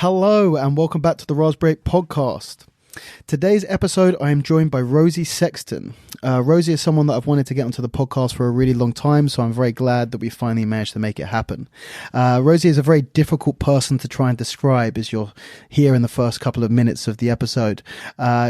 Hello and welcome back to the Raspberry Podcast. Today's episode, I am joined by Rosi Sexton. Rosi is someone that I've wanted to get onto the podcast for a really long time, so I'm very glad that we finally managed to make it happen. Rosi is a very difficult person to try and describe, as you'll hear in the first couple of minutes of the episode.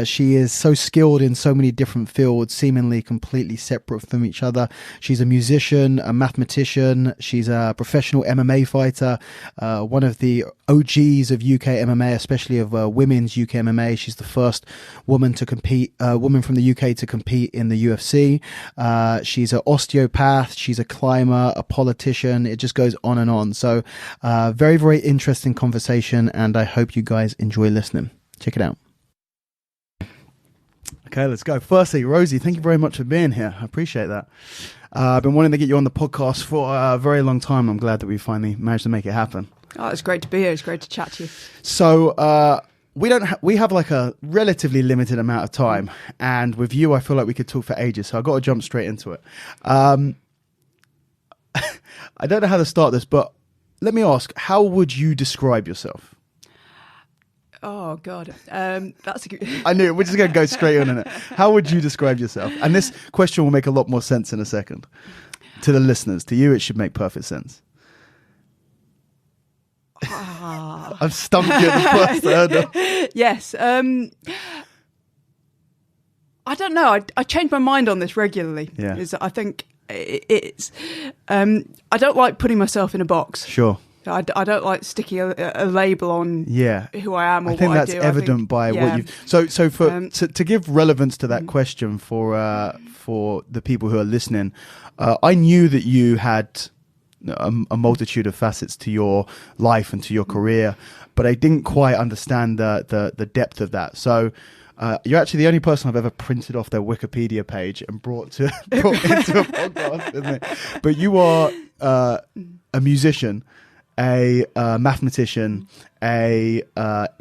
She is so skilled in so many different fields, seemingly completely separate from each other. She's a musician, a mathematician, she's a professional MMA fighter, one of the OGs of UK MMA, especially of women's UK MMA. She's the first woman to compete, woman from the UK to compete in the UFC. She's an osteopath, she's a climber, a politician. It just goes on and on. So very, very interesting conversation, and I hope you guys enjoy listening. Check it out. Okay, let's go. Firstly, Rosi, thank you very much for being here. I appreciate that. I've been wanting to get you on the podcast for a very long time. I'm glad that we finally managed to make it happen. Oh, it's great to be here. It's great to chat to you. So, we have like a relatively limited amount of time, and with you I feel like we could talk for ages, so I've got to jump straight into it. I don't know how to start this, but let me ask, how would you describe yourself? Oh God, that's a good... I knew it. We're just going to go straight on in it. How would you describe yourself? And this question will make a lot more sense in a second. To the listeners, to you it should make perfect sense. I've stumped you at the first hurdle. Yes. I don't know. I change my mind on this regularly. Yeah. I think it's... I don't like putting myself in a box. Sure. I don't like sticking a label on who I am or what I do. I think that's evident by what you've... So for to give relevance to that question for the people who are listening, I knew that you had a multitude of facets to your life and to your career, but I didn't quite understand the depth of that. So you're actually the only person I've ever printed off their Wikipedia page and brought into a podcast, isn't it? But you are a musician, a mathematician, a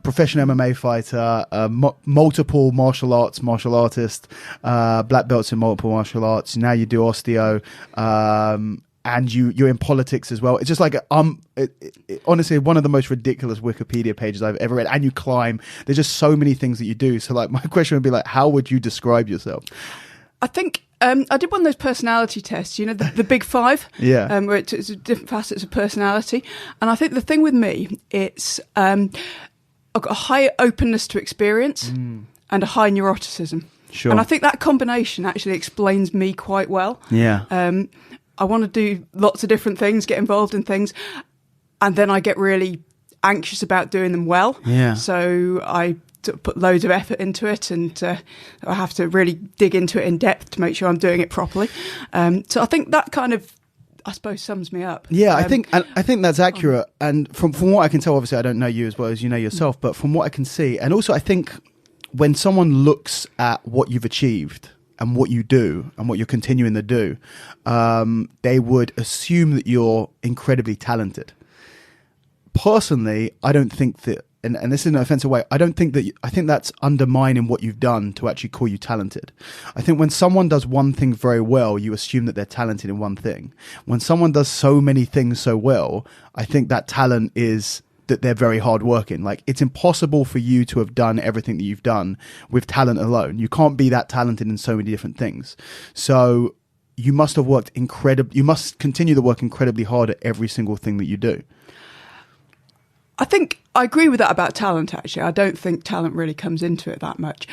professional MMA fighter, multiple martial artist, black belts in multiple martial arts. Now you do osteo, and you're in politics as well. It's just like honestly one of the most ridiculous Wikipedia pages I've ever read. And you climb. There's just so many things that you do. So like my question would be like, how would you describe yourself? I think I did one of those personality tests, you know, the big five, where it's different facets of personality. And I think the thing with me, it's I've got a high openness to experience and a high neuroticism. Sure. And I think that combination actually explains me quite well. Yeah. I want to do lots of different things, get involved in things, and then I get really anxious about doing them well. Yeah. So I put loads of effort into it, and I have to really dig into it in depth to make sure I'm doing it properly. So I think that kind of, I suppose, sums me up. Yeah, I think that's accurate. And from what I can tell, obviously I don't know you as well as you know yourself, but from what I can see, and also I think when someone looks at what you've achieved and what you do and what you're continuing to do, they would assume that you're incredibly talented. Personally, I don't think that, and this is in an offensive way, I think that's undermining what you've done to actually call you talented. I think when someone does one thing very well, you assume that they're talented in one thing. When someone does so many things so well, I think that talent is that they're very hardworking. Like, it's impossible for you to have done everything that you've done with talent alone. You can't be that talented in so many different things. So you must have worked you must continue to work incredibly hard at every single thing that you do. I think I agree with that about talent, actually. I don't think talent really comes into it that much.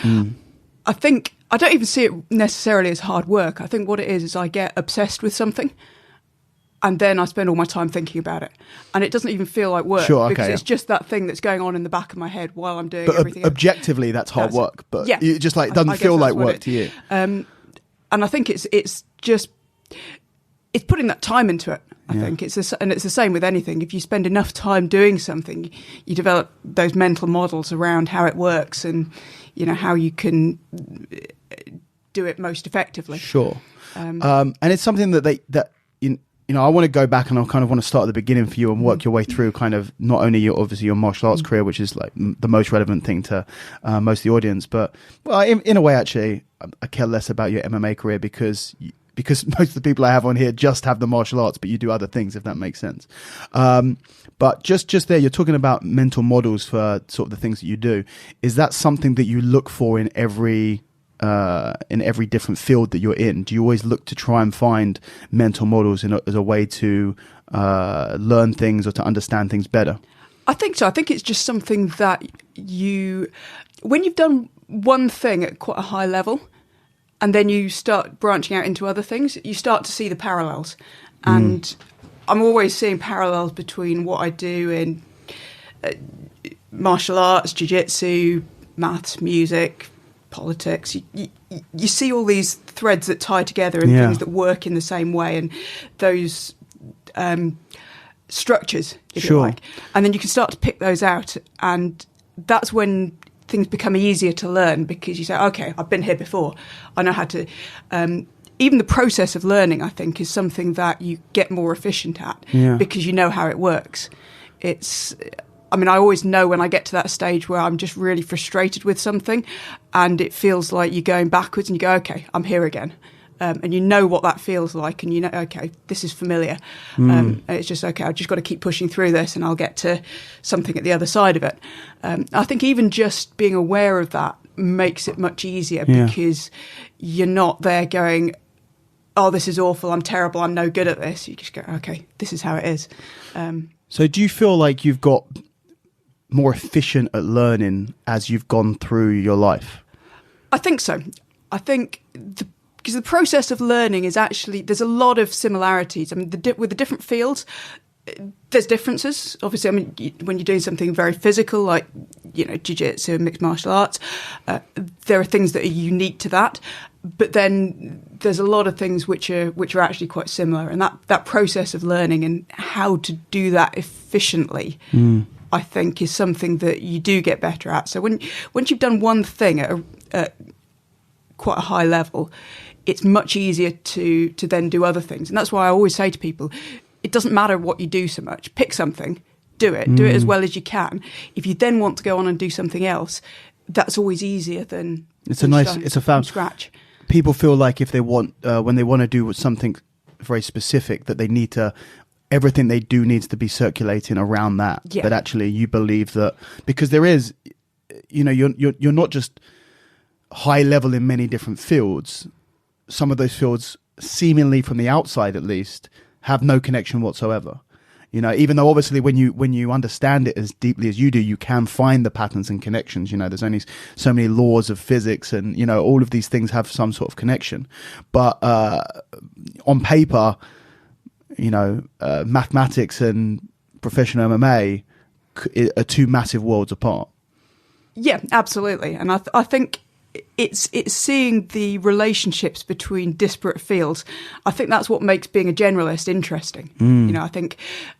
I think I don't even see it necessarily as hard work. I think what it is I get obsessed with something, and then I spend all my time thinking about it. And it doesn't even feel like work, because it's just that thing that's going on in the back of my head while I'm doing everything else. Objectively, that's hard work. But it just like doesn't feel like work to you. And I think it's just putting that time into it. I think it's the same with anything. If you spend enough time doing something, you develop those mental models around how it works and, you know, how you can do it most effectively. Sure. And it's something that you know, I want to go back and I kind of want to start at the beginning for you and work your way through kind of not only your martial arts career, which is like the most relevant thing to most of the audience, but well, in a way, actually, I care less about your MMA career because because most of the people I have on here just have the martial arts, but you do other things, if that makes sense. But just there, you're talking about mental models for sort of the things that you do. Is that something that you look for in every different field that you're in? Do you always look to try and find mental models as a way to learn things or to understand things better? I think so. I think it's just something that when you've done one thing at quite a high level, and then you start branching out into other things, you start to see the parallels. And I'm always seeing parallels between what I do in martial arts, jiu-jitsu, maths, music, politics. You see all these threads that tie together and things that work in the same way, and those structures, if you like. And then you can start to pick those out, and that's when things become easier to learn, because you say, okay, I've been here before. I know how to... even the process of learning, I think, is something that you get more efficient at because you know how it works. I always know when I get to that stage where I'm just really frustrated with something and it feels like you're going backwards, and you go, okay, I'm here again. And you know what that feels like, and you know, okay, this is familiar. And it's just, okay, I've just got to keep pushing through this and I'll get to something at the other side of it. I think even just being aware of that makes it much easier because you're not there going, oh, this is awful, I'm terrible, I'm no good at this. You just go, okay, this is how it is. So do you feel like you've got more efficient at learning as you've gone through your life? I think so. I think because the process of learning is actually, there's a lot of similarities. I mean, with the different fields, there's differences. Obviously, I mean, when you're doing something very physical, like, jiu-jitsu and mixed martial arts, there are things that are unique to that. But then there's a lot of things which are actually quite similar. And that process of learning and how to do that efficiently, I think, is something that you do get better at. So once you've done one thing at quite a high level, it's much easier to then do other things. And that's why I always say to people, it doesn't matter what you do so much. Pick something, do it as well as you can. If you then want to go on and do something else, that's always easier than from scratch. People feel like if they want, when they want to do something very specific, that they need to, everything they do needs to be circulating around that. Yeah. But actually you believe that, because there is, you're not just high level in many different fields. Some of those fields, seemingly from the outside at least, have no connection whatsoever. Even though obviously when you understand it as deeply as you do, you can find the patterns and connections. There's only so many laws of physics, and all of these things have some sort of connection. But on paper, mathematics and professional MMA are two massive worlds apart. Yeah, absolutely. And I think it's seeing the relationships between disparate fields. I think that's what makes being a generalist interesting. I think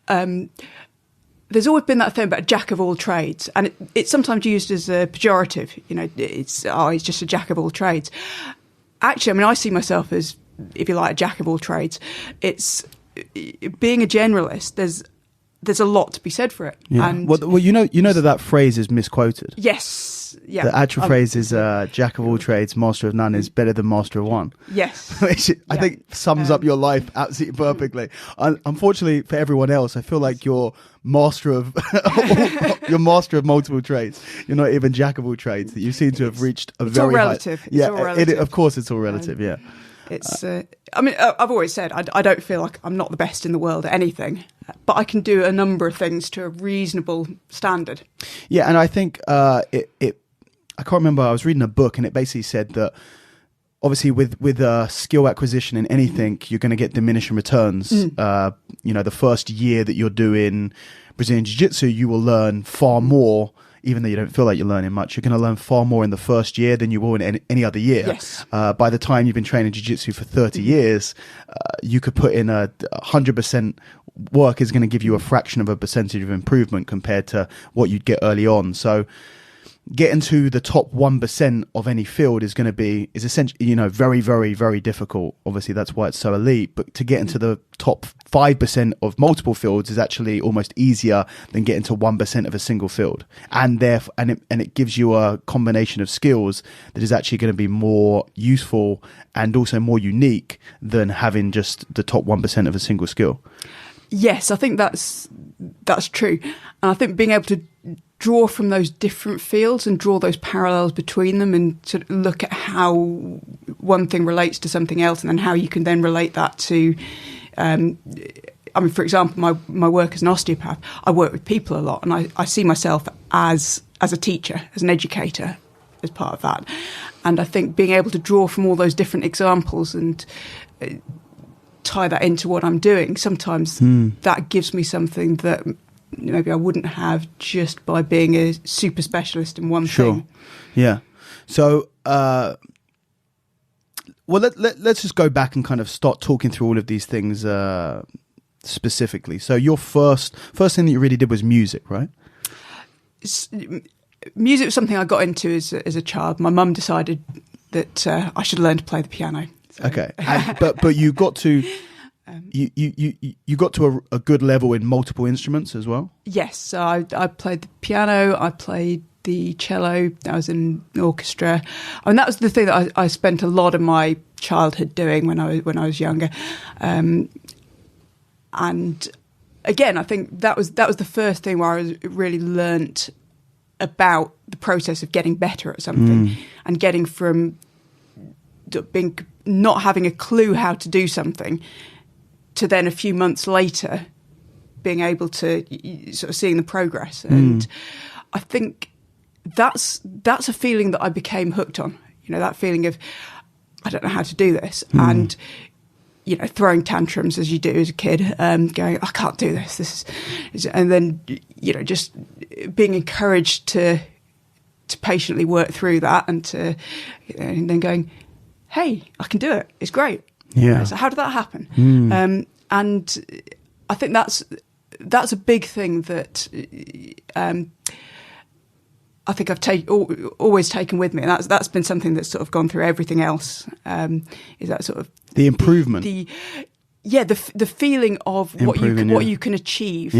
there's always been that thing about a jack of all trades, and it's sometimes used as a pejorative. He's just a jack of all trades. Actually, I see myself as, if you like, a jack of all trades. It's being a generalist. There's a lot to be said for it. Yeah. And well, you know that phrase is misquoted. Yes. Yeah. The actual phrase is jack of all trades, master of none is better than master of one. Yes. Which I think sums up your life absolutely perfectly. Unfortunately for everyone else, I feel like you're master of multiple trades. You're not even jack of all trades. That you seem to have reached a very relative. high... It's all relative. Of course it's all relative, yeah. It's. I've always said I don't feel like I'm not the best in the world at anything, but I can do a number of things to a reasonable standard. Yeah, and I think I can't remember. I was reading a book, and it basically said that obviously with skill acquisition in anything, you're going to get diminishing returns. The first year that you're doing Brazilian Jiu-Jitsu, you will learn far more. Even though you don't feel like you're learning much, you're going to learn far more in the first year than you will in any other year. Yes. By the time you've been training jiu-jitsu for 30 years, you could put in 100% work is going to give you a fraction of a percentage of improvement compared to what you'd get early on. So getting to the top 1% of any field is essentially, very, very, very difficult. Obviously, that's why it's so elite. But to get into the top 5% of multiple fields is actually almost easier than getting to 1% of a single field. And therefore, it gives you a combination of skills that is actually going to be more useful and also more unique than having just the top 1% of a single skill. Yes, I think that's true. And I think being able to draw from those different fields and draw those parallels between them and sort of look at how one thing relates to something else and then how you can then relate that to, for example, my work as an osteopath, I work with people a lot, and I see myself as a teacher, as an educator, as part of that. And I think being able to draw from all those different examples and tie that into what I'm doing, sometimes that gives me something that maybe I wouldn't have just by being a super specialist in one thing. Yeah. So, let's just go back and kind of start talking through all of these things specifically. So your first thing that you really did was music, right? Music was something I got into as a child. My mum decided that I should learn to play the piano. So. Okay, but you got to you got to a good level in multiple instruments as well. Yes, so I played the piano, I played the cello, I was in an orchestra. I mean, that was the thing that I spent a lot of my childhood doing when I was younger. And again, I think that was the first thing where I really learnt about the process of getting better at something and getting from not having a clue how to do something to then a few months later being able to sort of seeing the progress. And I think that's a feeling that I became hooked on, that feeling of, I don't know how to do this. And, throwing tantrums as you do as a kid, going, I can't do this. This is, and then, just being encouraged to patiently work through that and and then going, hey, I can do it. It's great. Yeah. So how did that happen? And I think that's a big thing that I think I've always taken with me, and that's been something that's sort of gone through everything else. Is that sort of the improvement? The feeling of what you can achieve,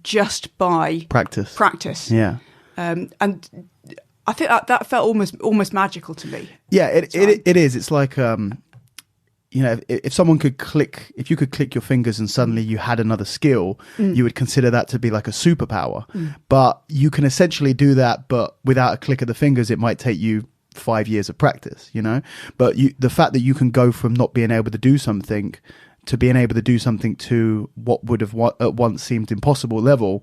just by practice. Yeah, and I think that felt almost magical to me. Yeah, it is. It's like if someone could click, if you could click your fingers and suddenly you had another skill, you would consider that to be like a superpower. But you can essentially do that, but without a click of the fingers, it might take you 5 years of practice, But the fact that you can go from not being able to do something to being able to do something to what would have at once seemed impossible level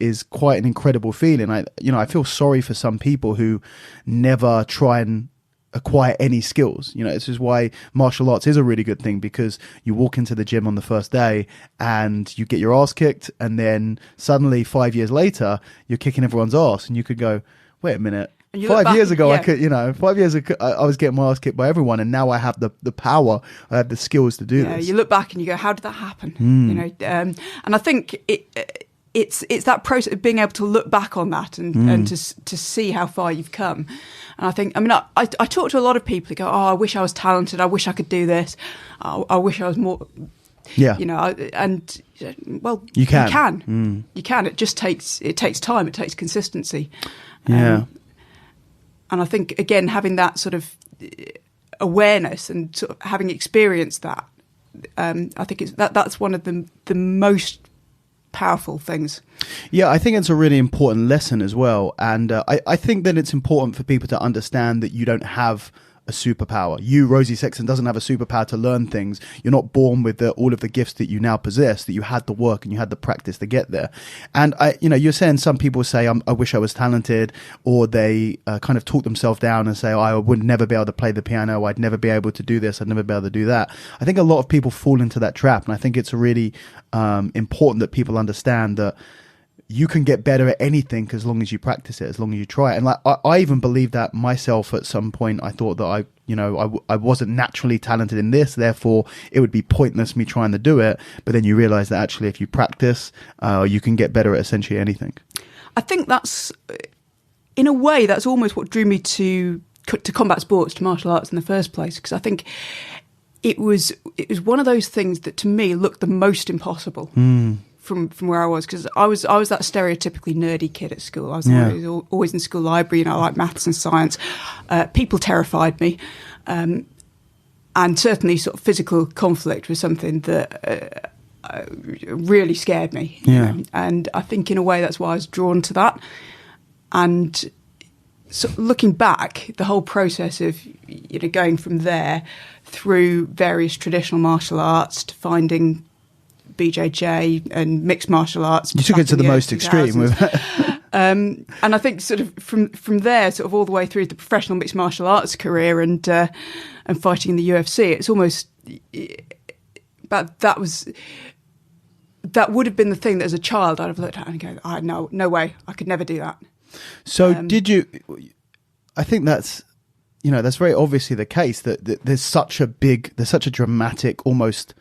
is quite an incredible feeling. I feel sorry for some people who never try and acquire any skills. This is why martial arts is a really good thing, because you walk into the gym on the first day and you get your ass kicked, and then suddenly 5 years later you're kicking everyone's ass, and you could go, wait a minute, 5 years ago, I could, 5 years ago, I was getting my ass kicked by everyone, and now I have the power, I have the skills to do this. You look back and you go, how did that happen? And I think it's that process of being able to look back on that and to see how far you've come. And I think, I talk to a lot of people who go, I wish I was talented, I wish I could do this, I wish I was more. Yeah. And well, you can. You can. It takes time. It takes consistency. Yeah. And I think, again, having that sort of awareness and sort of having experienced that, I think that's one of the most powerful things. Yeah, I think it's a really important lesson as well. And I think that it's important for people to understand that you don't have a superpower. You, Rosi Sexton, doesn't have a superpower to learn things. You're not born with all of the gifts that you now possess, that you had the work and you had the practice to get there. And you're saying some people say, I wish I was talented, or they kind of talk themselves down and say, I would never be able to play the piano, I'd never be able to do this, I'd never be able to do that. I think a lot of people fall into that trap, and I think it's really important that people understand that you can get better at anything as long as you practice it, as long as you try it. And I even believe that myself at some point. I thought that I wasn't naturally talented in this, therefore it would be pointless me trying to do it. But then you realize that actually if you practice, you can get better at essentially anything. I think that's in a way, that's almost what drew me to combat sports, to martial arts in the first place, because I think it was one of those things that to me looked the most impossible from where I was, because I was that stereotypically nerdy kid at school. I was always in school library, I like maths and science. People terrified me, and certainly sort of physical conflict was something that really scared me. And I think in a way that's why I was drawn to that. And so looking back, the whole process of going from there through various traditional martial arts to finding BJJ and mixed martial arts. You took it to the most extreme. And I think sort of from there, sort of all the way through the professional mixed martial arts career and fighting in the UFC, it's almost that would have been the thing that as a child I'd have looked at and go, no way, I could never do that. So did you? I think that's that's very obviously the case that there's such a dramatic, almost.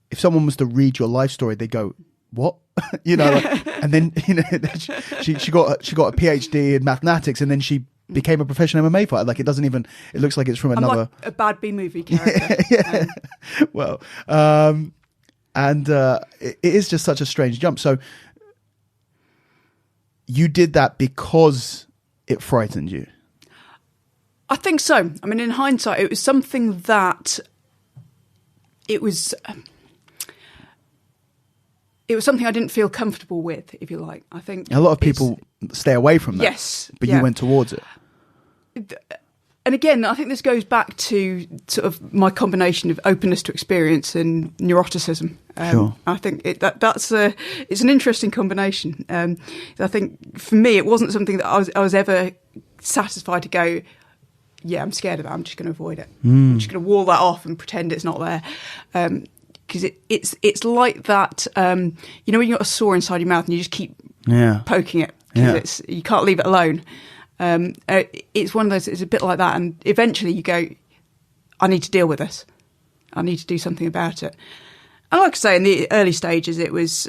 If someone was to read your life story, they go, "What?" And then she got a PhD in mathematics, and then she became a professional MMA fighter. Like it doesn't even. It looks like it's from another. I'm like a bad B movie character. Well, and it is just such a strange jump. So you did that because it frightened you. I think so. I mean, in hindsight, it was something that it was something I didn't feel comfortable with, if you like. I think a lot of people stay away from that. Yes, but you went towards it. And again, I think this goes back to sort of my combination of openness to experience and neuroticism. Sure. I think it's an interesting combination. I think for me, it wasn't something that I was ever satisfied to go, yeah, I'm scared of that, I'm just going to avoid it. I'm just going to wall that off and pretend it's not there. Because it's like that, when you've got a sore inside your mouth and you just keep poking it because you can't leave it alone. It's one of those, it's a bit like that. And eventually you go, I need to deal with this. I need to do something about it. And like I say, in the early stages, it was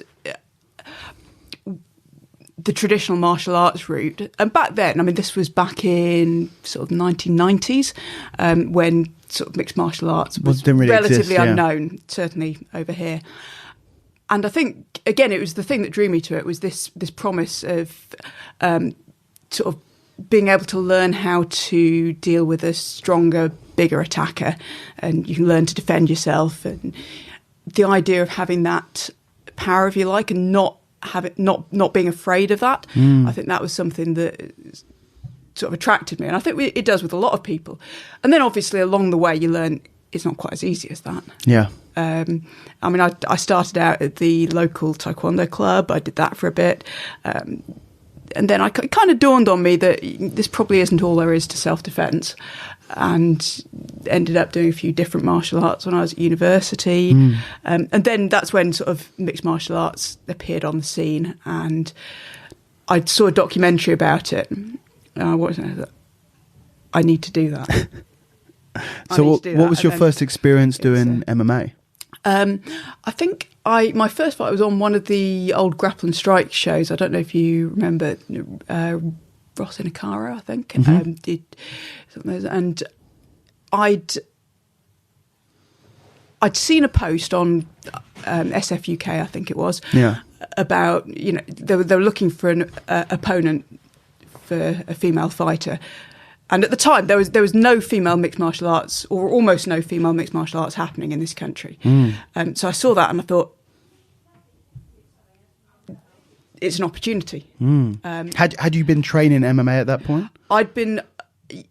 the traditional martial arts route. And back then, I mean, this was back in sort of the 1990s, when sort of mixed martial arts was really relatively unknown, certainly over here. And I think, again, it was the thing that drew me to it was this promise of sort of being able to learn how to deal with a stronger, bigger attacker, and you can learn to defend yourself. And the idea of having that power, if you like, and not being afraid of that, I think that was something that sort of attracted me, and I think it does with a lot of people. And then obviously along the way you learn it's not quite as easy as that. I mean, I started out at the local taekwondo club. I did that for a bit, and then it kind of dawned on me that this probably isn't all there is to self-defense, and ended up doing a few different martial arts when I was at university. And then that's when sort of mixed martial arts appeared on the scene, and I saw a documentary about it. I need to do that. So what was your first experience doing MMA? I think my first fight was on one of the old Grappling Strike shows. I don't know if you remember Rosi Sexton, I think. Did something, and I'd seen a post on SF UK, I think it was, about they were looking for an opponent for a female fighter. And at the time, there was no female mixed martial arts, or almost no female mixed martial arts happening in this country. So I saw that and I thought, it's an opportunity. Had you been training MMA at that point?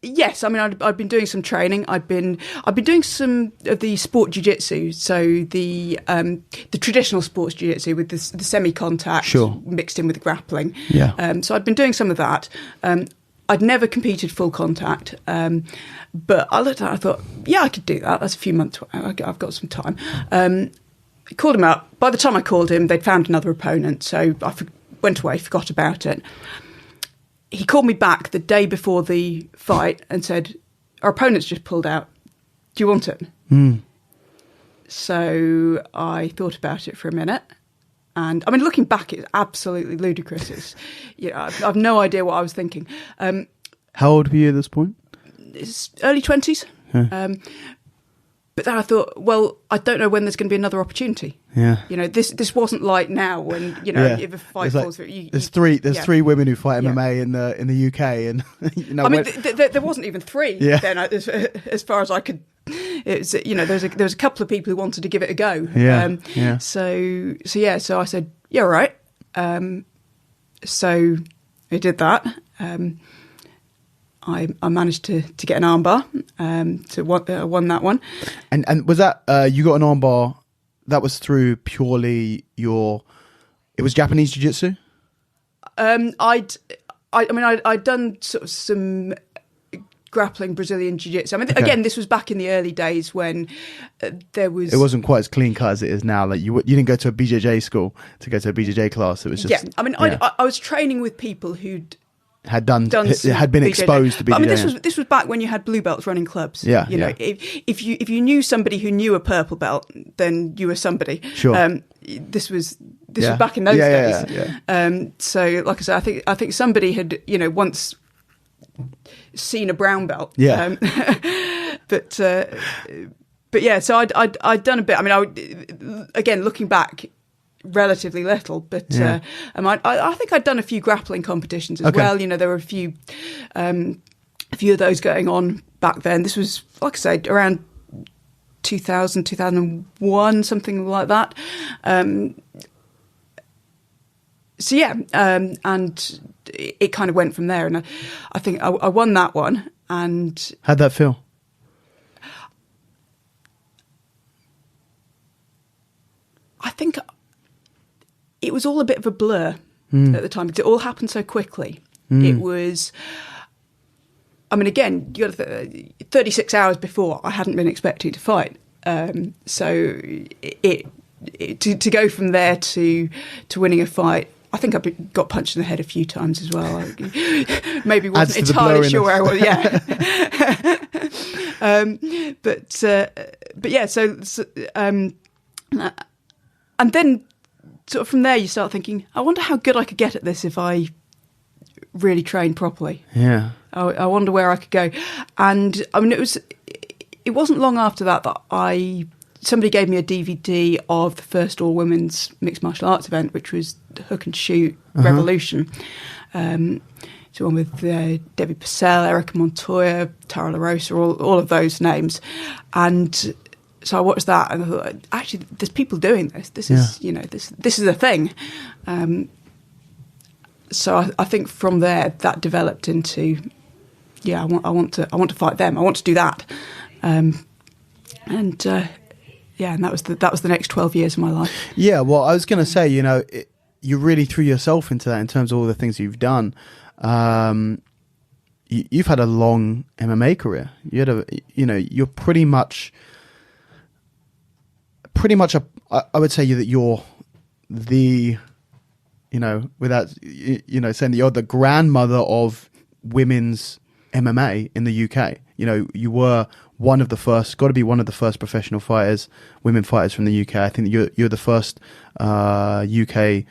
Yes. I mean, I'd been doing some training. I'd been doing some of the sport jiu-jitsu, so the traditional sports jiu-jitsu with the semi-contact mixed in with the grappling. So I'd been doing some of that. I'd never competed full contact, but I looked at it and I thought, yeah, I could do that. That's a few months away. I've got some time. I called him up. By the time I called him, they'd found another opponent, so I went away, forgot about it. He called me back the day before the fight and said, our opponent's just pulled out. Do you want it? So I thought about it for a minute, And I mean, looking back, it's absolutely ludicrous. It's, I've no idea what I was thinking. How old were you at this point? It's early 20s. Yeah. But then I thought, well, I don't know when there's going to be another opportunity. Yeah. This wasn't like now when, if a fight falls through. There's three women who fight MMA in the UK, and I mean, there wasn't even three then, as far as I could. It's there was a couple of people who wanted to give it a go. So I said, yeah, all right. So I did that. I managed to get an armbar, won that one. And was that you got an armbar? That was through purely it was Japanese jiu-jitsu? I'd done sort of some grappling Brazilian jiu-jitsu. I mean, again, this was back in the early days when there was... It wasn't quite as clean cut as it is now. Like you didn't go to a BJJ school to go to a BJJ class. It was just... Yeah, I mean, I was training with people who'd had been BJJ. exposed to BJJ. But, I mean, this was back when you had blue belts running clubs. Yeah, if you knew somebody who knew a purple belt, then you were somebody. Sure. This was back in those days. Yeah. So, like I said, I think somebody had once seen a brown belt. Yeah. But yeah, so I'd done a bit. I mean, again, looking back, relatively little, but I think I'd done a few grappling competitions as well. There were a few of those going on back then. This was, like I said, around 2000, 2001, something like that. And it kind of went from there. And I think I won that one. And how'd that feel? I think it was all a bit of a blur at the time because it all happened so quickly. It was, I mean, again, you got 36 hours before, I hadn't been expecting to fight. So to go from there to winning a fight, I think I got punched in the head a few times as well. Maybe wasn't entirely sure where I was. Yeah. But yeah. So and then sort of from there you start thinking, I wonder how good I could get at this if I really trained properly. Yeah. I wonder where I could go. And I mean, it wasn't long after that somebody gave me a DVD of the first all women's mixed martial arts event, which was the Hook and Shoot Revolution. It's one with Debbie Purcell, Erica Montoya, Tara LaRosa, all of those names. And so I watched that and I thought, actually, there's people doing this. This is, this is a thing. So I think from there that developed into, I want to fight them. I want to do that. And that was the next 12 years of my life. Yeah, well, I was going to say, you really threw yourself into that in terms of all the things you've done. You've had a long MMA career. You're pretty much I would say that you're the, without, saying that you're the grandmother of women's MMA in the UK. You were one of the first professional fighters, women fighters from the UK. I think that you're the first UK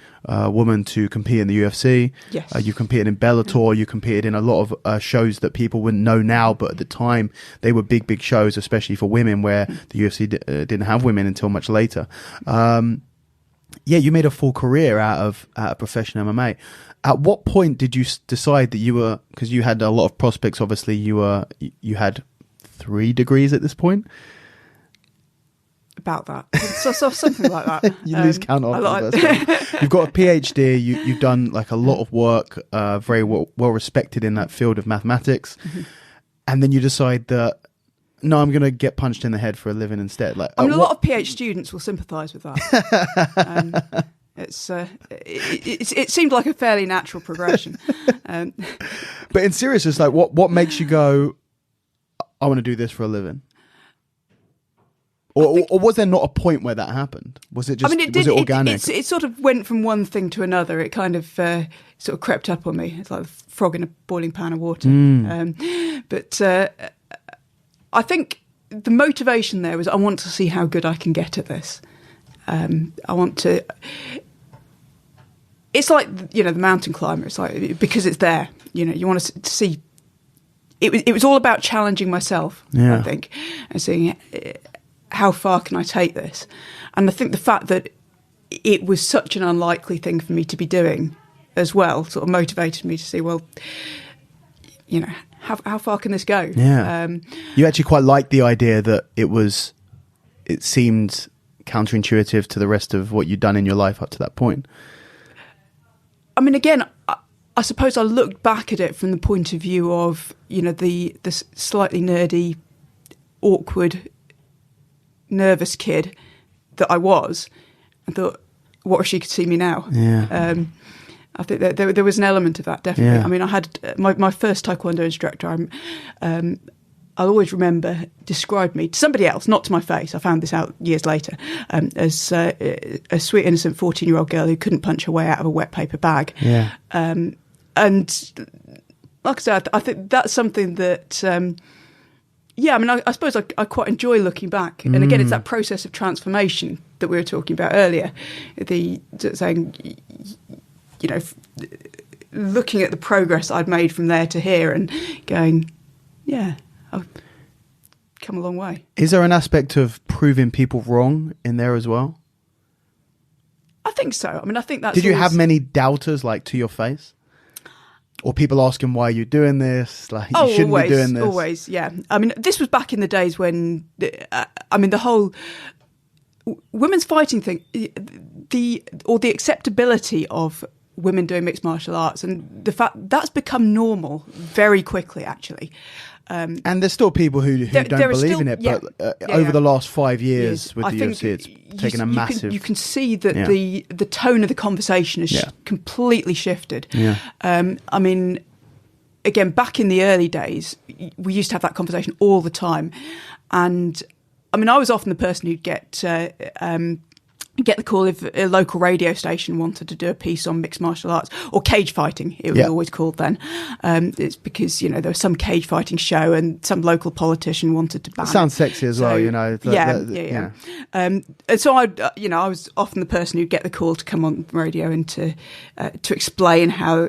woman to compete in the UFC. Yes. You competed in Bellator. You competed in a lot of shows that people wouldn't know now, but at the time they were big shows, especially for women, where the UFC didn't have women until much later. You made a full career out of professional MMA. At what point did you decide that you were, because you had a lot of prospects, obviously you had 3 degrees at this point? About that. So something like that. You lose count of it. You've got a PhD, you've done like a lot of work, very well respected in that field of mathematics. Mm-hmm. And then you decide that, no, I'm going to get punched in the head for a living instead. Like, a lot of PhD students will sympathise with that. It seemed like a fairly natural progression. But in seriousness, like what makes you go, I want to do this for a living? Or was there not a point where that happened? Was it just, was it organic? It sort of went from one thing to another. It kind of sort of crept up on me. It's like a frog in a boiling pan of water. But I think the motivation there was, I want to see how good I can get at this. I want to... it's like, you know, the mountain climber. It's like, because it's there, you know, you want to see. It was all about challenging myself, I think, and seeing how far can I take this. And I think the fact that it was such an unlikely thing for me to be doing as well sort of motivated me to see, well, you know, how far can this go? Yeah. You actually quite liked the idea that it seemed counterintuitive to the rest of what you'd done in your life up to that point. I mean, again, I suppose I looked back at it from the point of view of, you know, the slightly nerdy, awkward, nervous kid that I was, and thought, what if she could see me now? Yeah. I think that there was an element of that, definitely. Yeah. I mean, I had my first Taekwondo instructor, I'll always remember, described me to somebody else, not to my face. I found this out years later, as a sweet, innocent 14-year-old girl who couldn't punch her way out of a wet paper bag. Yeah. And like I said, I think that's something that, I mean, I suppose I quite enjoy looking back. And again, it's that process of transformation that we were talking about earlier. Saying, you know, looking at the progress I'd made from there to here and going, yeah, I've come a long way. Is there an aspect of proving people wrong in there as well? I think so. I mean, I think that's... Did you have many doubters, like, to your face? Or people asking why you're doing this? Like, you shouldn't be doing this? Always, yeah. I mean, this was back in the days when, the whole women's fighting thing, the acceptability of women doing mixed martial arts, and the fact that's become normal very quickly, actually. And there's still people who don't believe in it, but over the last 5 years with the UFC, it's taken a massive... You can see that the tone of the conversation has completely shifted. Yeah. I mean, again, back in the early days, we used to have that conversation all the time. And, I mean, I was often the person who'd get the call if a local radio station wanted to do a piece on mixed martial arts or cage fighting, it was always called then. It's because, you know, there was some cage fighting show and some local politician wanted to ban it. Sounds sexy as well, you know. And so I was often the person who'd get the call to come on the radio and to explain how,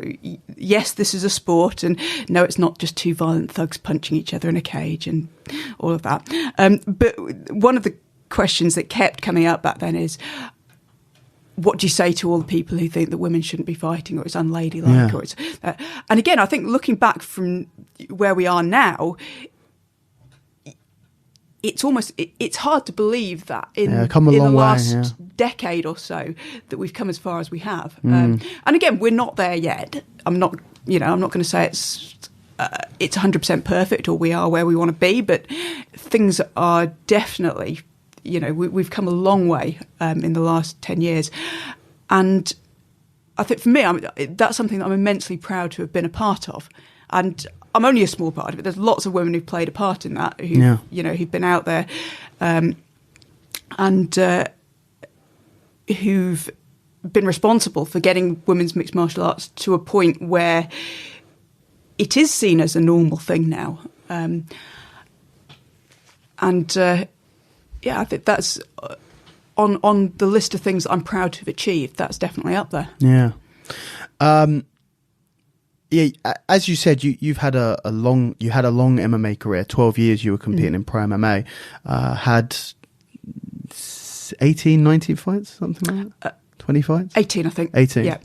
yes, this is a sport, and no, it's not just two violent thugs punching each other in a cage and all of that. But one of the questions that kept coming up back then is, what do you say to all the people who think that women shouldn't be fighting, or it's unladylike, or it's and again, I think looking back from where we are now, it's hard to believe that in the last decade or so that we've come as far as we have. And again, we're not there yet. I'm not going to say it's 100% perfect or we are where we want to be, but things are definitely, you know, we've come a long way in the last 10 years. And I think for me, that's something that I'm immensely proud to have been a part of. And I'm only a small part of it. There's lots of women who've played a part in that, who've been out there and who've been responsible for getting women's mixed martial arts to a point where it is seen as a normal thing now. I think that's on the list of things I'm proud to have achieved. That's definitely up there. Yeah. As you said, you've had a long MMA career. 12 years you were competing in pro MMA. Had 18, 19 fights, something like that? 20 fights? 18, I think. 18. Yeah.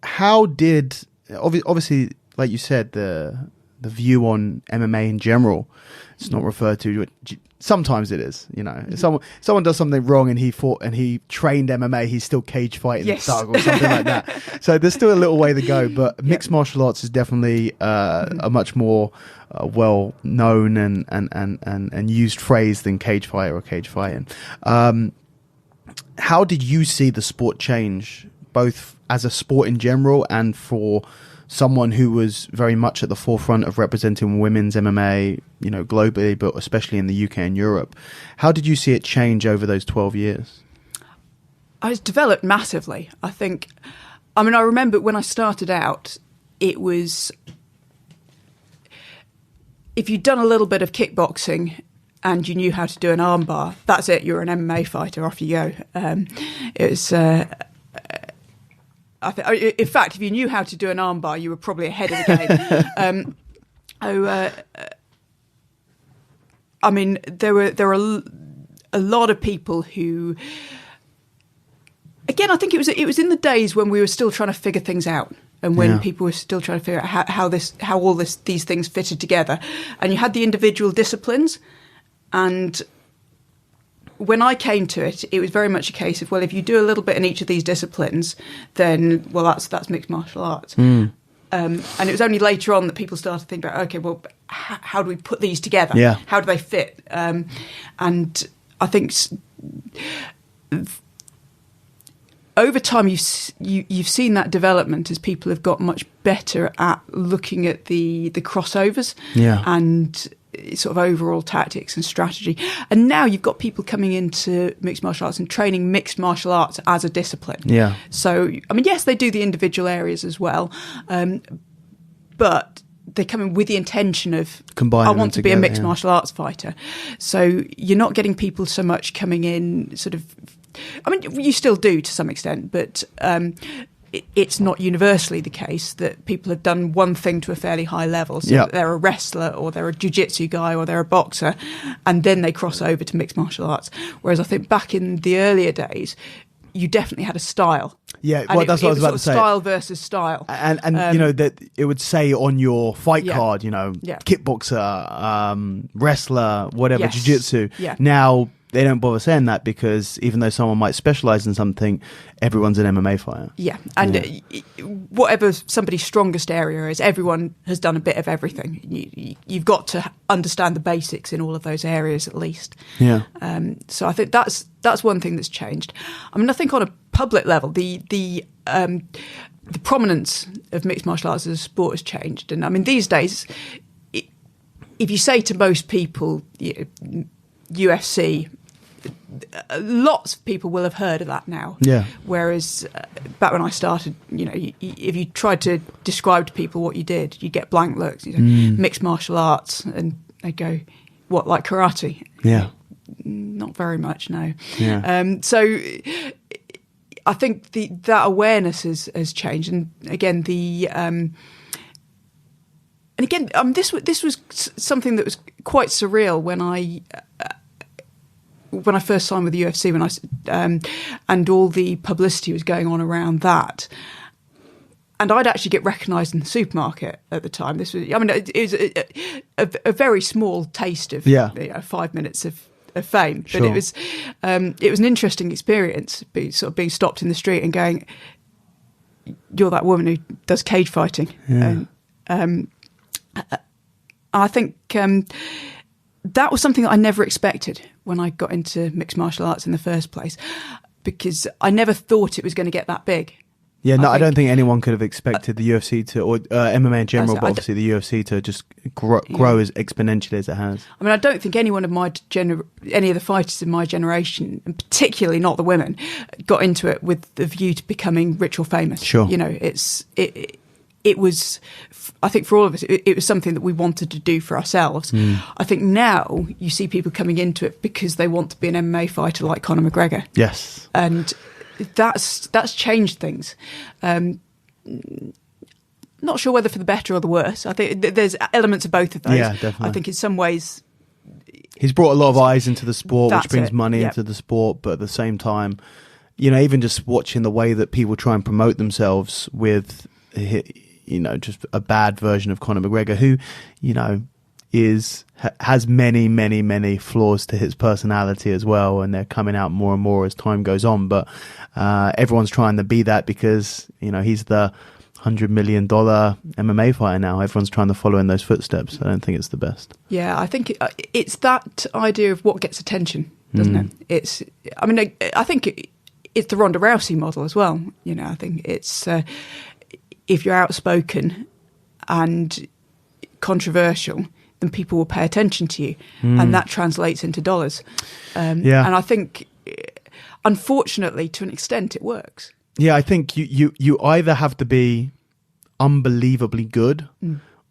How did, obviously, like you said, the view on MMA in general, it's not referred to. Sometimes it is, you know. If someone does something wrong and he trained MMA, he's still cage fighting a thug or something like that. So there's still a little way to go, but mixed martial arts is definitely a much more well known and used phrase than cage fight or cage fighting. How did you see the sport change, both as a sport in general and for someone who was very much at the forefront of representing women's MMA, you know, globally, but especially in the UK and Europe? How did you see it change over those 12 years? It's developed massively, I think. I mean, I remember when I started out, it was, if you'd done a little bit of kickboxing and you knew how to do an armbar, that's it, you're an MMA fighter, off you go. It was... In fact, if you knew how to do an armbar, you were probably ahead of the game. I mean, there are a lot of people who, again, I think it was in the days when we were still trying to figure things out, and when people were still trying to figure out how all these things fitted together, and you had the individual disciplines, and when I came to it, it was very much a case of, well, if you do a little bit in each of these disciplines, then that's mixed martial arts. And it was only later on that people started to think about, okay, well, how do we put these together? Yeah. How do they fit? And I think over time you've seen that development as people have got much better at looking at the crossovers and sort of overall tactics and strategy. And now you've got people coming into mixed martial arts and training mixed martial arts as a discipline. Yeah. So, I mean, yes, they do the individual areas as well, but they come in with the intention of, I want to be a mixed martial arts fighter. So you're not getting people so much coming in sort of, I mean, you still do to some extent, but it's not universally the case that people have done one thing to a fairly high level. So they're a wrestler, or they're a jiu-jitsu guy, or they're a boxer, and then they cross over to mixed martial arts. Whereas I think back in the earlier days, you definitely had a style. Yeah, well, that's what I was about to say. Style versus style. And you know, that it would say on your fight card, you know, kickboxer, wrestler, whatever, jiu-jitsu. Yeah. Now, they don't bother saying that because even though someone might specialize in something, everyone's an MMA fighter. Yeah, and whatever somebody's strongest area is, everyone has done a bit of everything. You've got to understand the basics in all of those areas at least. Yeah. So I think that's one thing that's changed. I mean, I think on a public level, the prominence of mixed martial arts as a sport has changed. And I mean, these days, if you say to most people, UFC, lots of people will have heard of that now. Yeah. Whereas back when I started, you know, if you tried to describe to people what you did, you get blank looks. You know, mixed martial arts, and they go, "What, like karate?" Yeah. Not very much, no. Yeah. So I think that awareness has changed, and again this was something that was quite surreal when I first signed with the UFC, and all the publicity was going on around that, and I'd actually get recognised in the supermarket at the time. This was, I mean, it was a very small taste of 5 minutes of fame, but it was an interesting experience, sort of being stopped in the street and going, "You're that woman who does cage fighting." Yeah. I think that was something that I never expected when I got into mixed martial arts in the first place, because I never thought it was going to get that big. Yeah, no, I don't think anyone could have expected the UFC to, or MMA in general, but obviously the UFC to just grow as exponentially as it has. I mean, I don't think anyone of any of the fighters in my generation, and particularly not the women, got into it with the view to becoming rich or famous. Sure. You know, it was, I think for all of us, it was something that we wanted to do for ourselves. I think now you see people coming into it because they want to be an MMA fighter like Conor McGregor. Yes. And that's changed things. Not sure whether for the better or the worse. I think there's elements of both of those. Yeah, definitely. I think in some ways, he's brought a lot of eyes into the sport, which brings money into the sport. But at the same time, you know, even just watching the way that people try and promote themselves with, you know, just a bad version of Conor McGregor, who, you know, has many flaws to his personality as well, and they're coming out more and more as time goes on. But everyone's trying to be that because, you know, he's the $100 million MMA fighter now. Everyone's trying to follow in those footsteps. I don't think it's the best. Yeah, I think it's that idea of what gets attention, doesn't it? I think it's the Ronda Rousey model as well. You know, I think it's if you're outspoken and controversial, then people will pay attention to you, and that translates into dollars. And I think, unfortunately, to an extent, it works. Yeah, I think you either have to be unbelievably good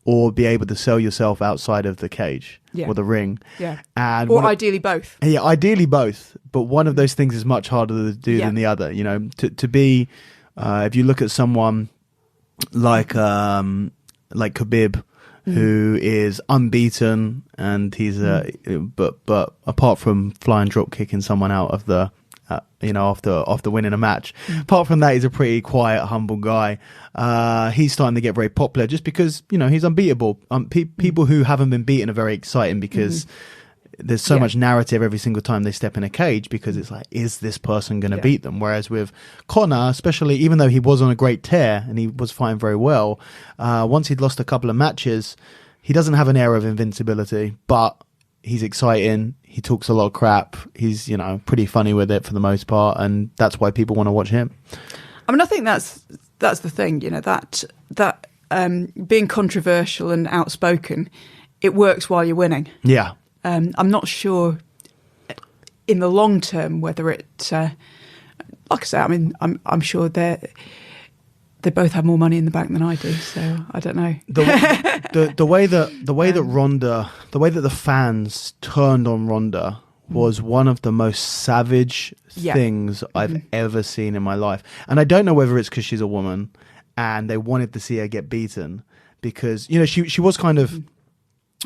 or be able to sell yourself outside of the cage or the ring. Yeah, or ideally both. Yeah, ideally both. But one of those things is much harder to do than the other. You know, to be If you look at someone like Khabib, who is unbeaten, and he's but apart from flying drop kicking someone out of the after winning a match, apart from that, he's a pretty quiet, humble guy. He's starting to get very popular just because he's unbeatable. People who haven't been beaten are very exciting because there's so much narrative every single time they step in a cage, because it's like, is this person going to beat them? Whereas with Conor, especially, even though he was on a great tear and he was fighting very well, once he'd lost a couple of matches, he doesn't have an air of invincibility, but he's exciting. He talks a lot of crap. He's, pretty funny with it for the most part, and that's why people want to watch him. I mean, I think that's the thing, that being controversial and outspoken, it works while you're winning. Yeah. I'm not sure in the long term whether it, like I say, I mean, I'm sure they both have more money in the bank than I do, so I don't know. The way that the fans turned on Ronda was one of the most savage things I've ever seen in my life, and I don't know whether it's because she's a woman and they wanted to see her get beaten, because she was kind of.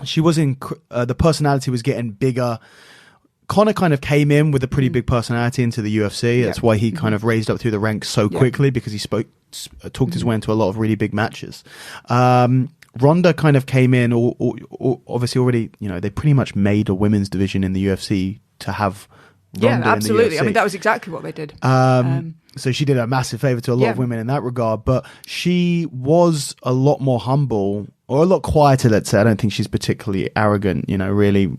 She was the personality was getting bigger. Conor kind of came in with a pretty big personality into the UFC. That's why he kind of raised up through the ranks so quickly, because he talked his way into a lot of really big matches. Ronda kind of came in, obviously already, they pretty much made a women's division in the UFC to have Ronda absolutely. in the UFC. I mean, that was exactly what they did. So she did a massive favor to a lot of women in that regard, but she was a lot more humble, or a lot quieter, let's say. I don't think she's particularly arrogant, really,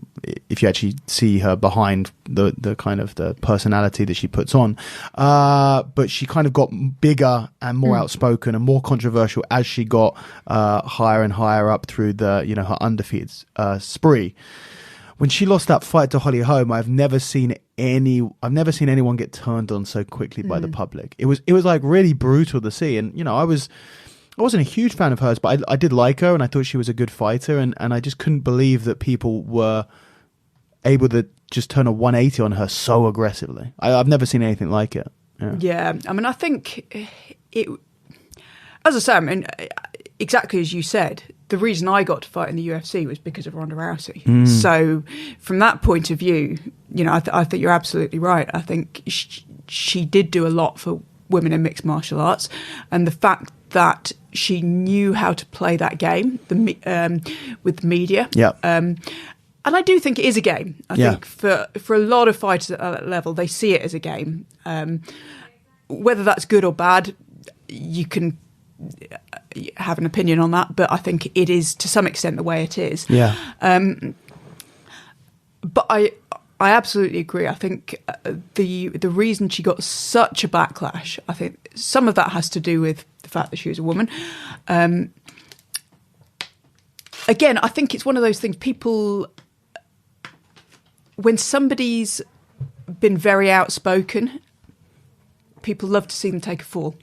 if you actually see her behind the kind of the personality that she puts on. But she kind of got bigger and more outspoken and more controversial as she got higher and higher up through the, her undefeated spree. When she lost that fight to Holly Holm, I've never seen anyone get turned on so quickly by the public. It was like really brutal to see, and I wasn't a huge fan of hers, but I did like her, and I thought she was a good fighter, and I just couldn't believe that people were able to just turn a 180 on her so aggressively. I've never seen anything like it. Yeah, I mean, I think it, as I say, I mean, exactly as you said, the reason I got to fight in the UFC was because of Ronda Rousey. So from that point of view, I think you're absolutely right. I think she did do a lot for women in mixed martial arts, and the fact that she knew how to play that game with the media. And I do think it is a game. I think for a lot of fighters at that level, they see it as a game. Whether that's good or bad, you can have an opinion on that, but I think it is to some extent the way it is. But I absolutely agree. I think the reason she got such a backlash, I think some of that has to do with the fact that she was a woman. Again, I think it's one of those things, people, when somebody's been very outspoken, people love to see them take a fall.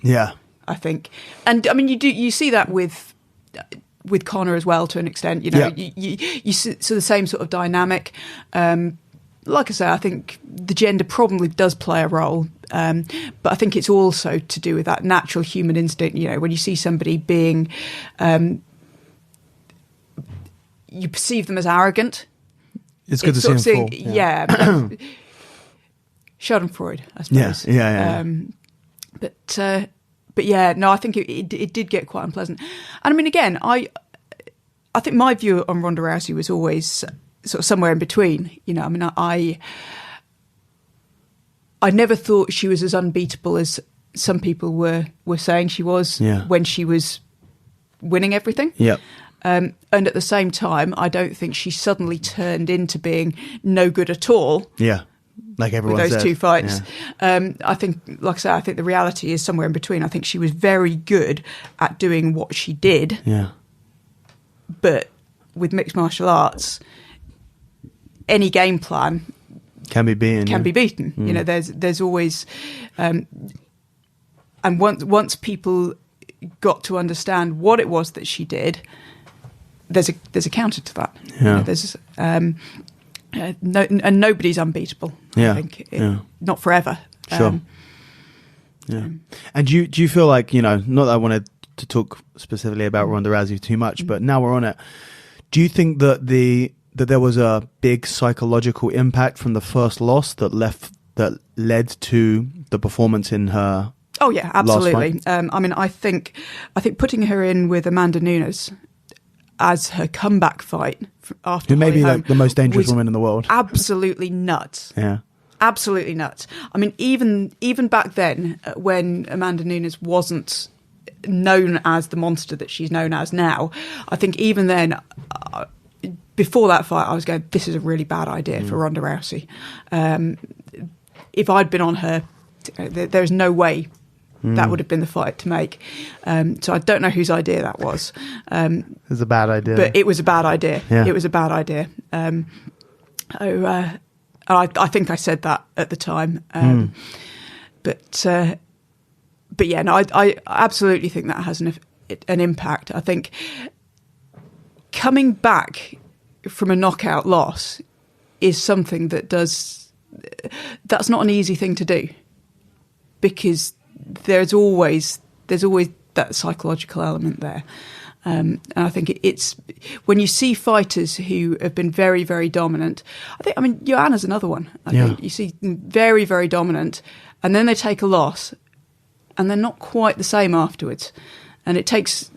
I think, and I mean, you see that with Conor as well, to an extent. You see the same sort of dynamic. Like I say, I think the gender probably does play a role, but I think it's also to do with that natural human instinct. When you see somebody being, you perceive them as arrogant. It's good to see them fall. Yeah. Schadenfreude, I suppose. But yeah, no, I think it did get quite unpleasant. And I mean, again, I think my view on Ronda Rousey was always sort of somewhere in between. I mean, I never thought she was as unbeatable as some people were saying she was when she was winning everything. And at the same time, I don't think she suddenly turned into being no good at all. Like everyone with those two fights. I think, like I say, I think the reality is somewhere in between. I think she was very good at doing what she did. But with mixed martial arts, any game plan can be beaten. There's always, and once people got to understand what it was that she did, there's a counter to that. There's and nobody's unbeatable. I think not forever. Sure. Yeah. And do you feel like, not that I wanted to talk specifically about Ronda Rousey too much, but now we're on it. Do you think that there was a big psychological impact from the first loss that led to the performance in her? Oh yeah, absolutely. I think putting her in with Amanda Nunes as her comeback fight after, who may be like the most dangerous woman in the world, absolutely nuts. Yeah. Absolutely nuts. I mean, even back then, when Amanda Nunes wasn't known as the monster that she's known as now, I think even then, before that fight, I was going, this is a really bad idea for Ronda Rousey. If I'd been on her, there's no way that would have been the fight to make. So I don't know whose idea that was. It was a bad idea. But it was a bad idea. Yeah. It was a bad idea. I think I said that at the time, but yeah, no, I absolutely think that has an impact. I think coming back from a knockout loss is something that's not an easy thing to do, because there's always that psychological element there. And I think it's when you see fighters who have been very, very dominant. Joanna's another one. I think you see them very, very dominant, and then they take a loss, and they're not quite the same afterwards. And it takes.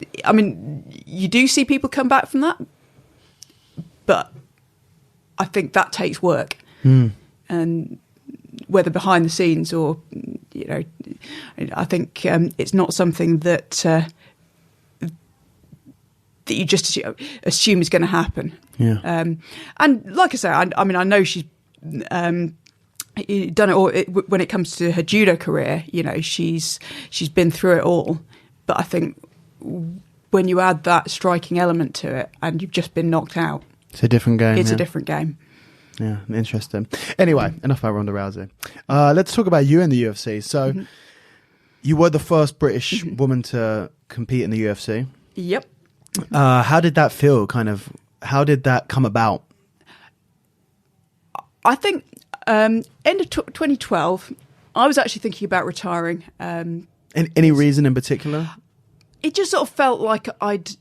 You do see people come back from that, but I think that takes work, and whether behind the scenes or, I think it's not something that you just assume is going to happen. Yeah. And like I say, I know she's done it all. When it comes to her judo career, she's been through it all. But I think when you add that striking element to it, and you've just been knocked out, it's a different game. It's a different game. Yeah, interesting. Anyway, enough about Ronda Rousey. Let's talk about you in the UFC. So, you were the first British woman to compete in the UFC. Yep. How did that feel? How did that come about? I think end of 2012, I was actually thinking about retiring. Any reason in particular? It just sort of felt like I'd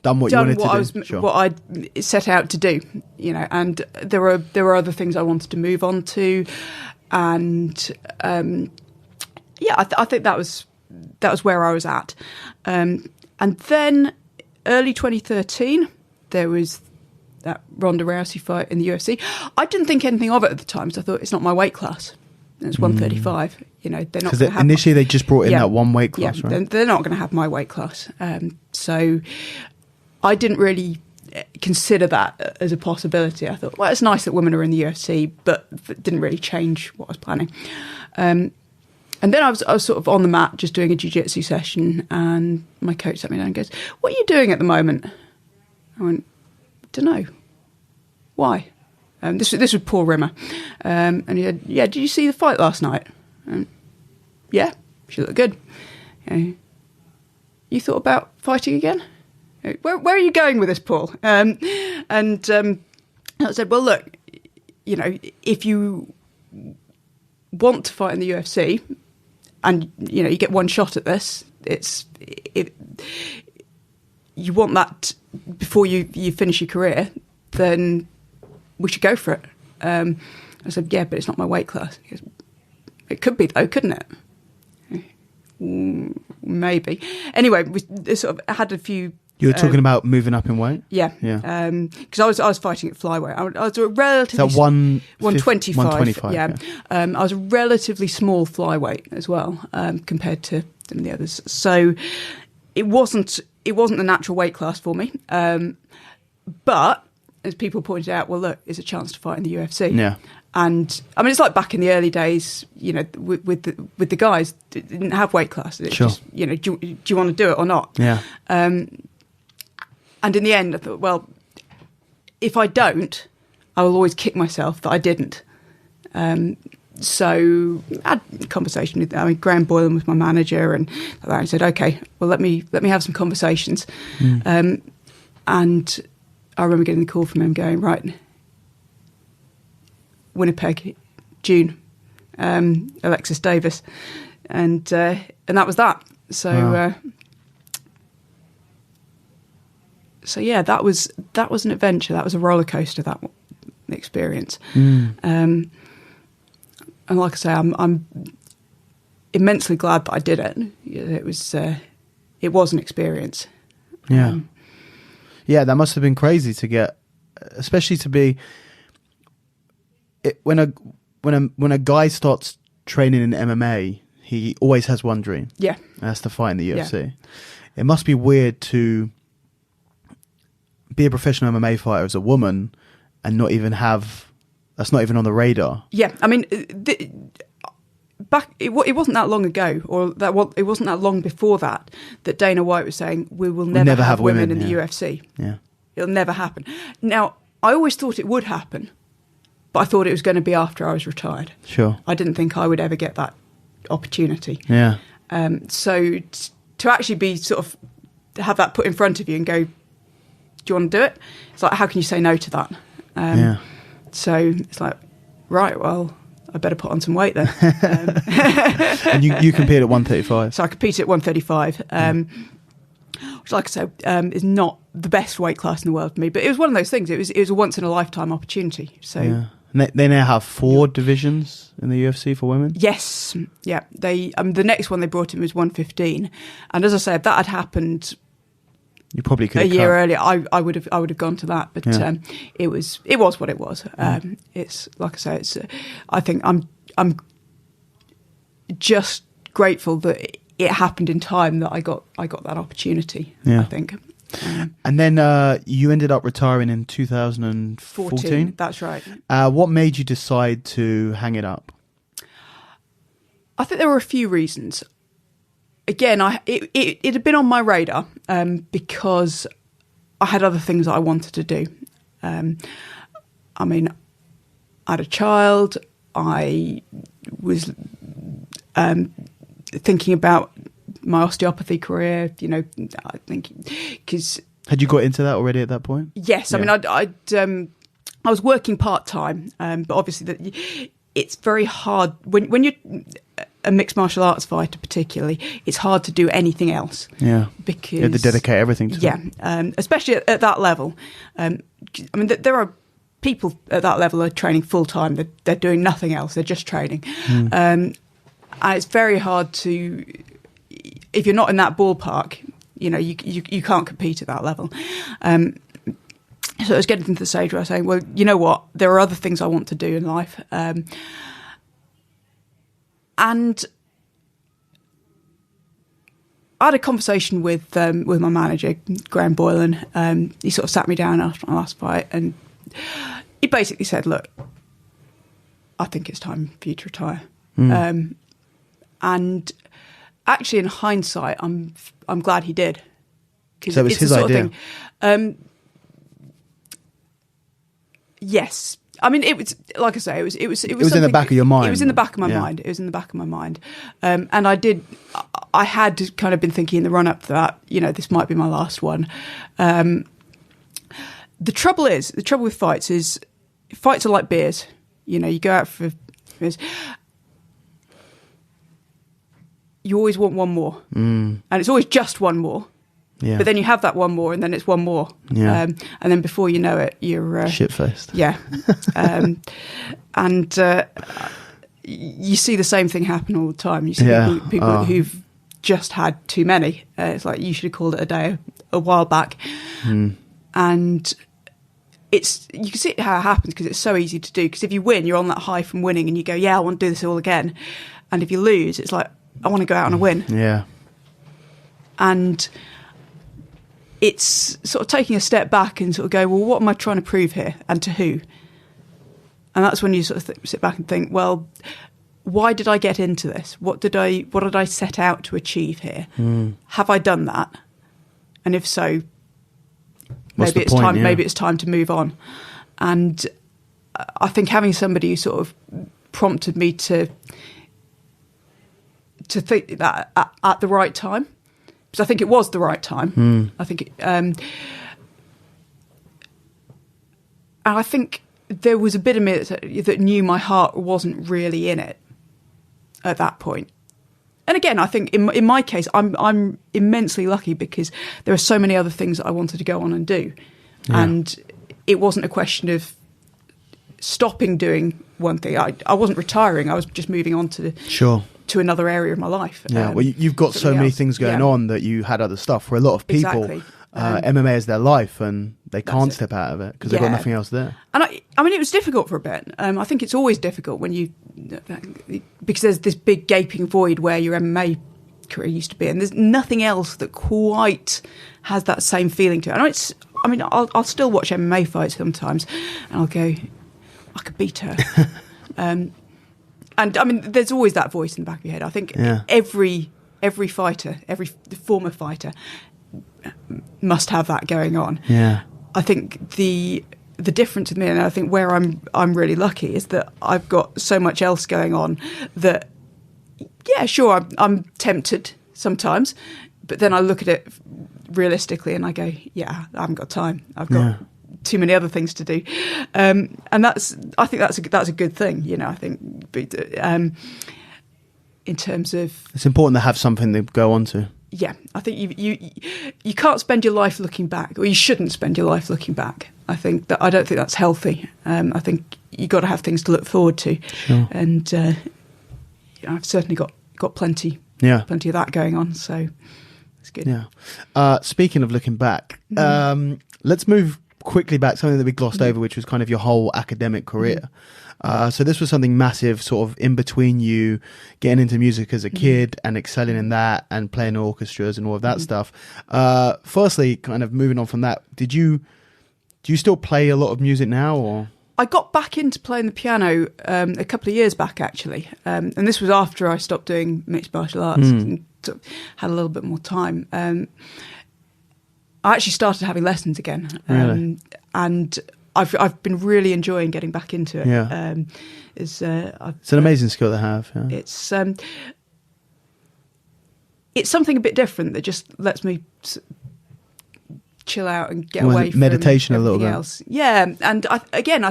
done what I'd set out to do, and there were other things I wanted to move on to, and I think that was where I was at, and then early 2013 there was that Ronda Rousey fight in the UFC. I didn't think anything of it at the time, so I thought, it's not my weight class. It's 135. They're not going to have. Initially, they just brought in that one weight class, right? They're not going to have my weight class. So I didn't really consider that as a possibility. I thought, well, it's nice that women are in the UFC, but it didn't really change what I was planning. And then I was sort of on the mat just doing a jiu-jitsu session, and my coach sat me down and goes, "What are you doing at the moment?" I went, "Don't know. Why?" This was Paul Rimmer. And he said, "Yeah, did you see the fight last night?" "Yeah, she looked good." "You thought about fighting again?" Where are you going with this, Paul?" And I said, "Well, look, if you want to fight in the UFC, and you get one shot at this, you want that before you finish your career, then we should go for it." I said, "Yeah, but it's not my weight class." He goes, "It could be though, couldn't it?" Maybe. Anyway, we sort of had a few. You were talking about moving up in weight? Yeah. Because I was fighting at flyweight. I was a relatively... Is that 125. 125, yeah. I was a relatively small flyweight as well, compared to some of the others. So it wasn't the natural weight class for me. But as people pointed out, well, look, it's a chance to fight in the UFC. Yeah. And it's like back in the early days, with the guys, they didn't have weight class. It's sure. Just, do you want to do it or not? Yeah. And in the end, I thought, well, if I don't, I will always kick myself that I didn't. So I had a conversation with, Graham Boylan was my manager, and I said, okay, well, let me have some conversations. And I remember getting the call from him going, right, Winnipeg, June, Alexis Davis. and that was that. So. Wow. So yeah, that was an adventure. That was a roller coaster. That experience, and like I say, I'm immensely glad that I did it. It was an experience. Yeah, yeah, that must have been crazy to get, especially to be. When a guy starts training in MMA, he always has one dream. Yeah, and that's to fight in the UFC. Yeah. It must be weird to be a professional MMA fighter as a woman and not even have, that's not even on the radar. Yeah, I mean, it wasn't that long ago, it wasn't that long before that Dana White was saying we will never have women in the UFC. Yeah, it'll never happen. Now, I always thought it would happen, but I thought it was going to be after I was retired. Sure. I didn't think I would ever get that opportunity. Yeah. So to actually be sort of have that put in front of you and go, do you want to do it? It's like, how can you say no to that? Yeah. So it's like, right, well, I better put on some weight then. And you compete at 135. So I competed at 135, which, like I said, is not the best weight class in the world for me. But it was one of those things. It was a once in a lifetime opportunity. So yeah. And they now have 4 divisions in the UFC for women. Yes, yeah. They the next one they brought in was 115, and as I said, that had happened. You probably could a year earlier. I would have gone to that, but it was what it was. It's like I say. It's I think I'm just grateful that it happened in time, that I got that opportunity. Yeah. I think. And then you ended up retiring in 2014. That's right. What made you decide to hang it up? I think there were a few reasons. Again, it had been on my radar because I had other things that I wanted to do. I mean, I had a child. I was thinking about my osteopathy career. You know, I think because had you got into that already at that point? Yes, I mean, I was working part-time, but obviously it's very hard when you're a mixed martial arts fighter, particularly. It's hard to do anything else. Yeah, because you have to dedicate everything to it. Especially at that level. I mean, there are people at that level who are training full time. They're doing nothing else. They're just training, and it's very hard to. If you're not in that ballpark, you know, you can't compete at that level. So I was getting to the stage where I was saying, well, you know what? There are other things I want to do in life. And I had a conversation with my manager, Graham Boylan. He sort of sat me down after my last fight, and he basically said, look, I think it's time for you to retire. And actually, in hindsight, I'm glad he did. So it was his idea? Yes. I mean, it was, like I say, it was in the back of your mind. It was in the back of my mind. It was in the back of my mind. And I had kind of been thinking in the run up to that, you know, this might be my last one. The trouble with fights is fights are like beers. You know, you go out for beers. You always want one more. And it's always just one more. Yeah. But then you have that one more, and then it's one more. Yeah. And then before you know it, you're shit-faced. Yeah. And you see the same thing happen all the time. You see people who've just had too many. It's like, you should have called it a day a while back. And you can see how it happens because it's so easy to do. Because if you win, you're on that high from winning, and you go, yeah, I want to do this all again. And if you lose, it's like, I want to go out on a win. Yeah. And it's sort of taking a step back and sort of go, well, what am I trying to prove here, and to who? And that's when you sort of sit back and think, well, why did I get into this? What did I set out to achieve here? Have I done that? And if so, maybe it's time. Yeah. Maybe it's time to move on. And I think having somebody who sort of prompted me to think that at the right time. Because I think it was the right time. I think, and I think there was a bit of me that knew my heart wasn't really in it at that point. again, I think in my case, I'm immensely lucky because there are so many other things that I wanted to go on and do, and it wasn't a question of stopping doing one thing. I wasn't retiring. I was just moving on to another area of my life. Yeah, well, you've got so many things going on that you had other stuff. Where a lot of people, MMA is their life, and they can't step out of it because they've got nothing else there. And I mean, it was difficult for a bit. I think it's always difficult because there's this big gaping void where your MMA career used to be, and there's nothing else that quite has that same feeling to it. And I'll still watch MMA fights sometimes, and I'll go, I could beat her. And I mean, there's always that voice in the back of your head. I think every fighter, every former fighter, must have that going on. Yeah, I think the difference with me, and I think where I'm really lucky, is that I've got so much else going on that, yeah, sure, I'm tempted sometimes, but then I look at it realistically and I go, yeah, I haven't got time. I've got too many other things to do, and I think that's a good thing. You know, I think in terms of, it's important to have something to go on to. Yeah, I think you can't spend your life looking back, or you shouldn't spend your life looking back. I don't think that's healthy. I think you've got to have things to look forward to, and I've certainly got plenty of that going on. So it's good. Yeah. Speaking of looking back, let's move quickly back, something that we glossed over, which was kind of your whole academic career. So this was something massive, sort of in between you getting into music as a kid and excelling in that and playing orchestras and all of that stuff. Firstly, kind of moving on from that, do you still play a lot of music now, or? I got back into playing the piano a couple of years back, actually, and this was after I stopped doing mixed martial arts and had a little bit more time. I actually started having lessons again, and I've been really enjoying getting back into it. Yeah, it's an amazing skill to have. Yeah. It's something a bit different that just lets me chill out and get away from meditation a little bit else. Yeah, and I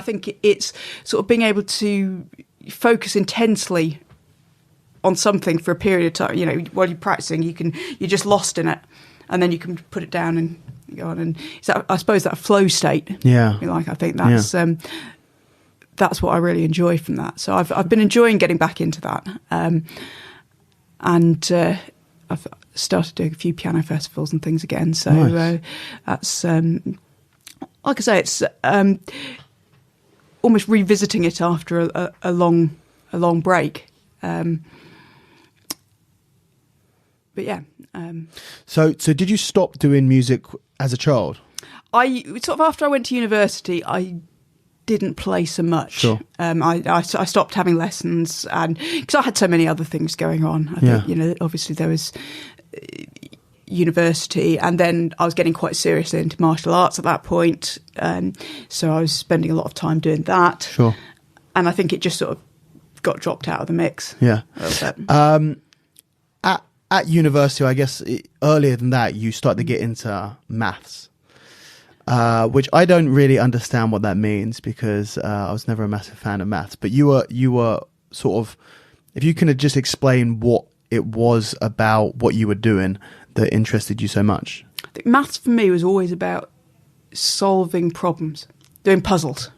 think it's sort of being able to focus intensely on something for a period of time. You know, while you're practicing, you're just lost in it, and then you can put it down and go on. And I suppose that flow state. Yeah, I think that's what I really enjoy from that. So I've been enjoying getting back into that, and I've started doing a few piano festivals and things again. So nice. That's like I say, it's almost revisiting it after a long break. But yeah. So did you stop doing music as a child? I sort of, after I went to university, I didn't play so much. Sure. I stopped having lessons, and because I had so many other things going on. I think, obviously there was university, and then I was getting quite seriously into martial arts at that point. So I was spending a lot of time doing that. Sure. And I think it just sort of got dropped out of the mix. Yeah. A little bit. At university, I guess earlier than that, you started to get into maths, which I don't really understand what that means, because I was never a massive fan of maths. But you were sort of, if you can just explain what it was about what you were doing that interested you so much. I think maths for me was always about solving problems, doing puzzles.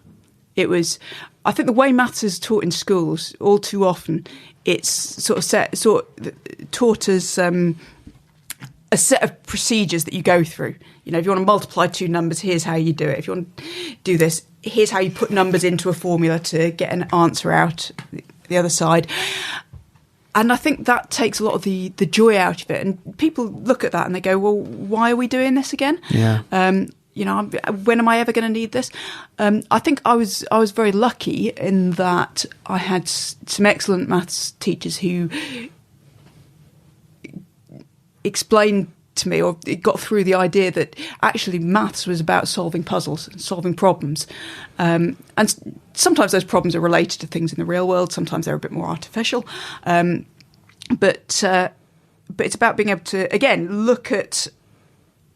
It was, I think the way maths is taught in schools, all too often, it's taught as a set of procedures that you go through. You know, if you want to multiply two numbers, here's how you do it. If you want to do this, here's how you put numbers into a formula to get an answer out the other side. And I think that takes a lot of the joy out of it. And people look at that and they go, well, why are we doing this again? Yeah. When am I ever going to need this? I think I was very lucky in that I had some excellent maths teachers who explained to me, or it got through the idea that actually maths was about solving puzzles, solving problems. And sometimes those problems are related to things in the real world. Sometimes they're a bit more artificial. But it's about being able to, again, look at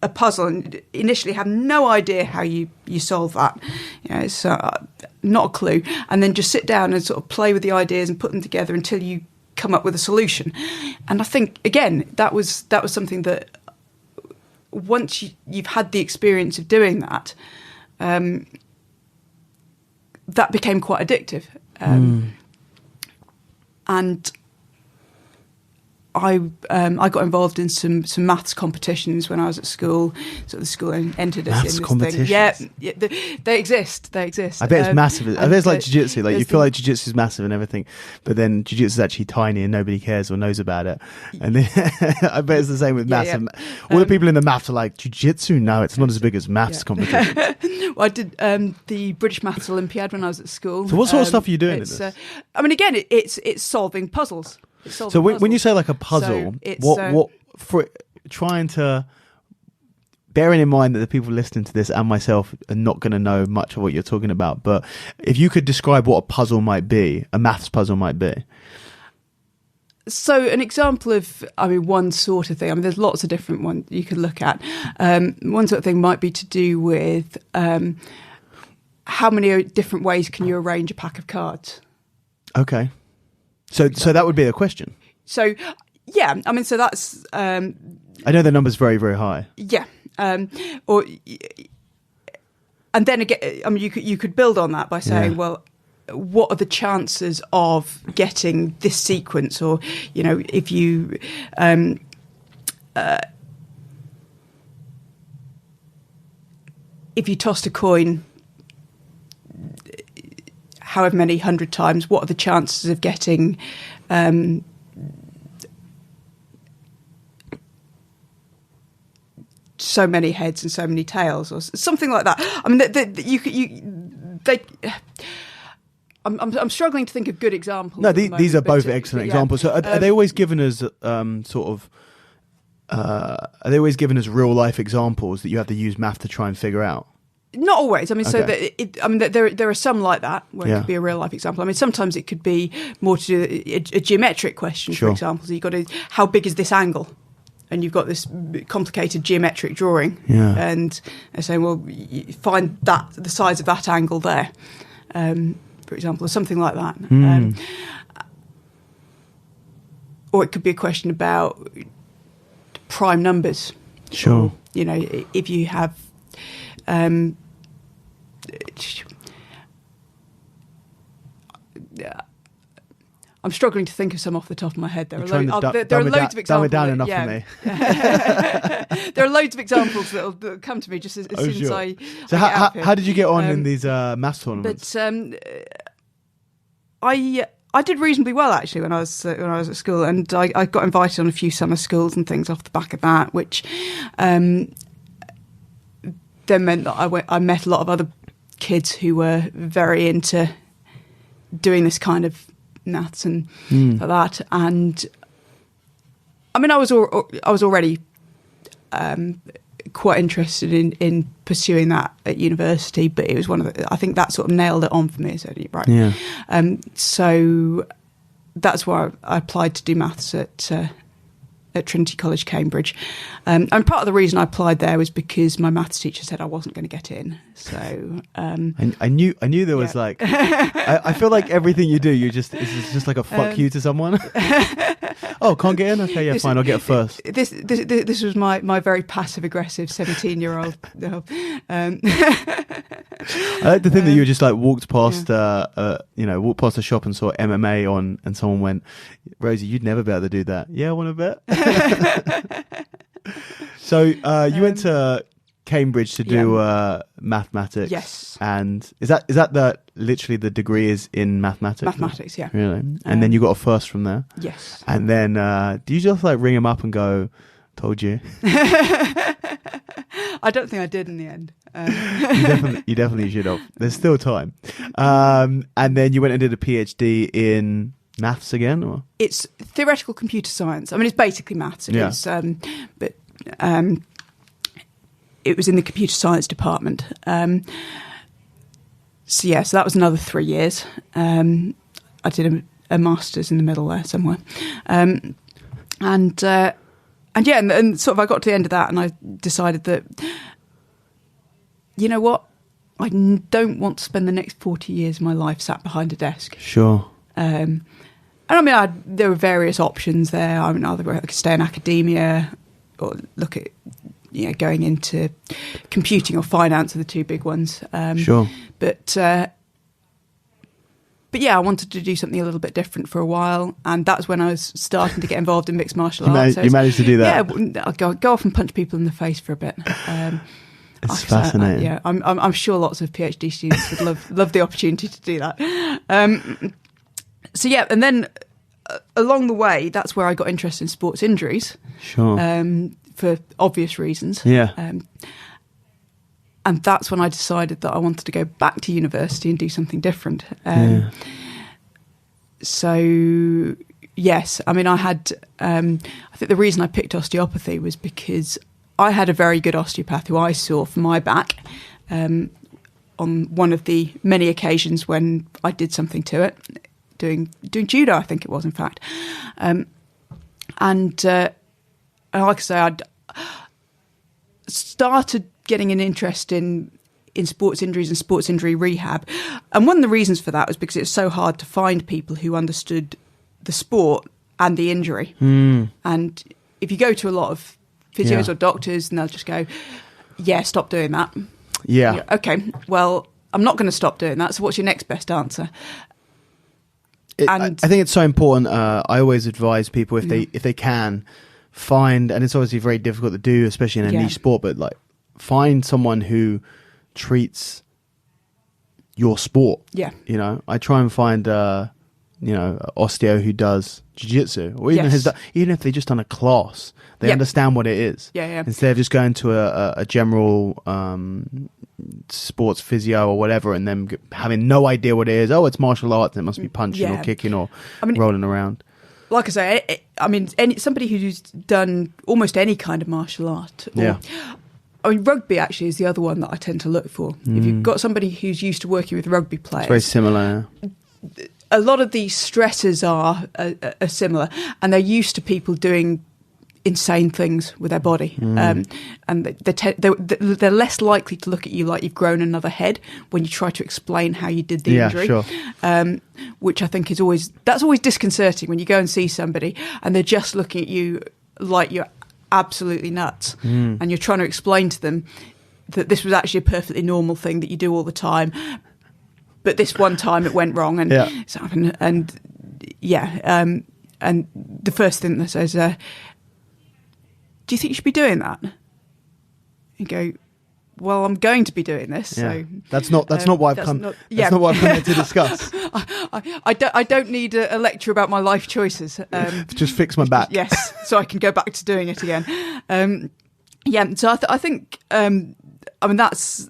a puzzle and initially have no idea how you solve that. It's not a clue. And then just sit down and sort of play with the ideas and put them together until you come up with a solution. And I think, again, that was something that once you've had the experience of doing that, that became quite addictive. And I got involved in some maths competitions when I was at school. So the school entered us maths in this competitions. thing. Yeah, they exist. I bet it's massive. I bet it's like jiu-jitsu. Like you feel like jiu-jitsu is massive and everything, but then jiu-jitsu is actually tiny and nobody cares or knows about it. And then I bet it's the same with maths. Yeah. All the people in the maths are like, jiu-jitsu? No, it's not as big as maths competitions. Well, I did the British Maths Olympiad when I was at school. So what sort of stuff are you doing in this? I mean, again, it's solving puzzles. So when you say like a puzzle, what for trying to, bearing in mind that the people listening to this and myself are not going to know much of what you're talking about, but if you could describe what a puzzle might be, a maths puzzle might be. So an example of, one sort of thing, there's lots of different ones you could look at. One sort of thing might be to do with how many different ways can you arrange a pack of cards? Okay. So that would be a question. So, yeah, so that's... I know the number's very, very high. Yeah. And then again, you could build on that by saying, well, what are the chances of getting this sequence? Or, if you... if you tossed a coin however many 100 times, what are the chances of getting so many heads and so many tails, or something like that? I'm struggling to think of good examples. No, these are both excellent examples. So are they always given as are they always given as real life examples that you have to use math to try and figure out? Not always. So that there are some like that where it could be a real life example. Sometimes it could be more to do a geometric question, for example. So you've got how big is this angle? And you've got this complicated geometric drawing. Yeah. And they're saying, well, you find the size of that angle there, for example, or something like that. Or it could be a question about prime numbers. Sure. Or, if you have... I'm struggling to think of some off the top of my head. There are loads of examples. Dumb it down enough for me. There are loads of examples that'll come to me just as soon as I. So how did you get on in these maths tournaments? But I did reasonably well actually when I was at school, and I got invited on a few summer schools and things off the back of that, which then meant that I met a lot of other kids who were very into doing this kind of maths and like that. And I was already quite interested in pursuing that at university, but it was I think that sort of nailed it on for me. So right, yeah. So that's why I applied to do maths at Trinity College, Cambridge. And part of the reason I applied there was because my maths teacher said I wasn't going to get in. So I knew there was like I feel like everything you do, it's just like a fuck you to someone. Oh, can't get in? Okay, yeah, fine, I'll get a first. This was my very passive aggressive 17-year-old. I like to think that you just like walked past walked past a shop and saw MMA on, and someone went, Rosie, you'd never be able to do that. Yeah, I want to bet. So you went to Cambridge to do mathematics. Yes. And is that literally the degree is in mathematics? Mathematics, yeah. Really? And then you got a first from there? Yes. And then do you just like ring him up and go, told you? I don't think I did in the end. You definitely should have. There's still time. And then you went and did a PhD in maths again, or? It's theoretical computer science. It's basically maths. It is, but it was in the computer science department. So that was another 3 years. I did a master's in the middle there somewhere, and sort of I got to the end of that, and I decided that, you know what, I don't want to spend the next 40 years of my life sat behind a desk. Sure. And And I mean, there were various options there. I mean, either I could stay in academia or look at, going into computing or finance are the two big ones. Sure. But yeah, I wanted to do something a little bit different for a while, and that's when I was starting to get involved in mixed martial arts. You managed to do that? Yeah, I'll go off and punch people in the face for a bit. It's fascinating. Yeah, I'm sure lots of PhD students would love the opportunity to do that. So yeah, and then along the way, that's where I got interested in sports injuries. Sure. For obvious reasons. Yeah. And that's when I decided that I wanted to go back to university and do something different. So, yes, I mean, I think the reason I picked osteopathy was because I had a very good osteopath who I saw for my back on one of the many occasions when I did something to it, doing judo, I think it was, in fact. And like I say, I'd started getting an interest in sports injuries and sports injury rehab. And one of the reasons for that was because it's so hard to find people who understood the sport and the injury. And if you go to a lot of physios or doctors, and they'll just go, yeah, stop doing that. Yeah. Go, okay, well, I'm not going to stop doing that. So what's your next best answer? I think it's so important. I always advise people if they can find, and it's obviously very difficult to do, especially in a niche sport, but like find someone who treats your sport. Yeah. I try and find osteo who does jiu-jitsu, or even even if they've just done a class, they understand what it is. Instead of just going to a general sports physio or whatever and then having no idea what it is. Oh, it's martial arts, it must be punching or kicking or rolling around. Like I say, I mean, somebody who's done almost any kind of martial art. I mean, rugby actually is the other one that I tend to look for. If you've got somebody who's used to working with rugby players, it's very similar. A lot of these stresses are similar, and they're used to people doing insane things with their body, and they're less likely to look at you like you've grown another head when you try to explain how you did the injury. Sure. Which I think is always disconcerting when you go and see somebody and they're just looking at you like you're absolutely nuts, and you're trying to explain to them that this was actually a perfectly normal thing that you do all the time, but this one time it went wrong, and and the first thing that says, do you think you should be doing that? You go, well, I'm going to be doing this. Yeah. So that's not why I've come. That's not what I've come here to discuss. I don't need a lecture about my life choices. Just fix my back. Yes, so I can go back to doing it again. So I think I mean that's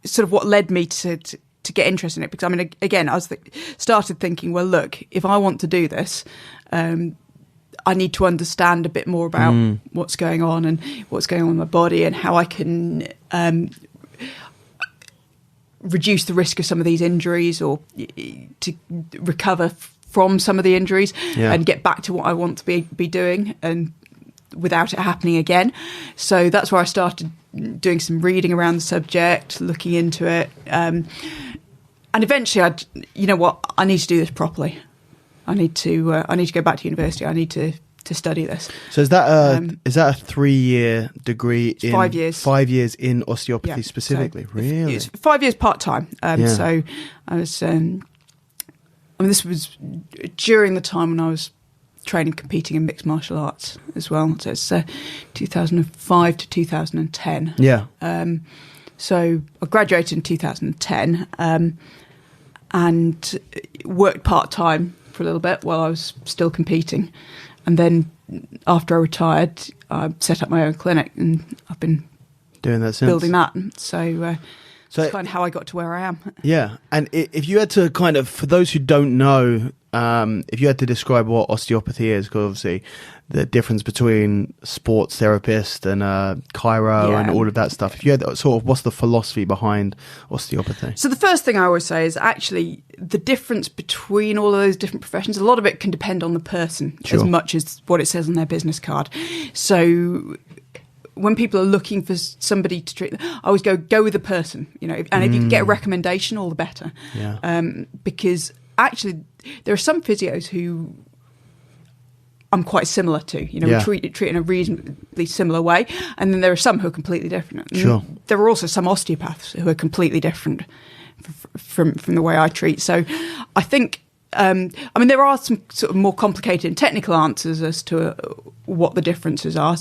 sort of what led me to get interested in it, because I mean again I started thinking, well, look, if I want to do this, I need to understand a bit more about what's going on and what's going on in my body and how I can reduce the risk of some of these injuries, or to recover from some of the injuries and get back to what I want to be doing and without it happening again. So that's where I started doing some reading around the subject, looking into it. And eventually I need to do this properly. I need to go back to university. I need to study this. So is that a 3-year degree? It's 5 years. 5 years in osteopathy specifically. So really? It's 5 years part time. So I was. This was during the time when I was training, competing in mixed martial arts as well. So it's 2005 to 2010. Yeah. So I graduated in 2010 and worked part time for a little bit while I was still competing, and then after I retired I set up my own clinic, and I've been doing that since, building that. So that's kind of how I got to where I am. Yeah. And if you had to kind of, for those who don't know, if you had to describe what osteopathy is, because obviously the difference between sports therapist and chiro and all of that stuff, if you had sort of, what's the philosophy behind osteopathy? So the first thing I always say is actually the difference between all of those different professions, a lot of it can depend on the person as much as what it says on their business card. So when people are looking for somebody to treat them, I always go with the person, and if you can get a recommendation, all the better. Yeah. Because actually there are some physios who I'm quite similar to, we treat in a reasonably similar way. And then there are some who are completely different. Sure. There are also some osteopaths who are completely different from the way I treat. So I think, there are some sort of more complicated and technical answers as to what the differences are.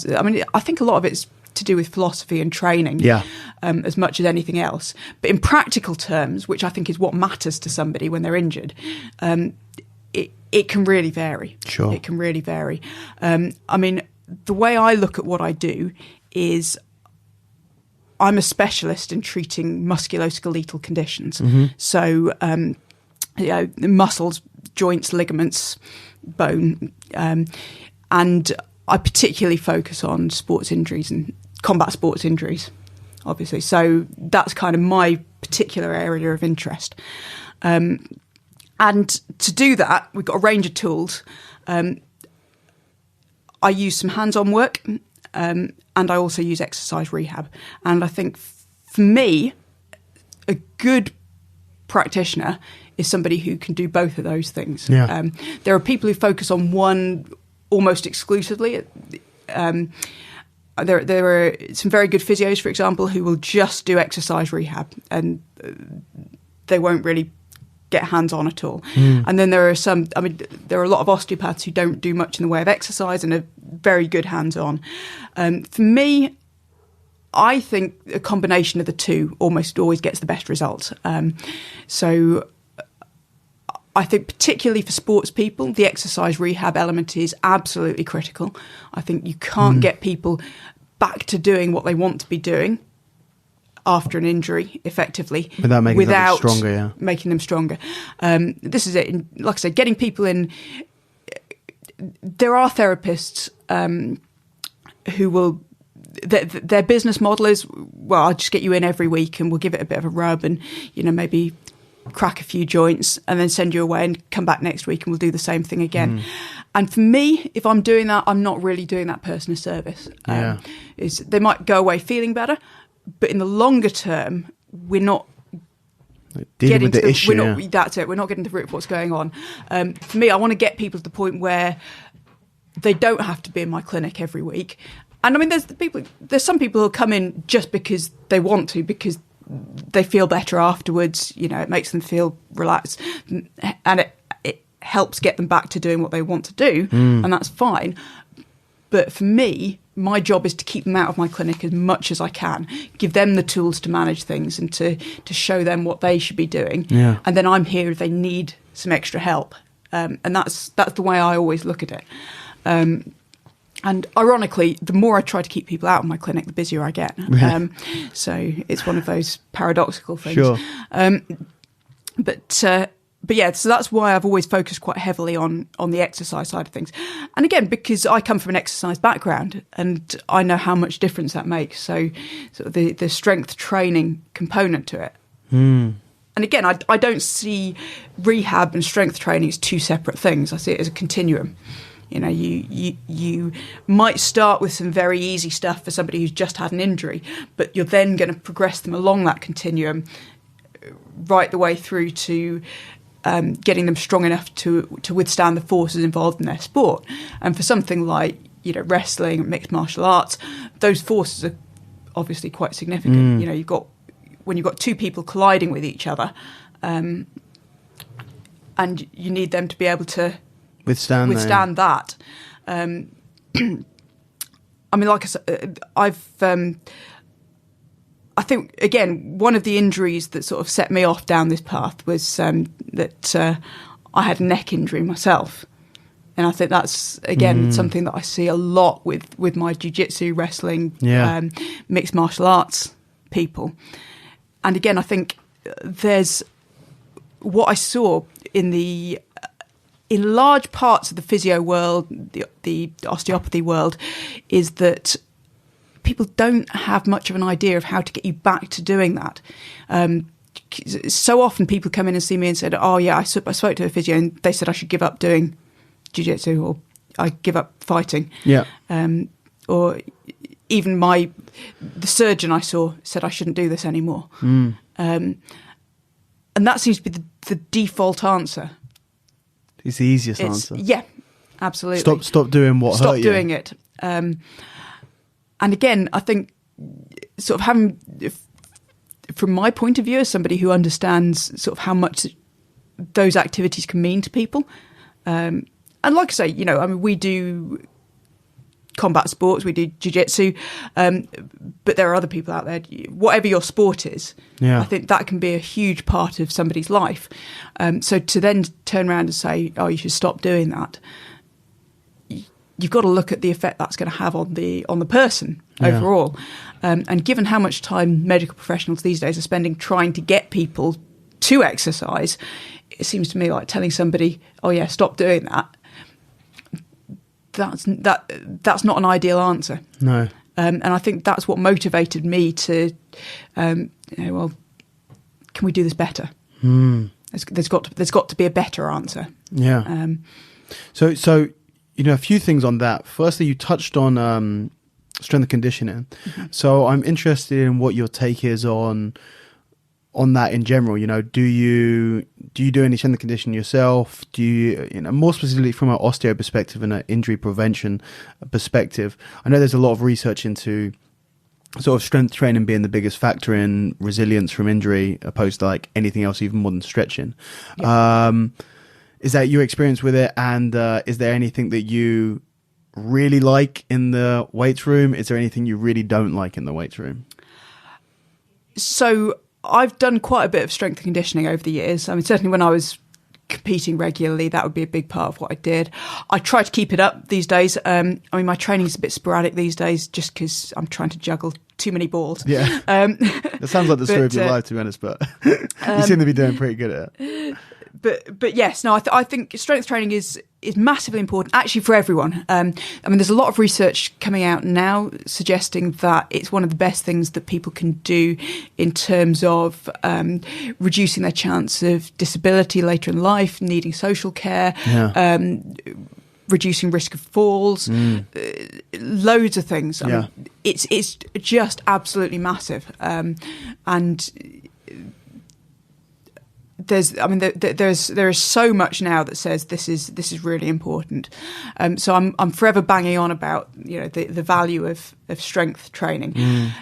I think a lot of it's to do with philosophy and training, as much as anything else. But in practical terms, which I think is what matters to somebody when they're injured, it can really vary. Sure. It can really vary. The way I look at what I do is I'm a specialist in treating musculoskeletal conditions. Mm-hmm. So, muscles, joints, ligaments, bone, and I particularly focus on sports injuries and combat sports injuries, obviously. So that's kind of my particular area of interest. And to do that, we've got a range of tools. I use some hands-on work, and I also use exercise rehab. And I think for me, a good practitioner is somebody who can do both of those things. Yeah. There are people who focus on one almost exclusively. There are some very good physios, for example, who will just do exercise rehab, and they won't really get hands-on at all. And then there are there are a lot of osteopaths who don't do much in the way of exercise and are very good hands-on. For me, I think a combination of the two almost always gets the best result. So I think particularly for sports people, the exercise rehab element is absolutely critical. I think you can't get people back to doing what they want to be doing after an injury effectively without making them stronger. Yeah. Making them stronger. This is it. Like I said, getting people in. There are therapists who will. Their business model is, well, I'll just get you in every week and we'll give it a bit of a rub and maybe crack a few joints and then send you away and come back next week and we'll do the same thing again. And for me, if I'm doing that, I'm not really doing that person a service. They might go away feeling better, but in the longer term, we're not dealing with the issue. That's it. We're not getting to the root of what's going on. For me, I want to get people to the point where they don't have to be in my clinic every week. And there's some people who come in just because they want to, because they feel better afterwards. It makes them feel relaxed, and it helps get them back to doing what they want to do, and that's fine. But for me, my job is to keep them out of my clinic as much as I can, give them the tools to manage things and to show them what they should be doing. Yeah. And then I'm here if they need some extra help. And that's the way I always look at it. And ironically, the more I try to keep people out of my clinic, the busier I get. So it's one of those paradoxical things. Sure. But yeah, so that's why I've always focused quite heavily on the exercise side of things. And again, because I come from an exercise background and I know how much difference that makes. So sort of the strength training component to it. And again, I don't see rehab and strength training as two separate things. I see it as a continuum. You might start with some very easy stuff for somebody who's just had an injury, but you're then going to progress them along that continuum right the way through to getting them strong enough to withstand the forces involved in their sport. And for something like wrestling and mixed martial arts, those forces are obviously quite significant. When you've got two people colliding with each other, and you need them to be able to withstand that. Like I said, I think, again, one of the injuries that sort of set me off down this path was that I had a neck injury myself. And I think that's, again, something that I see a lot with my jiu-jitsu, wrestling, mixed martial arts people. And again, I think there's what I saw in large parts of the physio world, the osteopathy world, is that people don't have much of an idea of how to get you back to doing that. So often people come in and see me and said, oh yeah, I spoke to a physio and they said I should give up doing jiu-jitsu or I give up fighting. Yeah. Or even the surgeon I saw said I shouldn't do this anymore. And that seems to be the default answer. It's the easiest answer. Yeah, absolutely. Stop doing what hurt you. Stop doing it. And again, I think sort of having, from my point of view, as somebody who understands sort of how much those activities can mean to people. And like I say, you know, I mean, we do combat sports, we do jiu-jitsu, but there are other people out there. Whatever your sport is, I think that can be a huge part of somebody's life. So to then turn around and say, oh, you should stop doing that, you've got to look at the effect that's going to have on the person overall. And given how much time medical professionals these days are spending trying to get people to exercise, it seems to me like telling somebody, oh yeah, stop doing that. That's not an ideal answer. No. And I think that's what motivated me to, well, can we do this better? There's got to be a better answer. Yeah. So you know, a few things on that. Firstly, you touched on strength and conditioning. Mm-hmm. So I'm interested in what your take is on that in general. You know, do you do any strength and conditioning yourself? Do you know, more specifically from an osteo perspective and an injury prevention perspective? I know there's a lot of research into sort of strength training being the biggest factor in resilience from injury, opposed to like anything else, even more than stretching. Yeah. Is that your experience with it? And is there anything that you really like in the weights room? Is there anything you really don't like in the weights room? So I've done quite a bit of strength and conditioning over the years. I mean, certainly when I was competing regularly, that would be a big part of what I did. I try to keep it up these days. I mean, my training is a bit sporadic these days just because I'm trying to juggle too many balls. Yeah. That sounds like the story of your life, to be honest, but you seem to be doing pretty good at it. But yes, no, I think strength training is massively important, actually, for everyone. I mean, there's a lot of research coming out now suggesting that it's one of the best things that people can do in terms of reducing their chance of disability later in life, needing social care, reducing risk of falls, loads of things. I mean, it's just absolutely massive, and there is so much now that says this is really important. So I'm forever banging on about, you know, the value of strength training.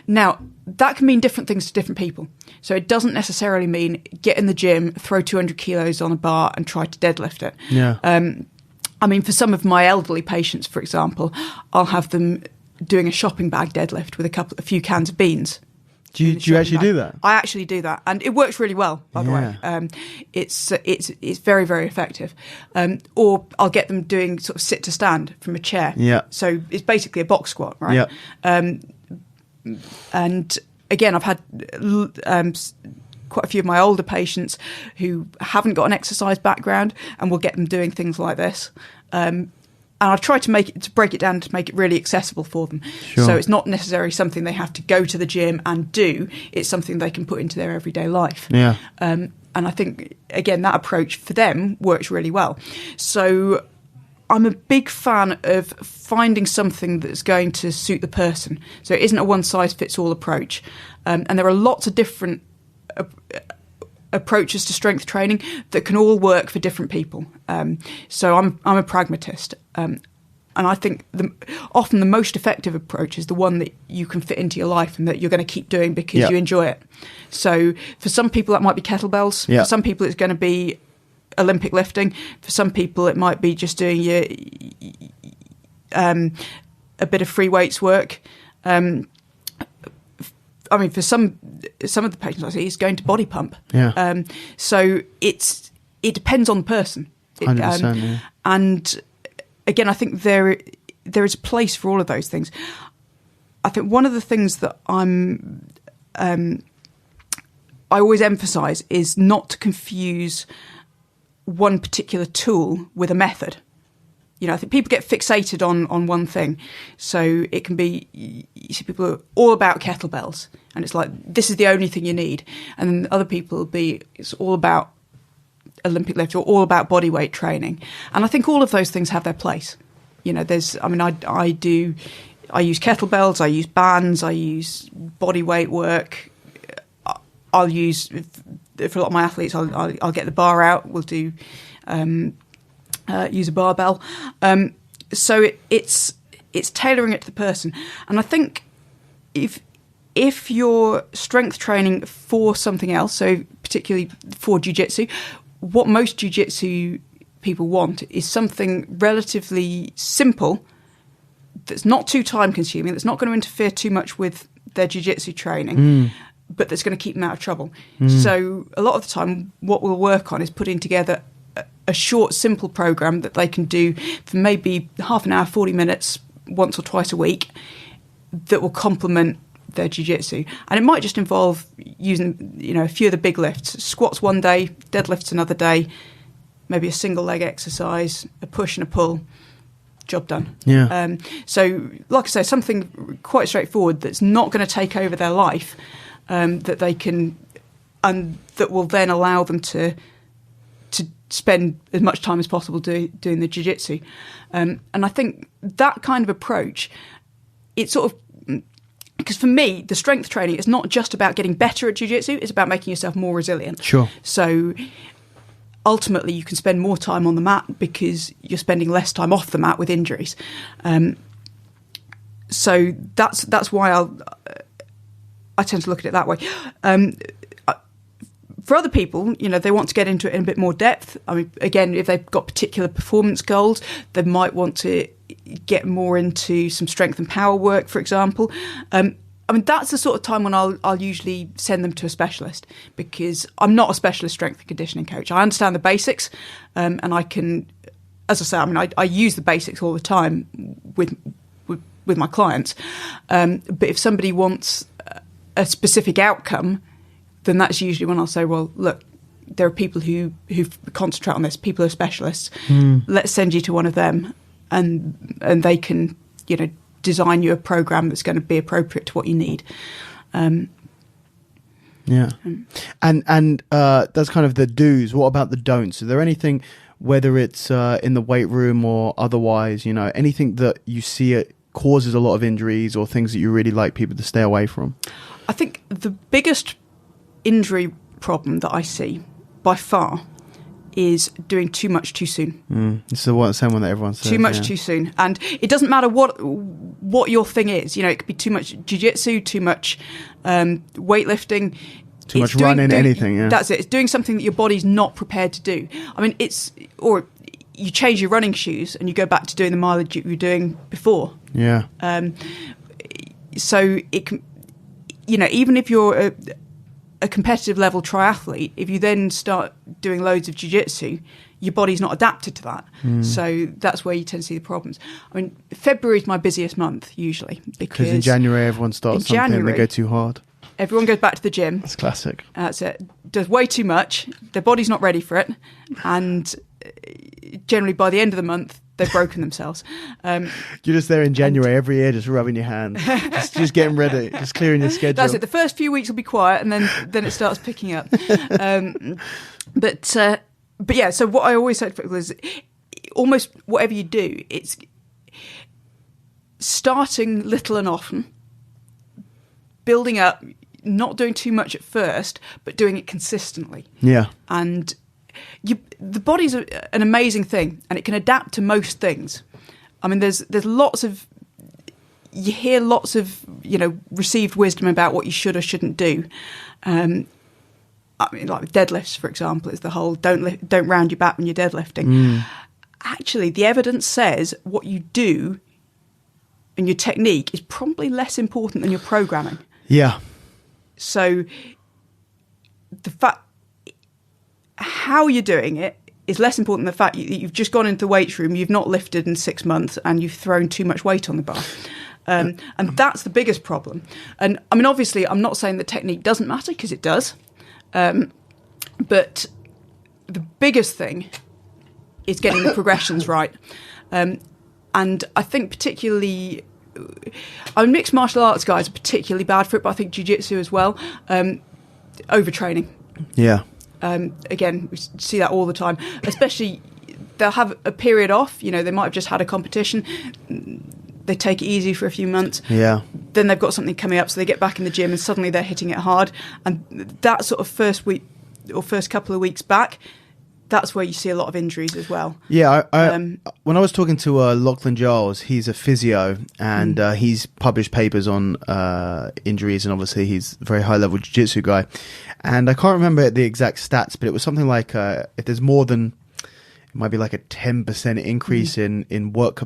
Now that can mean different things to different people. So it doesn't necessarily mean get in the gym, throw 200 kilos on a bar and try to deadlift it. Yeah. I mean, for some of my elderly patients, for example, I'll have them doing a shopping bag deadlift with a few cans of beans. Do you actually do that? I actually do that, and it works really well, by the way. It's very, very effective. Or I'll get them doing sort of sit to stand from a chair. Yeah. So it's basically a box squat, right? Yeah. And again, I've had quite a few of my older patients who haven't got an exercise background, and we'll get them doing things like this. And I've tried to break it down to make it really accessible for them. Sure. So it's not necessarily something they have to go to the gym and do. It's something they can put into their everyday life. Yeah. And I think, again, that approach for them works really well. So I'm a big fan of finding something that's going to suit the person. So it isn't a one-size-fits-all approach. And there are lots of different approaches to strength training that can all work for different people. So I'm a pragmatist. And I think often the most effective approach is the one that you can fit into your life and that you're going to keep doing because you enjoy it. So for some people that might be kettlebells. For some people it's going to be Olympic lifting. For some people it might be just doing a bit of free weights work. I mean, for some of the patients I see, is going to body pump. Yeah. So it depends on the person. 100%, And again, I think there is a place for all of those things. I think one of the things that I always emphasise is not to confuse one particular tool with a method. You know, I think people get fixated on one thing. So it can be, you see people are all about kettlebells and it's like, this is the only thing you need. And then other people will be, it's all about Olympic lift or all about body weight training. And I think all of those things have their place. You know, I use kettlebells, I use bands, I use body weight work. I'll use, for a lot of my athletes, I'll get the bar out. We'll do use a barbell. So it's tailoring it to the person. And I think if you're strength training for something else, so particularly for jiu-jitsu, what most jiu-jitsu people want is something relatively simple that's not too time consuming, that's not going to interfere too much with their jiu-jitsu training, but that's going to keep them out of trouble. So a lot of the time what we'll work on is putting together a short, simple program that they can do for maybe half an hour, 40 minutes, once or twice a week, that will complement their jiu-jitsu. And it might just involve using, a few of the big lifts. Squats one day, deadlifts another day, maybe a single leg exercise, a push and a pull, job done. Yeah. So, like I say, something quite straightforward that's not going to take over their life, that they can, and that will then allow them to spend as much time as possible doing the jiu-jitsu. And I think that kind of approach, it's sort of, because for me, the strength training is not just about getting better at jiu-jitsu, it's about making yourself more resilient. Sure. So ultimately you can spend more time on the mat because you're spending less time off the mat with injuries. So that's why I tend to look at it that way. For other people, they want to get into it in a bit more depth. I mean, again, if they've got particular performance goals, they might want to get more into some strength and power work, for example. I mean, that's the sort of time when I'll usually send them to a specialist, because I'm not a specialist strength and conditioning coach. I understand the basics, and I can, as I say, I use the basics all the time with my clients. But if somebody wants a specific outcome, then that's usually when I'll say, well, look, there are people who concentrate on this. People who are specialists. Let's send you to one of them, and they can, design you a program that's going to be appropriate to what you need. Yeah. And that's kind of the do's. What about the don'ts? Is there anything, whether it's in the weight room or otherwise, anything that you see it causes a lot of injuries, or things that you really like people to stay away from? I think the biggest injury problem that I see by far is doing too much too soon. It's the same one that everyone says. Too much too soon. And it doesn't matter what your thing is. It could be too much jiu-jitsu, too much weightlifting. Too much running, anything, yeah. That's it. It's doing something that your body's not prepared to do. I mean, or you change your running shoes and you go back to doing the mileage you were doing before. Yeah. So it can, even if you're a competitive level triathlete, if you then start doing loads of jiu-jitsu, your body's not adapted to that. So that's where you tend to see the problems. I mean, February is my busiest month usually, because in January everyone starts something and they go too hard. Everyone goes back to the gym. That's classic. That's it. Does way too much. Their body's not ready for it, and generally by the end of the month they've broken themselves. You're just there in January every year, just rubbing your hands, just getting ready, just clearing your schedule. That's it. The first few weeks will be quiet, and then it starts picking up. But yeah. So what I always say to people is, almost whatever you do, it's starting little and often, building up, not doing too much at first, but doing it consistently. Yeah. And the body's an amazing thing, and it can adapt to most things. I mean, there's you hear lots of received wisdom about what you should or shouldn't do. I mean, like deadlifts, for example, is the whole don't round your back when you're deadlifting. Actually, the evidence says what you do and your technique is probably less important than your programming. Yeah. So the fact how you're doing it is less important than the fact that you've just gone into the weights room, you've not lifted in 6 months, and you've thrown too much weight on the bar. And that's the biggest problem. And I mean, obviously, I'm not saying that technique doesn't matter, because it does. But the biggest thing is getting the progressions right. And I think particularly, mixed martial arts guys are particularly bad for it, but I think jiu-jitsu as well. Overtraining. Yeah. Again, we see that all the time, especially they'll have a period off, they might have just had a competition, they take it easy for a few months, then they've got something coming up, so they get back in the gym and suddenly they're hitting it hard, and that sort of first week or first couple of weeks back, that's where you see a lot of injuries as well. Yeah, when I was talking to Lachlan Giles, he's a physio, and he's published papers on injuries, and obviously he's a very high-level jiu-jitsu guy. And I can't remember the exact stats, but it was something like if there's more than, it might be like a 10% increase in work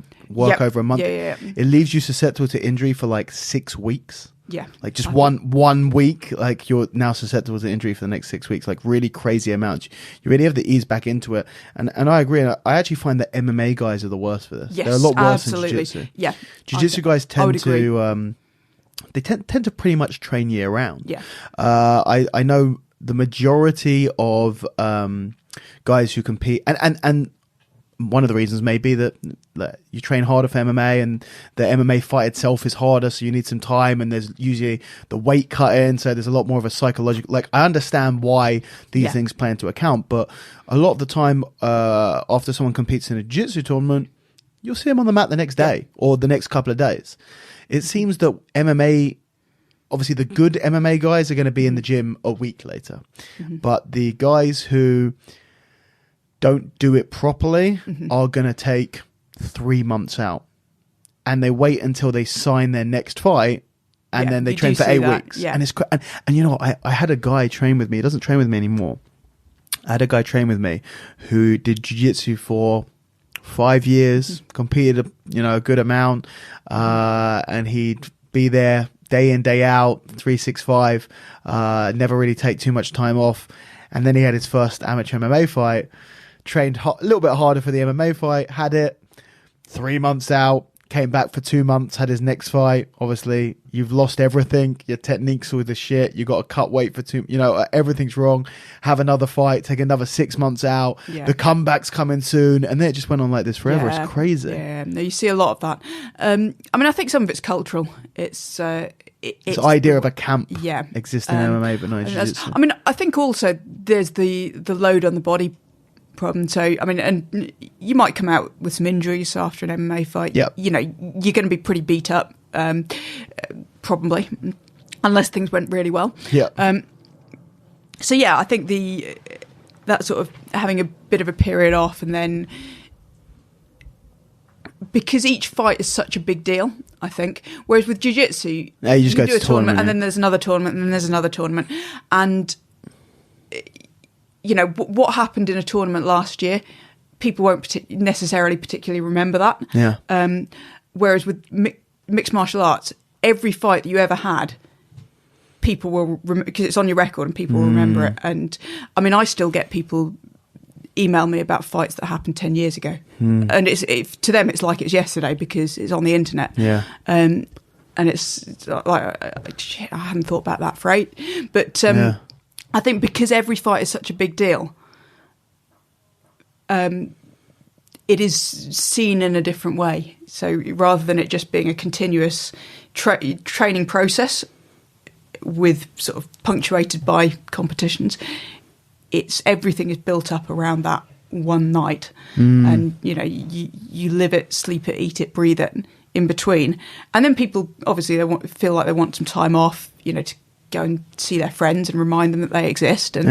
over a month, it leaves you susceptible to injury for like 6 weeks. Yeah. Like just one week, like you're now susceptible to injury for the next 6 weeks, like really crazy amounts. You really have to ease back into it. And I agree. And I actually find that MMA guys are the worst for this. Yes, they're a lot worse absolutely. than jiu-jitsu. Yeah. Jiu-jitsu guys tend to, they tend to pretty much train year round. Yeah. I know the majority of guys who compete, and one of the reasons may be that you train harder for MMA, and the MMA fight itself is harder, so you need some time, and there's usually the weight cut in, so there's a lot more of a psychological, like, I understand why these things play into account, but a lot of the time after someone competes in a jiu-jitsu tournament, you'll see them on the mat the next day or the next couple of days. It seems that MMA, obviously the good MMA guys are going to be in the gym a week later, but the guys who don't do it properly are going to take 3 months out, and they wait until they sign their next fight, and then they train for 8 weeks. Yeah. And it's and you know, I had a guy train with me. He doesn't train with me anymore. I had a guy train with me who did jiu-jitsu for 5 years, competed a good amount, and he'd be there day in, day out, 365, never really take too much time off. And then he had his first amateur MMA fight, trained a little bit harder for the MMA fight, had it, 3 months out, came back for 2 months, had his next fight. Obviously, you've lost everything. Your technique's all the shit. You got to cut weight for everything's wrong. Have another fight, take another 6 months out. Yeah. The comeback's coming soon. And then it just went on like this forever. Yeah. It's crazy. Yeah, no, you see a lot of that. I mean, I think some of it's cultural. It's the idea of a camp existing in MMA, but not in jiu-jitsu. I mean, I think also there's the load on the body problem. So, I mean, and you might come out with some injuries after an MMA fight. Yep. You're going to be pretty beat up, probably, unless things went really well. Yeah. So, yeah, I think that sort of having a bit of a period off, and then because each fight is such a big deal, I think. Whereas with jiu-jitsu, you just go do a tournament, and yeah. then there's another tournament, and then there's another tournament, and what happened in a tournament last year, people won't necessarily particularly remember that. Yeah. Whereas with mixed martial arts, every fight that you ever had, people will because it's on your record and people will remember it. And I mean, I still get people email me about fights that happened 10 years ago, and to them it's like it's yesterday because it's on the internet. Yeah. And it's like I hadn't thought about that for 8, but I think because every fight is such a big deal, it is seen in a different way. So rather than it just being a continuous training process with sort of punctuated by competitions, everything is built up around that one night, and you live it, sleep it, eat it, breathe it in between. And then people obviously feel like they want some time off, to go and see their friends and remind them that they exist, and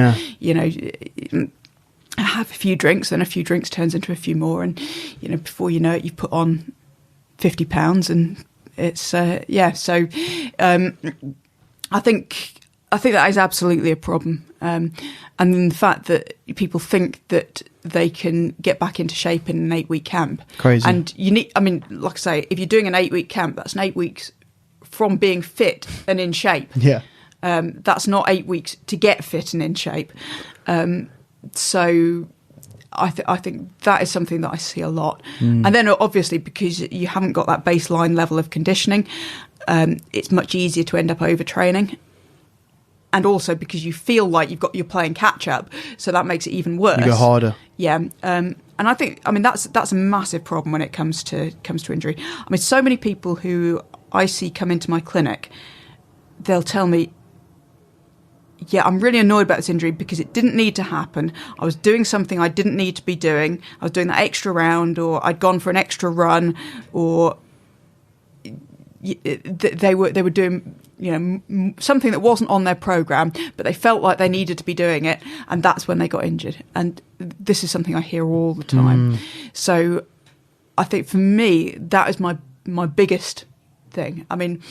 have a few drinks, and a few drinks turns into a few more, and before you know it, you've put on 50 pounds, and it's so I think that is absolutely a problem, and then the fact that people think that they can get back into shape in an 8-week camp. Crazy. And like I say, if you're doing an 8-week camp, that's an 8 weeks from being fit and in shape. Yeah. That's not 8 weeks to get fit and in shape. So I think that is something that I see a lot. And then obviously because you haven't got that baseline level of conditioning, it's much easier to end up overtraining. And also because you feel like you're playing catch up, so that makes it even worse. You go harder. Yeah. And I think that's a massive problem when it comes to injury. I mean, so many people who I see come into my clinic, they'll tell me, yeah, I'm really annoyed about this injury because it didn't need to happen. I was doing something I didn't need to be doing. I was doing that extra round, or I'd gone for an extra run, or they were doing something that wasn't on their program, but they felt like they needed to be doing it, and that's when they got injured. And this is something I hear all the time. So I think for me, that is my biggest thing. I mean,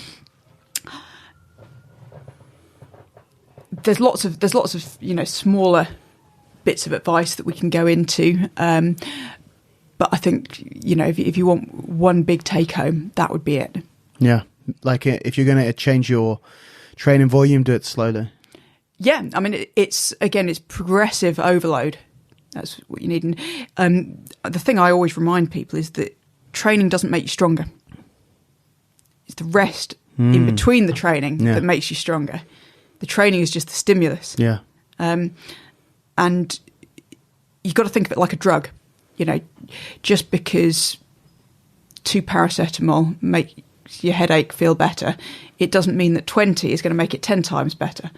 there's lots of smaller bits of advice that we can go into, but I think if you want one big take home, that would be it. Yeah, like if you're going to change your training volume, do it slowly. Yeah, I mean it's progressive overload. That's what you need. And the thing I always remind people is that training doesn't make you stronger. It's the rest in between the training that makes you stronger. The training is just the stimulus. Yeah. And you've got to think of it like a drug. Just because 2 paracetamol make your headache feel better, it doesn't mean that 20 is going to make it 10 times better.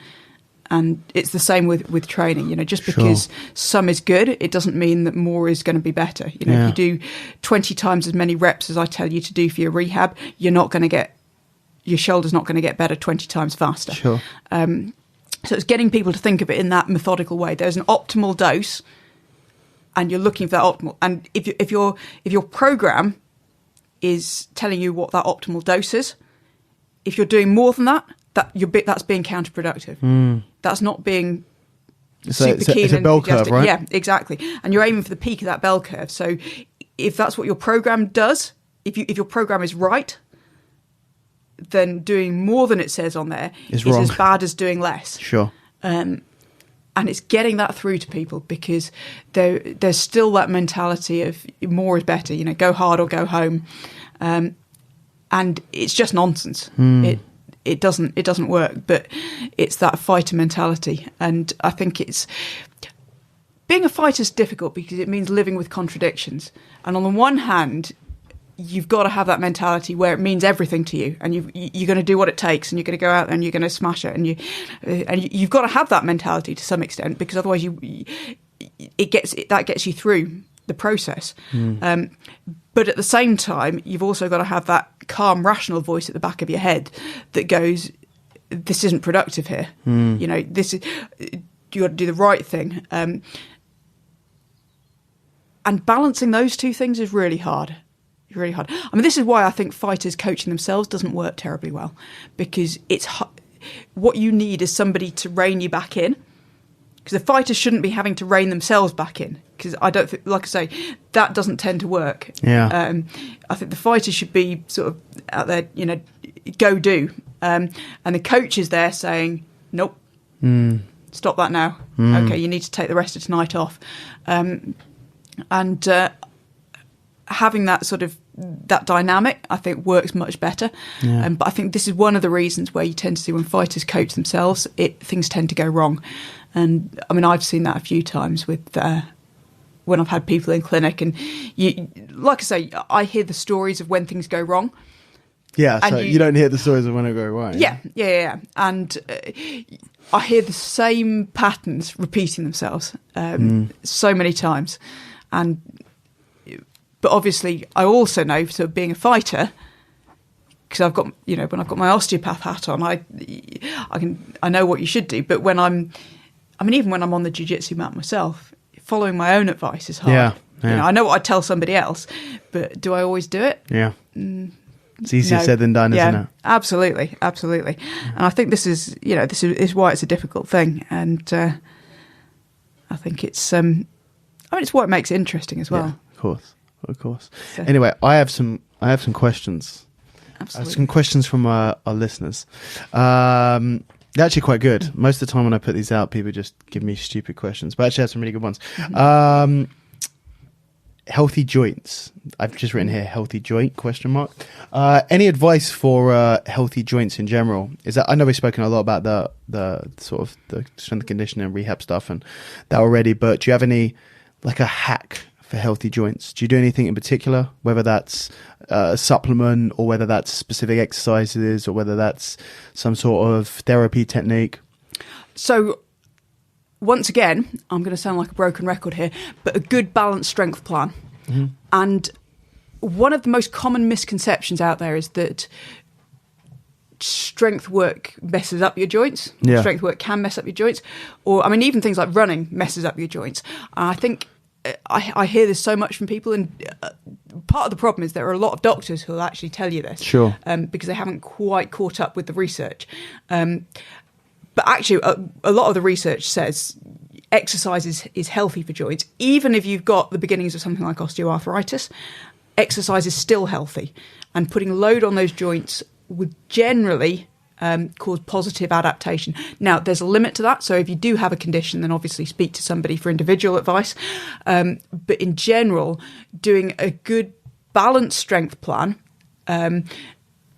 And it's the same with training. Just because some is good, it doesn't mean that more is going to be better. If you do 20 times as many reps as I tell you to do for your rehab, your shoulder's not going to get better 20 times faster. Sure. So it's getting people to think of it in that methodical way. There's an optimal dose, and you're looking for that optimal. And if your program is telling you what that optimal dose is, if you're doing more than that, that's being counterproductive. That's not being super keen. It's a bell curve, right? Yeah, exactly. And you're aiming for the peak of that bell curve. So if that's what your program does, if your program is right, then doing more than it says on there is as bad as doing less. Sure. And it's getting that through to people, because there's still that mentality of more is better, go hard or go home. And it's just nonsense. It doesn't work, but it's that fighter mentality. And I think being a fighter is difficult because it means living with contradictions. And on the one hand, you've got to have that mentality where it means everything to you, and you're going to do what it takes, and you're going to go out there and you're going to smash it, and you've got to have that mentality to some extent, because otherwise that gets you through the process. But at the same time, you've also got to have that calm, rational voice at the back of your head that goes, "This isn't productive here. This is you got to do the right thing." And balancing those two things is really hard. Really hard. I mean, this is why I think fighters coaching themselves doesn't work terribly well, because what you need is somebody to rein you back in, because the fighters shouldn't be having to rein themselves back in, because I don't think, like I say, that doesn't tend to work. Yeah. I think the fighters should be sort of out there, go do, and the coach is there saying, nope, stop that now. Okay, you need to take the rest of tonight off, and having that sort of that dynamic, I think, works much better. Yeah. But I think this is one of the reasons where you tend to see when fighters coach themselves, things tend to go wrong. And I mean, I've seen that a few times with when I've had people in clinic, and like I say, I hear the stories of when things go wrong. Yeah, so you don't hear the stories of when it go right. Yeah. And I hear the same patterns repeating themselves so many times, But obviously, I also know, so being a fighter, because I've got, when I've got my osteopath hat on, I know what you should do. But even when I'm on the jiu-jitsu mat myself, following my own advice is hard. Yeah. I know what I'd tell somebody else, but do I always do it? Yeah. It's easier said than done, isn't it? Absolutely. And I think this is why it's a difficult thing. And I think it's why it makes it interesting as well. Yeah, of course. So, anyway, I have some questions. Absolutely. I have some questions from our listeners. They're actually quite good. Most of the time when I put these out, people just give me stupid questions, but I actually have some really good ones. Healthy joints. I've just written here, healthy joint, ? Any advice for healthy joints in general? I know we've spoken a lot about the sort of the strength and conditioning and rehab stuff and that already, but do you have any, like a hack for healthy joints? Do you do anything in particular, whether that's a supplement or whether that's specific exercises or whether that's some sort of therapy technique? So once again, I'm going to sound like a broken record here, but a good balanced strength plan. Mm-hmm. And one of the most common misconceptions out there is that strength work messes up your joints. Yeah. Strength work can mess up your joints. Or, I mean, even things like running messes up your joints. I think I hear this so much from people, and part of the problem is there are a lot of doctors who will actually tell you this. Sure. Because they haven't quite caught up with the research. But actually, a lot of the research says exercise is healthy for joints. Even if you've got the beginnings of something like osteoarthritis, exercise is still healthy. And putting load on those joints would generally cause positive adaptation. Now, there's a limit to that. So if you do have a condition, then obviously speak to somebody for individual advice. But in general, doing a good balanced strength plan.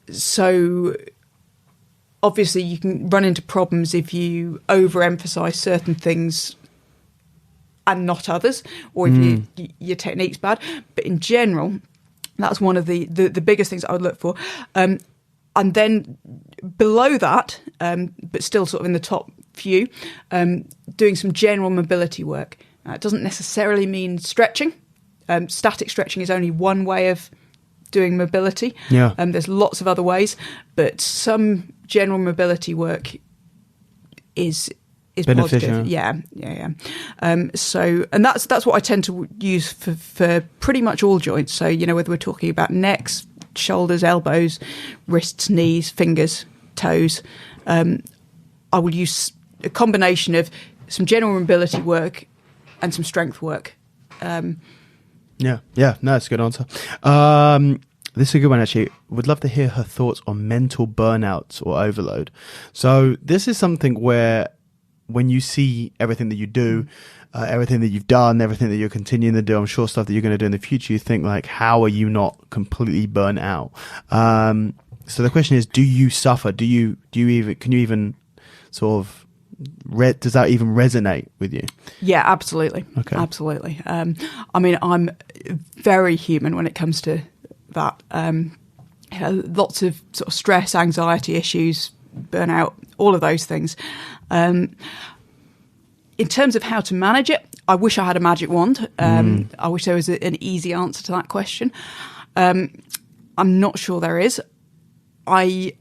So obviously you can run into problems if you overemphasize certain things and not others, or if your technique's bad. But in general, that's one of the biggest things I would look for. And then below that, but still sort of in the top few, doing some general mobility work. It doesn't necessarily mean stretching. Static stretching is only one way of doing mobility. Yeah. There's lots of other ways, but some general mobility work is beneficial. positive. Yeah. So, and that's what I tend to use for pretty much all joints. So, whether we're talking about necks, shoulders, elbows, wrists, knees, fingers, toes, I will use a combination of some general mobility work and some strength work. No, that's a good answer. This is a good one, actually. Would love to hear her thoughts on mental burnout or overload. So this is something where when you see everything that you do, everything that you've done, everything that you're continuing to do, I'm sure stuff that you're going to do in the future, you think like, how are you not completely burnt out? So the question is, do you suffer? Can you even sort of, does that even resonate with you? Yeah, absolutely. Okay. Absolutely. I mean, I'm very human when it comes to that. Lots of sort of stress, anxiety issues, burnout, all of those things. In terms of how to manage it, I wish I had a magic wand. I wish there was an easy answer to that question. I'm not sure there is. I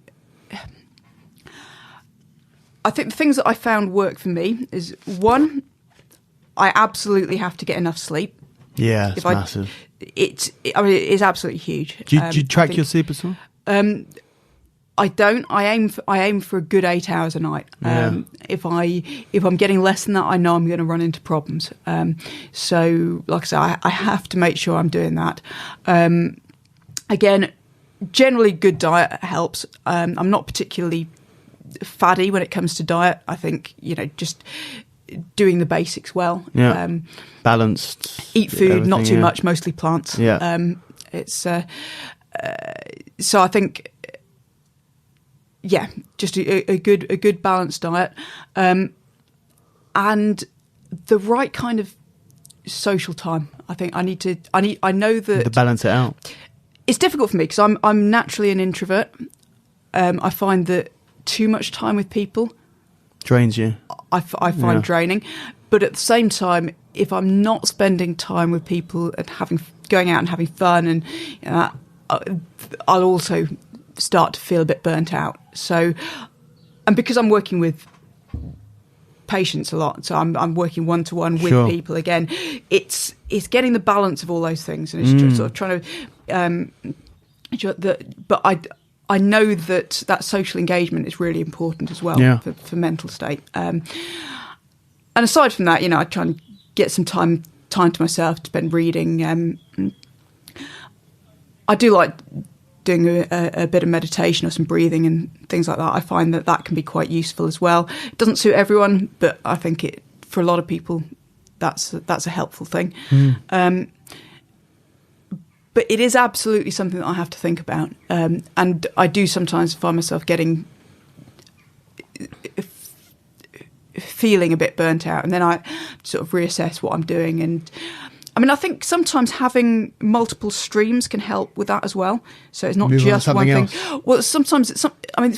think the things that I found work for me is, one, I absolutely have to get enough sleep. Yeah, it's massive. It's absolutely huge. Do you track your sleep at all? I don't. I aim for a good 8 hours a night. If I'm getting less than that, I know I'm going to run into problems. So, like I say, I have to make sure I'm doing that. Again, generally good diet helps. I'm not particularly faddy when it comes to diet. I think just doing the basics well. Yeah. Balanced. Eat food, not too much, mostly plants. Yeah. It's so I think. Yeah, just a good balanced diet, and the right kind of social time. I think I know that to balance it out. It's difficult for me because I'm naturally an introvert. I find that too much time with people drains you. I find draining, but at the same time, if I'm not spending time with people and going out and having fun, and I'll also start to feel a bit burnt out. So, and because I'm working with patients a lot, so I'm working one-to-one with people again, it's getting the balance of all those things, and it's just sort of trying to but I know that social engagement is really important as well for mental state. And aside from that, I try and get some time to myself to spend reading. I do like doing a bit of meditation or some breathing and things like that. I find that can be quite useful as well. It doesn't suit everyone, but I think for a lot of people that's a helpful thing. But it is absolutely something that I have to think about, and I do sometimes find myself feeling a bit burnt out, and then I sort of reassess what I'm doing. And I mean, I think sometimes having multiple streams can help with that as well. So it's not just one thing. Else. Well, sometimes it's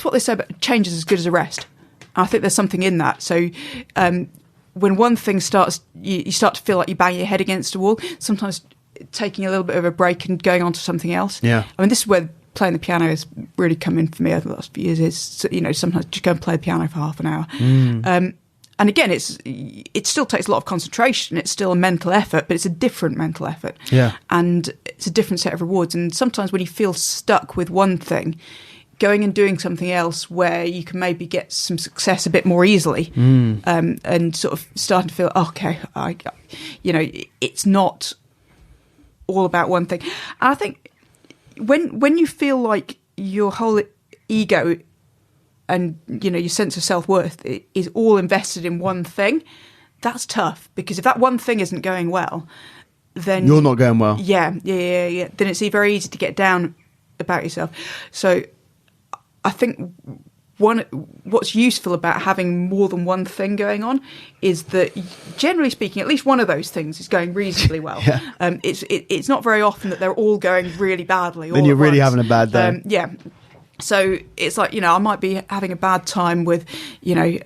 what they say about change is as good as a rest. And I think there's something in that. So when one thing starts, you start to feel like you bang your head against a wall. Sometimes taking a little bit of a break and going on to something else. Yeah. I mean, this is where playing the piano has really come in for me over the last few years. Is, you know, sometimes just go and play the piano for half an hour. And again, it still takes a lot of concentration. It's still a mental effort, but it's a different mental effort. Yeah. And it's a different set of rewards. And sometimes when you feel stuck with one thing, going and doing something else where you can maybe get some success a bit more easily, and sort of starting to feel, okay, you know, it's not all about one thing. And I think when you feel like your whole ego and, you know, your sense of self-worth is all invested in one thing, that's tough, because if that one thing isn't going well, then you're not going well. Yeah. Then it's very easy to get down about yourself. So I think what's useful about having more than one thing going on is that, generally speaking, at least one of those things is going reasonably well. Yeah. It's not very often that they're all going really badly. Then you're really having a bad day. Yeah. So it's like, you know, I might be having a bad time with, you know,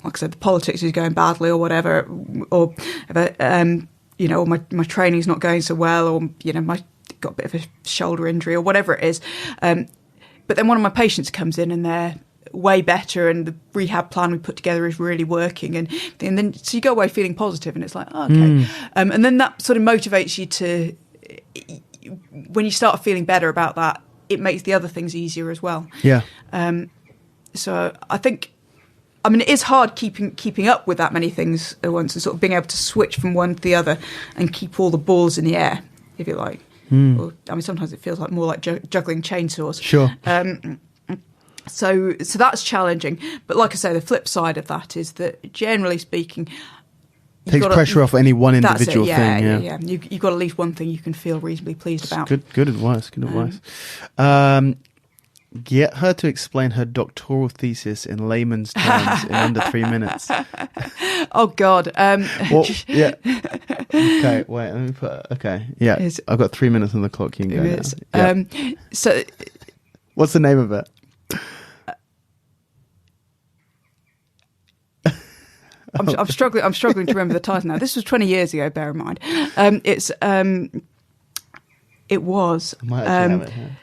like I said, the politics is going badly or whatever, or you know, or my training's not going so well, or, you know, got a bit of a shoulder injury or whatever it is. But then one of my patients comes in and they're way better, and the rehab plan we put together is really working, and then so you go away feeling positive, and it's like, oh, okay. And then that sort of motivates you to, when you start feeling better about that, it makes the other things easier as well. Yeah. So I think, I mean, it is hard keeping up with that many things at once, and sort of being able to switch from one to the other and keep all the balls in the air, if you like. Or, I mean, sometimes it feels like more like juggling chainsaws. Sure. So that's challenging. But like I say, the flip side of that is that, generally speaking, takes pressure off any one individual thing. Yeah. You've got at least one thing you can feel reasonably pleased about. Good advice. Get her to explain her doctoral thesis in layman's terms in under 3 minutes. Oh God. Well, yeah. Okay. Wait. Let me put. Okay. Yeah. I've got 3 minutes on the clock. You can go now. Yeah. So, what's the name of it? I'm struggling. I'm struggling to remember the title now. This was 20 years ago. Bear in mind. It was I might actually have it here.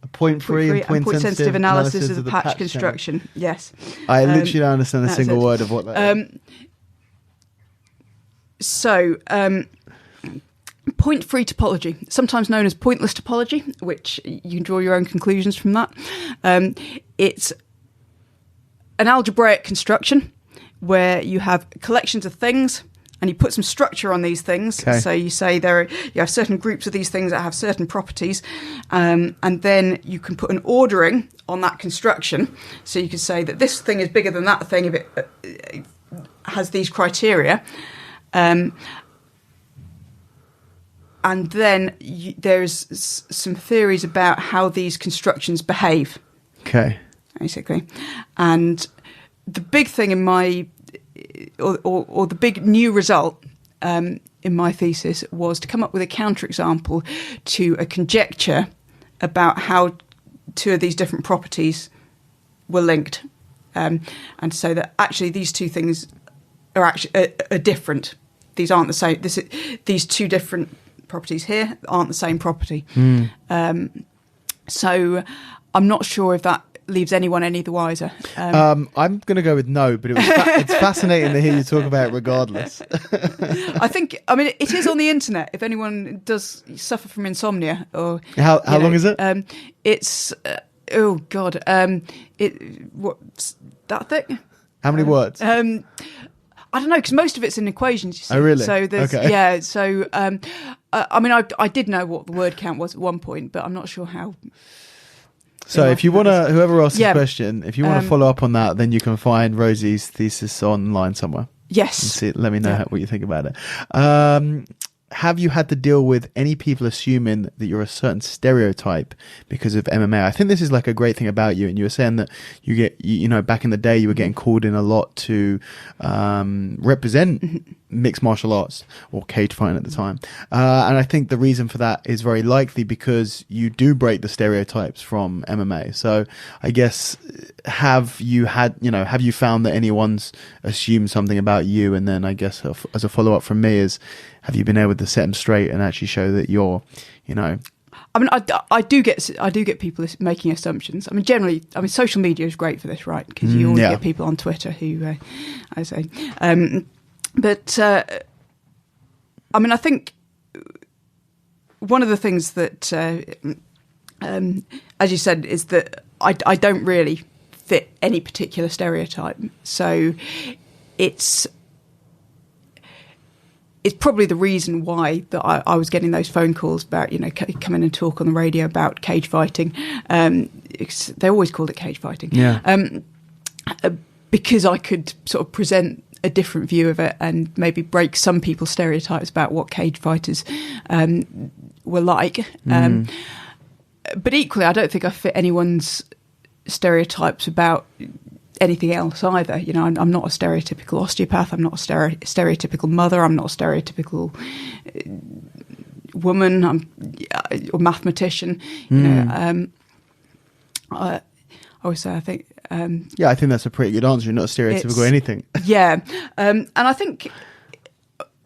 A point-free and point-sensitive analysis of the patch construction. Channel. Yes. I literally don't understand a single word of what that is. So, point-free topology, sometimes known as pointless topology, which you can draw your own conclusions from that. It's an algebraic construction where you have collections of things, and you put some structure on these things. Okay. So you say you have certain groups of these things that have certain properties, and then you can put an ordering on that construction. So you can say that this thing is bigger than that thing if it has these criteria. And then there's some theories about how these constructions behave. Okay. Basically. And the big thing in my... Or the big new result in my thesis was to come up with a counterexample to a conjecture about how two of these different properties were linked, and to say that actually these two things are different. These aren't the same. These two different properties here aren't the same property. So I'm not sure if that leaves anyone any the wiser. I'm going to go with no, but it's fascinating to hear you talk about it regardless. I mean, it is on the internet. If anyone does suffer from insomnia, or how long is it? It's oh God, what's that thing? How many words? I don't know, because most of it's in equations. You see. Oh, really? So there's okay. Yeah. So I mean, I did know what the word count was at one point, but I'm not sure how. So if you want to, whoever asked the question, if you want to follow up on that, then you can find Rosie's thesis online somewhere. Yes. Let me know what you think about it. Have you had to deal with any people assuming that you're a certain stereotype because of MMA? I think this is like a great thing about you. And you were saying that you get, back in the day, you were getting called in a lot to represent mixed martial arts or cage fighting at the time. And I think the reason for that is very likely because you do break the stereotypes from MMA. So I guess have you found that anyone's assumed something about you? And then I guess as a follow-up from me is, have you been able to set them straight and actually show that you're, I mean, I do get people making assumptions. I mean, generally, social media is great for this, right? Because you always get people on Twitter who, I say, but I mean, I think one of the things that, as you said, is that I don't really fit any particular stereotype. So it's probably the reason why that I was getting those phone calls about, come in and talk on the radio about cage fighting. They always called it cage fighting. Yeah. Because I could sort of present a different view of it and maybe break some people's stereotypes about what cage fighters were like. But equally, I don't think I fit anyone's stereotypes about anything else either. I'm not a stereotypical osteopath. I'm not a stereotypical mother. I'm not a stereotypical woman. Or mathematician. I always say I think. I think that's a pretty good answer. You're not a stereotypical anything. Yeah, and I think,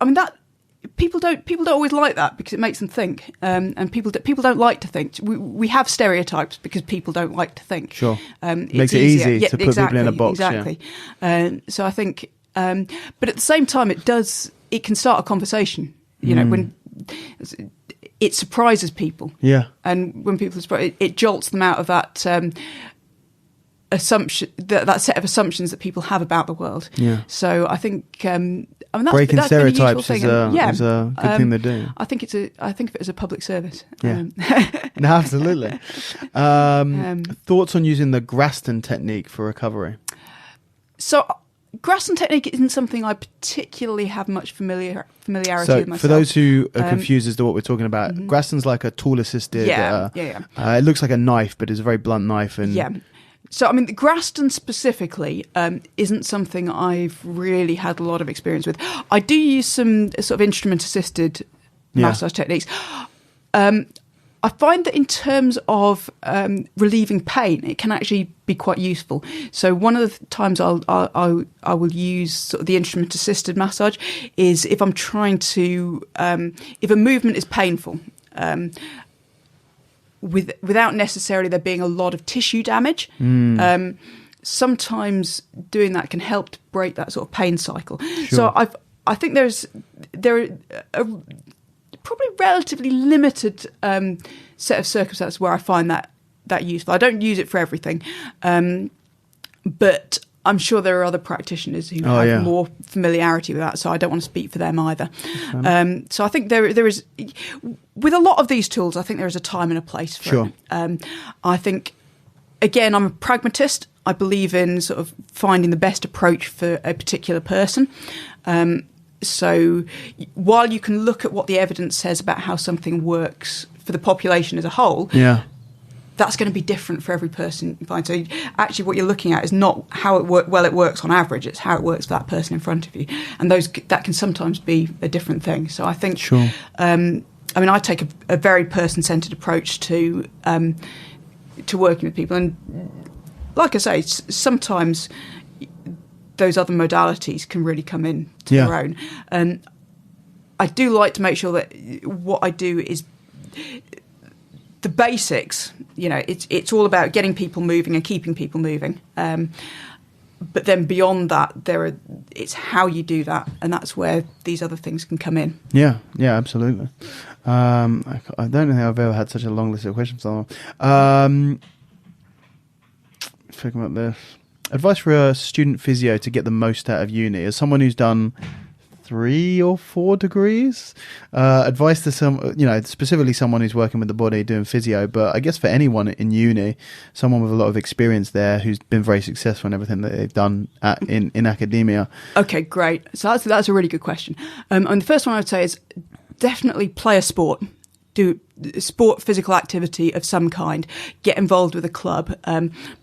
that people don't always like that because it makes them think, and people don't like to think. We have stereotypes because people don't like to think. Sure, makes it easy to put people in a box. Exactly. Yeah. So I think, but at the same time, it can start a conversation. When it surprises people. Yeah, and when people are surprised, it jolts them out of that. Assumption that set of assumptions that people have about the world. Yeah. So I think that's breaking that's stereotypes is a good thing to do. I think of it as a public service. Yeah. No, absolutely. Thoughts on using the Graston technique for recovery? So Graston technique isn't something I particularly have much familiarity with myself. For those who are confused as to what we're talking about, Graston's like a tool-assisted. It looks like a knife, but it's a very blunt knife. And So, the Graston specifically isn't something I've really had a lot of experience with. I do use some sort of instrument-assisted massage techniques. I find that in terms of relieving pain, it can actually be quite useful. So one of the times I will use sort of the instrument-assisted massage is if I'm trying to, if a movement is painful, without necessarily there being a lot of tissue damage. Sometimes doing that can help to break that sort of pain cycle. Sure. So I think there are probably relatively limited set of circumstances where I find that useful. I don't use it for everything, but I'm sure there are other practitioners who have more familiarity with that, so I don't want to speak for them either. So I think there is, with a lot of these tools, I think there is a time and a place for it. I think, again, I'm a pragmatist. I believe in sort of finding the best approach for a particular person. So while you can look at what the evidence says about how something works for the population as a whole, that's going to be different for every person you find. So actually what you're looking at is not how it works on average, it's how it works for that person in front of you. And that can sometimes be a different thing. So I think, I take a very person-centered approach to working with people. And like I say, sometimes those other modalities can really come in to their own. And I do like to make sure that what I do is the basics. It's all about getting people moving and keeping people moving. But then beyond that, it's how you do that, and that's where these other things can come in. Yeah, absolutely. I don't think I've ever had such a long list of questions. Thinking about this. Advice for a student physio to get the most out of uni. As someone who's done 3 or 4 degrees, advice to specifically someone who's working with the body doing physio, but I guess for anyone in uni, someone with a lot of experience there who's been very successful in everything that they've done in academia. Okay, great. So that's a really good question. And the first one I would say is definitely play a sport. Do sport, physical activity of some kind. Get involved with a club,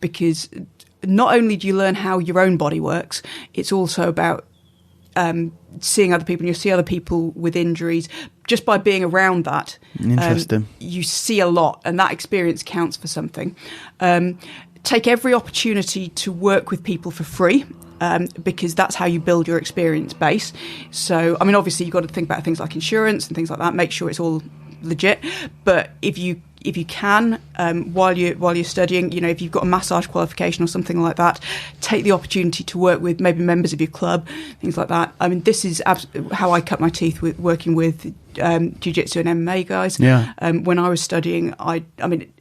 because not only do you learn how your own body works, it's also about seeing other people. And you'll see other people with injuries. Just by being around that, interesting. You see a lot, and that experience counts for something. take every opportunity to work with people for free. Because that's how you build your experience base. So, I mean, obviously you've got to think about things like insurance and things like that. Make sure it's all legit. But if you can, while you're studying, if you've got a massage qualification or something like that, take the opportunity to work with maybe members of your club, things like that. I mean, this is how I cut my teeth with working with jiu-jitsu and MMA guys. Yeah. When I was studying, I mean,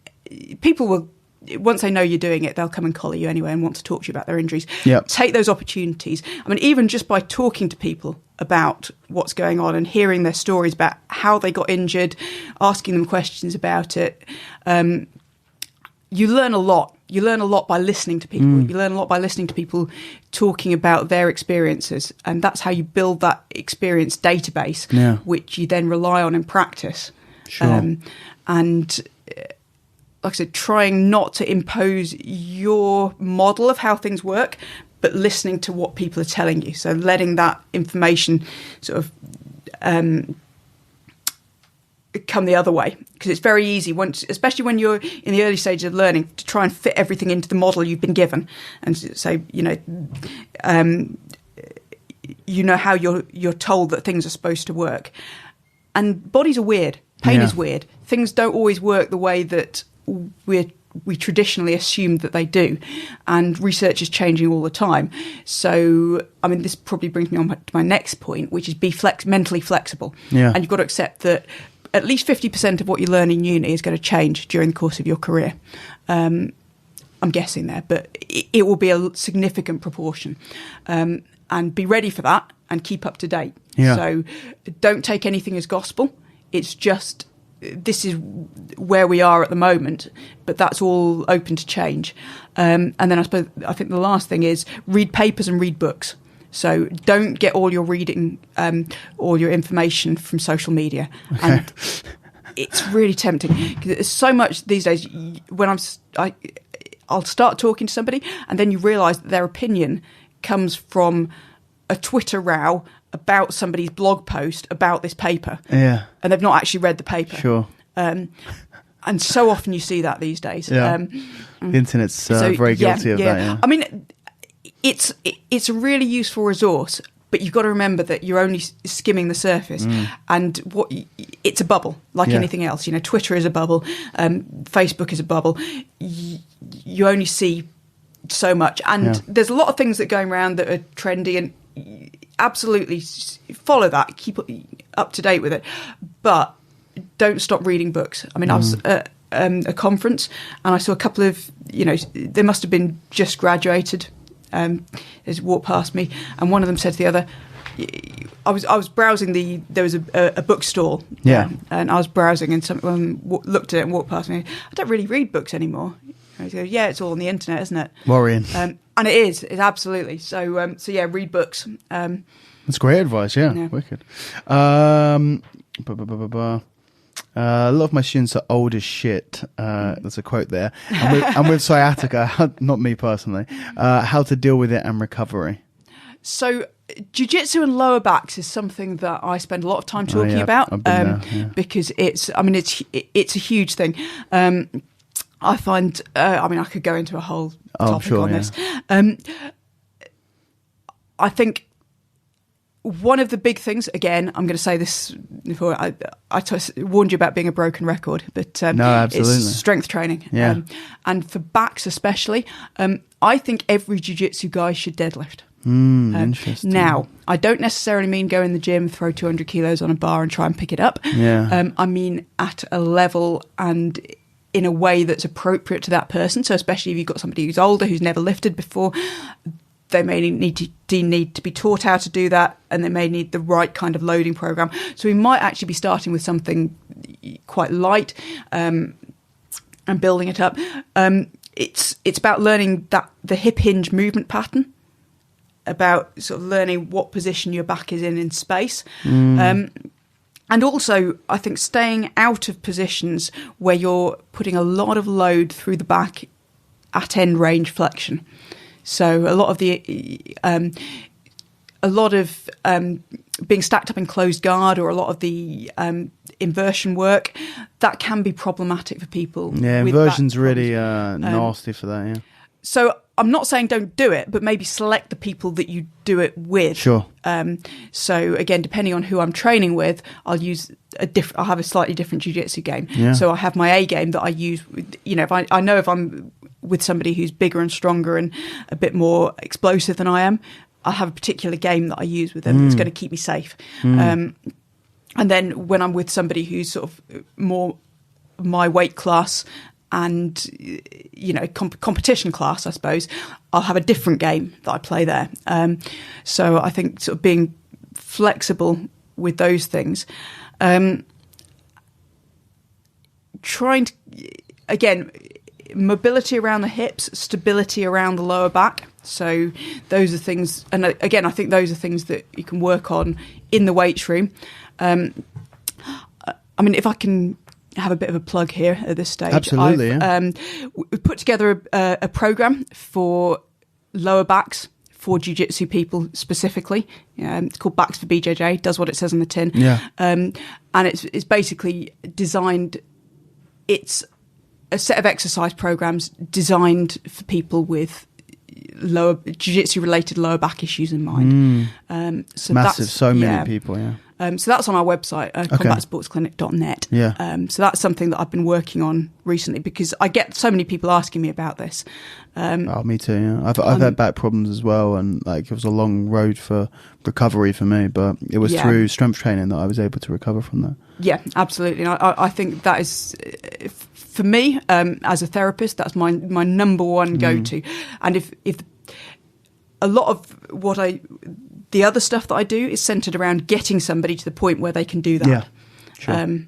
people will. Once they know you're doing it, they'll come and collar you anyway and want to talk to you about their injuries. Yep. Take those opportunities. I mean, even just by talking to people about what's going on and hearing their stories about how they got injured, asking them questions about it, you learn a lot. You learn a lot by listening to people. You learn a lot by listening to people talking about their experiences. And that's how you build that experience database, which you then rely on in practice. Sure. Like I said, trying not to impose your model of how things work, but listening to what people are telling you. So letting that information sort of come the other way. Because it's very easy, especially when you're in the early stages of learning, to try and fit everything into the model you've been given. And so, how you're told that things are supposed to work. And bodies are weird. Pain is weird. Things don't always work the way that we traditionally assume that they do, and research is changing all the time. So, I mean, this probably brings me on to my next point, which is be mentally flexible. Yeah. And you've got to accept that at least 50% of what you learn in uni is going to change during the course of your career. I'm guessing there, but it will be a significant proportion. And be ready for that and keep up to date. Yeah. So don't take anything as gospel. It's just, this is where we are at the moment, but that's all open to change. And then I think the last thing is read papers and read books. So don't get all your reading, all your information from social media. Okay. And it's really tempting because there's so much these days. When I'll start talking to somebody, and then you realise that their opinion comes from a Twitter row about somebody's blog post about this paper. Yeah. And they've not actually read the paper. Sure. And so often you see that these days. Yeah. The internet's very guilty of that. Yeah. I mean, it's a really useful resource, but you've got to remember that you're only skimming the surface, and it's a bubble like anything else. Twitter is a bubble, Facebook is a bubble. You only see so much, and there's a lot of things that are going around that are trendy, and absolutely follow that, keep up to date with it, but don't stop reading books. I mean, I was at a conference and I saw a couple of, they must have been just graduated, they walked past me, and one of them said to the other, I was browsing there was a bookstore, and I was browsing, and someone looked at it and walked past me. I don't really read books anymore. I go, yeah, it's all on the internet, isn't it? Worrying. And it is. It's absolutely. So yeah, read books. That's great advice. Yeah. Wicked. A lot of my students are old as shit. There's a quote there. And with sciatica, not me personally, how to deal with it and recovery. So jiu-jitsu and lower backs is something that I spend a lot of time talking about, because it's a huge thing. I find, I could go into a whole topic on this. I think one of the big things, again, I'm going to say this before, I warned you about being a broken record, but no, absolutely. It's strength training. Yeah. And for backs especially, I think every jiu-jitsu guy should deadlift. Interesting. Now, I don't necessarily mean go in the gym, throw 200 kilos on a bar and try and pick it up. Yeah. I mean at a level and in a way that's appropriate to that person. So especially if you've got somebody who's older, who's never lifted before, they may need to be taught how to do that, and they may need the right kind of loading program. So we might actually be starting with something quite light and building it up. It's about learning the hip hinge movement pattern, about sort of learning what position your back is in space. And also, I think staying out of positions where you're putting a lot of load through the back at end range flexion. So a lot of the a lot of being stacked up in closed guard, or a lot of the inversion work, that can be problematic for people. Yeah, inversion's really nasty for that, yeah. So I'm not saying don't do it, but maybe select the people that you do it with. Sure. So again, depending on who I'm training with, I'll have a slightly different jiu-jitsu game. Yeah. So I have my A game that I use, if I know if I'm with somebody who's bigger and stronger and a bit more explosive than I am, I'll have a particular game that I use with them that's going to keep me safe. And then when I'm with somebody who's sort of more my weight class and competition class, I suppose, I'll have a different game that I play there. So I think sort of being flexible with those things, trying to, again, mobility around the hips, stability around the lower back. So those are things, and again, I think those are things that you can work on in the weights room. I mean, if I can have a bit of a plug here at this stage. Absolutely. We've put together a program for lower backs for jiu-jitsu people specifically. It's called Backs for BJJ. Does what it says on the tin. Yeah. And it's basically designed. It's a set of exercise programs designed for people with lower jiu-jitsu related lower back issues in mind. So massive. So many people. Yeah. So that's on our website, combatsportsclinic.net. Yeah. So that's something that I've been working on recently because I get so many people asking me about this. Me too. Yeah, I've had back problems as well, and like it was a long road for recovery for me. But it was through strength training that I was able to recover from that. Yeah, absolutely. And I think that is, for me, as a therapist, that's my number one go-to. And if a lot of the other stuff that I do is centered around getting somebody to the point where they can do that. Yeah, sure.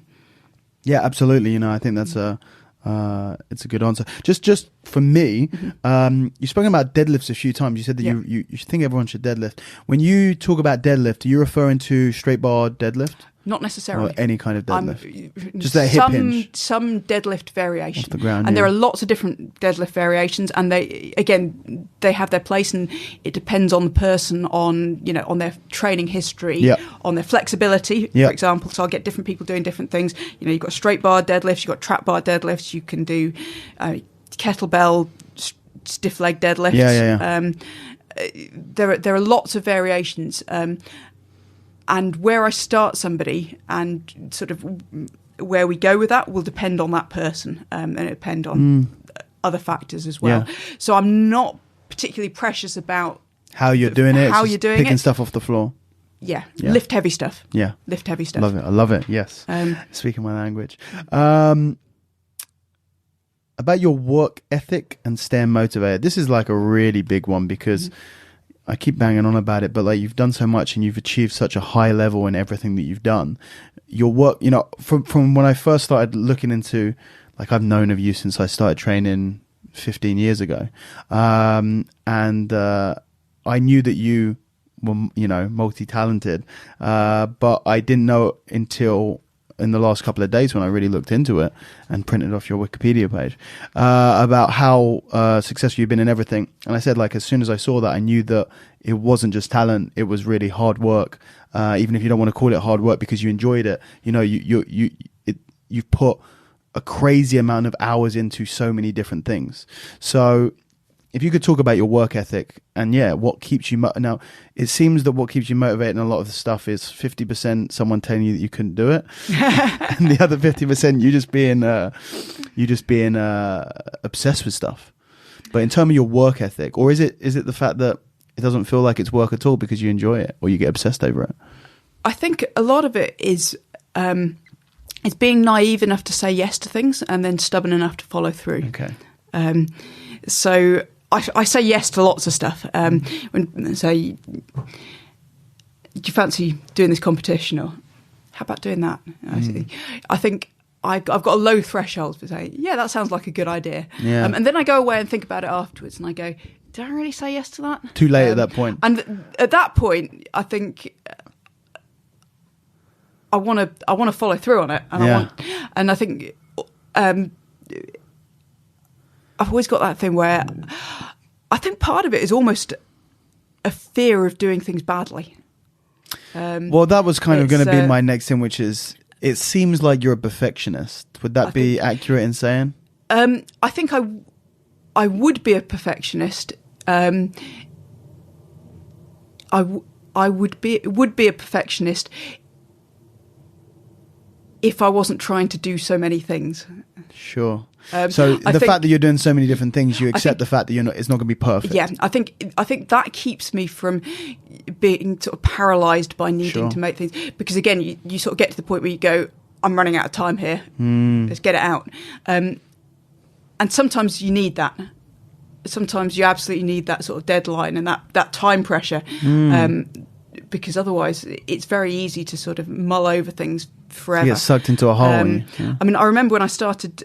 Yeah, absolutely. I think that's it's a good answer. Just for me, you've spoken about deadlifts a few times. You said that you think everyone should deadlift. When you talk about deadlift, are you referring to straight bar deadlift? Not necessarily. Or any kind of deadlift? Just that hip hinge? Some deadlift variation. Off the ground, and there are lots of different deadlift variations, and they have their place, and it depends on the person, on their training history, on their flexibility, for example. So I'll get different people doing different things. You've got straight bar deadlifts, you've got trap bar deadlifts, you can do kettlebell stiff leg deadlifts. There are lots of variations. And where I start somebody and sort of where we go with that will depend on that person, and it depend on other factors as well. Yeah. So I'm not particularly precious about how you're doing it. Picking stuff off the floor. Yeah. Lift heavy stuff. Yeah, lift heavy stuff. Love it. I love it. Yes, speaking my language. About your work ethic and staying motivated. This is like a really big one because. I keep banging on about it, but like you've done so much and you've achieved such a high level in everything that you've done. Your work, from when I first started looking into, like I've known of you since I started training 15 years ago. And I knew that you were, multi-talented, but I didn't know until in the last couple of days when I really looked into it and printed off your Wikipedia page about how successful you've been in everything. And I said, like, as soon as I saw that, I knew that it wasn't just talent, it was really hard work. Even if you don't want to call it hard work because you enjoyed it, you've put a crazy amount of hours into so many different things. So if you could talk about your work ethic and what keeps you now, it seems that what keeps you motivated in a lot of the stuff is 50% someone telling you that you couldn't do it, and the other 50% you just being obsessed with stuff. But in terms of your work ethic, or is it the fact that it doesn't feel like it's work at all because you enjoy it or you get obsessed over it? I think a lot of it is being naive enough to say yes to things and then stubborn enough to follow through. Okay. So I say yes to lots of stuff. When say, do you fancy doing this competition, or how about doing that? I think I've got a low threshold for saying, that sounds like a good idea. Yeah. And then I go away and think about it afterwards, and I go, did I really say yes to that? Too late at that point. And at that point, I think I want to follow through on it, and I think. I've always got that thing where I think part of it is almost a fear of doing things badly. Well, that was kind of going to be my next thing, which is, it seems like you're a perfectionist. Would that be accurate in saying? I think I would be a perfectionist. I would be a perfectionist if I wasn't trying to do so many things. Sure. So the fact that you're doing so many different things, you accept the fact that it's not going to be perfect. Yeah, I think that keeps me from being sort of paralysed by needing to make things. Because again, you sort of get to the point where you go, I'm running out of time here. Let's get it out. And sometimes you need that. Sometimes you absolutely need that sort of deadline and that time pressure. Because otherwise it's very easy to sort of mull over things forever. You get sucked into a hole. I mean, I remember when I started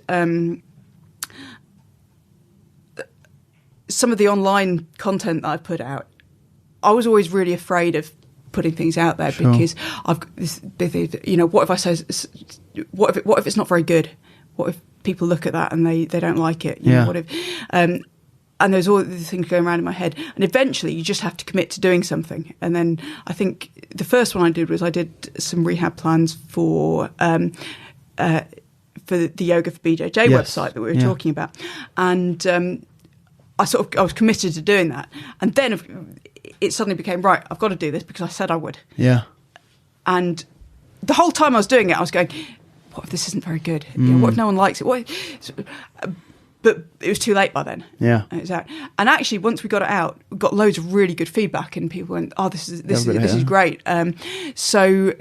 some of the online content that I put out, I was always really afraid of putting things out there because I've this, what if I say, what if it's not very good? What if people look at that and they don't like it? You know, what if, and there's all these things going around in my head, and eventually you just have to commit to doing something. And then I think the first one I did was I did some rehab plans for the Yoga for BJJ website that we were talking about, and I was committed to doing that, and then it suddenly became, right, I've got to do this because I said I would. Yeah. And the whole time I was doing it, I was going, what if this isn't very good? You know, what if no one likes it? But it was too late by then. Yeah. And it was out. And actually, once we got it out, we got loads of really good feedback, and people went, "Oh, this is great." So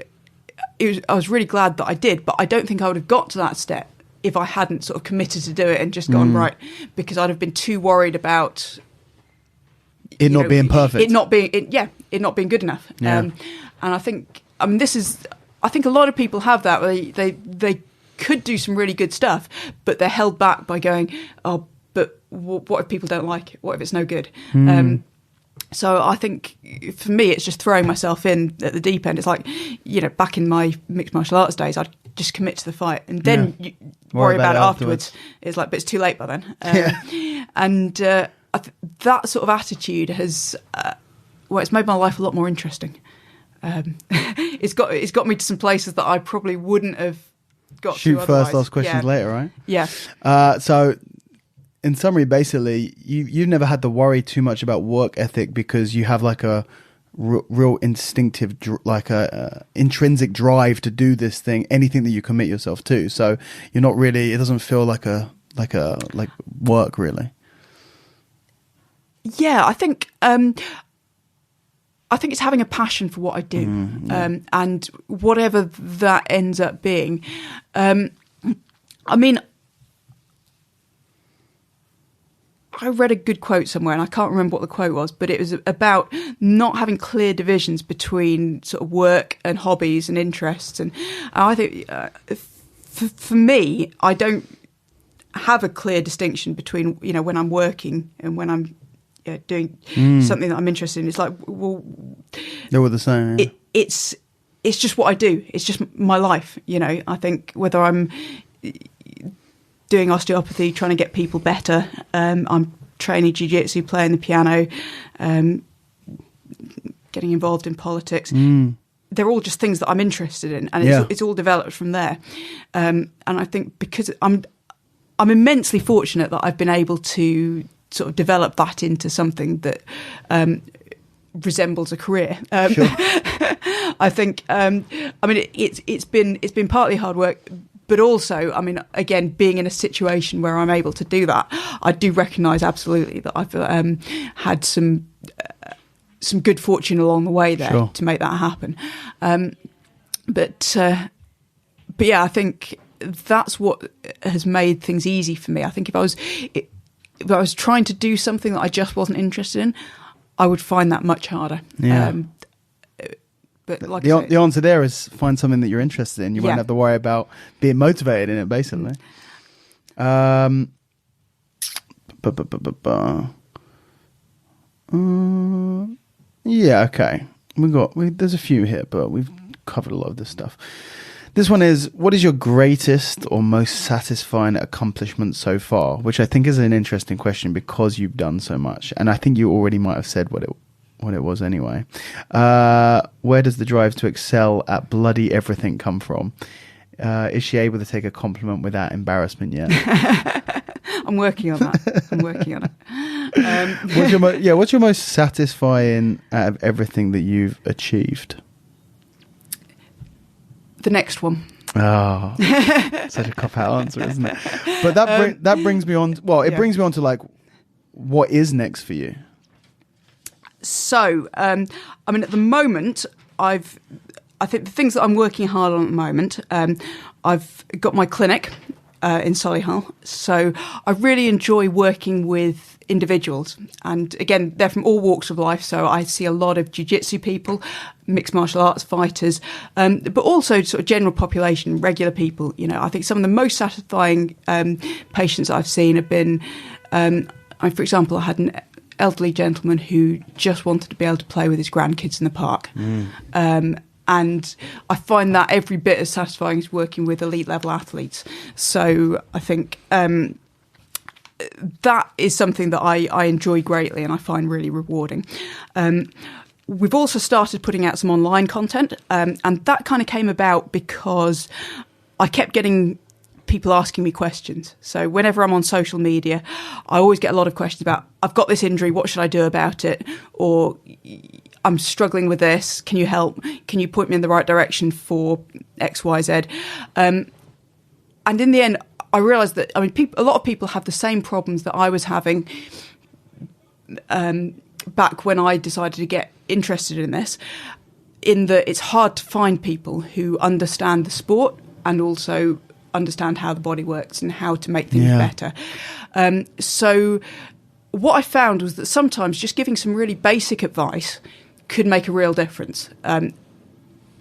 I was really glad that I did, but I don't think I would have got to that step if I hadn't sort of committed to do it and just gone right, because I'd have been too worried about it not being perfect, it not being good enough. Yeah. And I think, I mean, I think a lot of people have that. They could do some really good stuff, but they're held back by going, oh, but what if people don't like it? What if it's no good? So I think for me, it's just throwing myself in at the deep end. It's like, back in my mixed martial arts days, I'd just commit to the fight and then you worry about it afterwards. It's like, but it's too late by then. And that sort of attitude has, it's made my life a lot more interesting. It's got me to some places that I probably wouldn't have got to otherwise. First, ask questions later, right? Yeah. So, in summary, basically, you've never had to worry too much about work ethic because you have like a real instinctive, intrinsic drive to do this thing, anything that you commit yourself to. So you're not really. It doesn't feel like work really. Yeah, I think it's having a passion for what I do, and whatever that ends up being. I mean, I read a good quote somewhere, and I can't remember what the quote was, but it was about not having clear divisions between sort of work and hobbies and interests. And I think for me, I don't have a clear distinction between when I'm working and when I'm doing something that I'm interested in. It's like, well, they were the same. Yeah. It's just what I do. It's just my life. I think whether I'm doing osteopathy, trying to get people better, I'm training jiu-jitsu, playing the piano, getting involved in politics. They're all just things that I'm interested in, and it's all developed from there. And I think because I'm immensely fortunate that I've been able to sort of develop that into something that resembles a career. Sure. I think. I mean, it's been partly hard work, but also, I mean, again, being in a situation where I'm able to do that, I do recognise absolutely that I've had some good fortune along the way there to make that happen. But yeah, I think that's what has made things easy for me. I think if I was trying to do something that I just wasn't interested in, I would find that much harder. Yeah. But like the answer there is find something that you're interested in. You won't have to worry about being motivated in it, basically. Yeah, okay. There's a few here, but we've covered a lot of this stuff. This one is, what is your greatest or most satisfying accomplishment so far? Which I think is an interesting question because you've done so much. And I think you already might have said what what it was anyway. Where does the drive to excel at bloody everything come from? Is she able to take a compliment without embarrassment yet? I'm working on that. I'm working on it. What's your most satisfying out of everything that you've achieved? The next one. Oh, such a cop-out answer, isn't it? But that brings me on. Well, it brings me on to like, what is next for you? So, I mean, at the moment, I think the things that I'm working hard on at the moment, I've got my clinic in Solihull. So I really enjoy working with individuals. And again, they're from all walks of life. So I see a lot of jiu-jitsu people, mixed martial arts fighters, but also sort of general population, regular people. You know, I think some of the most satisfying patients I've seen have been, for example, I had an elderly gentleman who just wanted to be able to play with his grandkids in the park. And I find that every bit as satisfying as working with elite level athletes. So I think that is something that I enjoy greatly and I find really rewarding. We've also started putting out some online content, and that kind of came about because I kept getting people asking me questions. So whenever I'm on social media, I always get a lot of questions about, I've got this injury, what should I do about it? Or I'm struggling with this, can you help? Can you point me in the right direction for X, Y, Z? And in the end, I realised that, I mean, a lot of people have the same problems that I was having back when I decided to get interested in this, in that it's hard to find people who understand the sport and also understand how the body works and how to make things better. So what I found was that sometimes just giving some really basic advice could make a real difference. And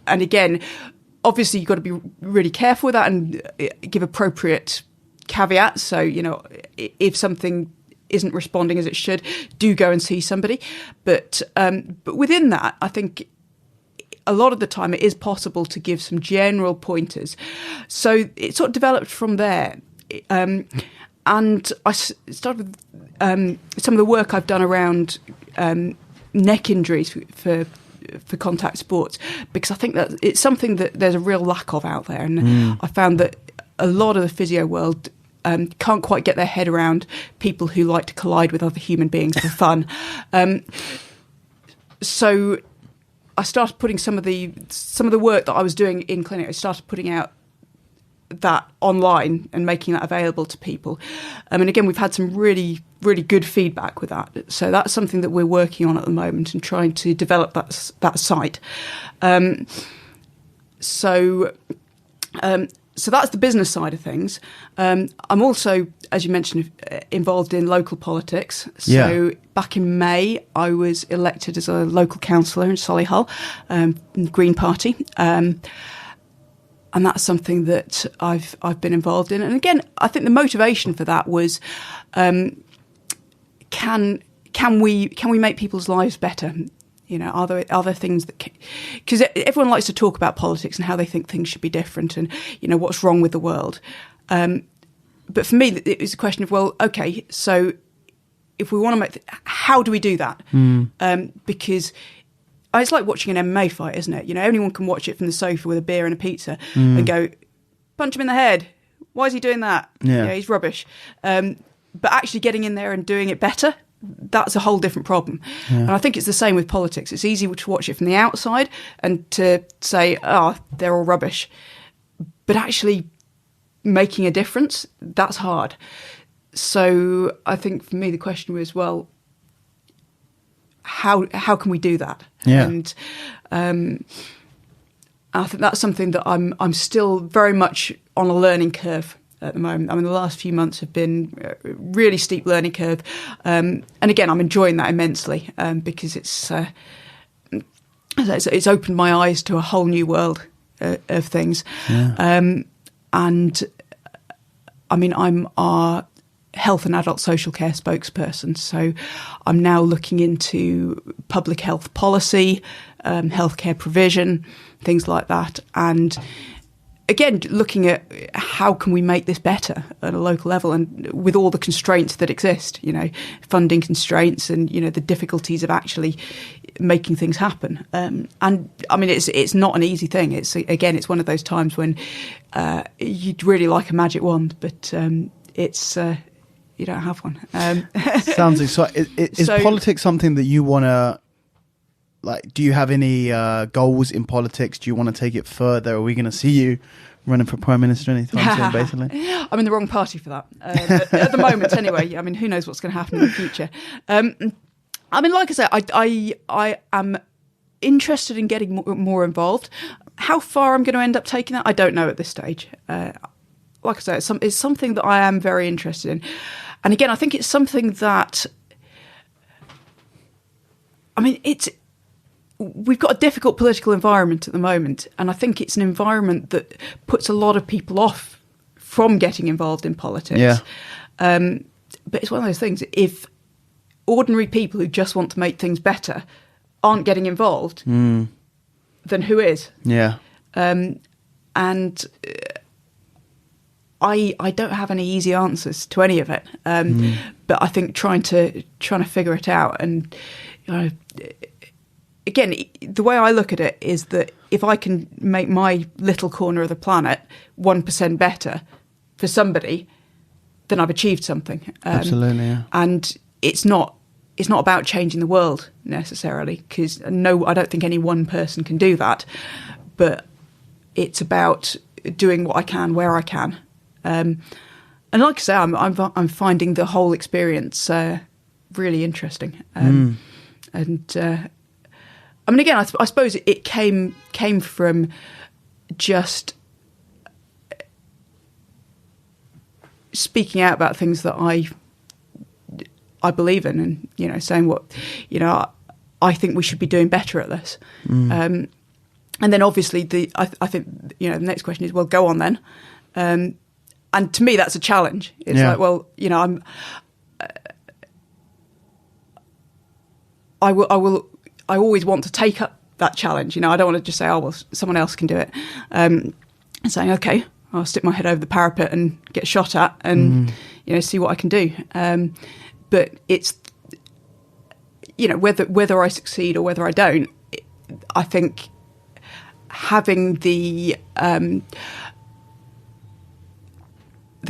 again, obviously you've got to be really careful with that and give appropriate caveats. So, you know, if something isn't responding as it should, do go and see somebody. But within that, I think a lot of the time it is possible to give some general pointers. So it sort of developed from there. And I started with some of the work I've done around neck injuries for contact sports, because I think that it's something that there's a real lack of out there. And I found that a lot of the physio world can't quite get their head around people who like to collide with other human beings for fun. So I started putting some of the work that I was doing in clinic, I started putting out that online and making that available to people. And again, we've had some really, really good feedback with that. So that's something that we're working on at the moment and trying to develop that site. So that's the business side of things. I'm also, as you mentioned, involved in local politics. So back in May, I was elected as a local councillor in Solihull, in the Green Party. And that's something that I've been involved in. And again, I think the motivation for that was, can we make people's lives better? You know, are there things that, because everyone likes to talk about politics and how they think things should be different and, you know, what's wrong with the world. But for me, it was a question of, well, okay, so if we want to how do we do that? Because it's like watching an MMA fight, isn't it? You know, anyone can watch it from the sofa with a beer and a pizza and go, punch him in the head. Why is he doing that? Yeah, he's rubbish. But actually getting in there and doing it better, that's a whole different problem. And I think it's the same with politics. It's easy to watch it from the outside and to say, oh, they're all rubbish. But actually making a difference, that's hard. So I think for me, the question was, well, how can we do that? And I think that's something that I'm still very much on a learning curve at the moment. I mean, the last few months have been a really steep learning curve. And again, I'm enjoying that immensely because it's opened my eyes to a whole new world of things. And I mean, I'm our health and adult social care spokesperson. So I'm now looking into public health policy, healthcare provision, things like that. And again, looking at how can we make this better at a local level and with all the constraints that exist, you know, funding constraints and, you know, the difficulties of actually making things happen. And I mean, it's not an easy thing. It's one of those times when you'd really like a magic wand, but it's you don't have one. Sounds exciting. Is politics something that you want to, like, do you have any goals in politics? Do you want to take it further? Are we going to see you running for Prime Minister anytime soon, basically? I'm in the wrong party for that. At the moment, anyway. I mean, who knows what's going to happen in the future. I mean, like I say, I am interested in getting more involved. How far I'm going to end up taking that, I don't know at this stage. Like I say, it's something that I am very interested in. And again, I think it's something that, I mean, we've got a difficult political environment at the moment, and I think it's an environment that puts a lot of people off from getting involved in politics. Yeah. But it's one of those things, if ordinary people who just want to make things better aren't getting involved, then who is? Yeah. And I don't have any easy answers to any of it. But I think trying to figure it out, and again, the way I look at it is that if I can make my little corner of the planet 1% better for somebody, then I've achieved something. Absolutely, yeah. And it's not about changing the world necessarily, because I don't think any one person can do that. But it's about doing what I can where I can. And like I say, I'm finding the whole experience really interesting. And I mean, again, I suppose it came from just speaking out about things that I believe in, and saying what I think we should be doing better at this. And then obviously I think the next question is, well, go on then. And to me, that's a challenge. It's like, well, I always want to take up that challenge. I don't want to just say, oh, well, someone else can do it. And saying, okay, I'll stick my head over the parapet and get shot at and, see what I can do. But it's, whether I succeed or whether I don't, I think having the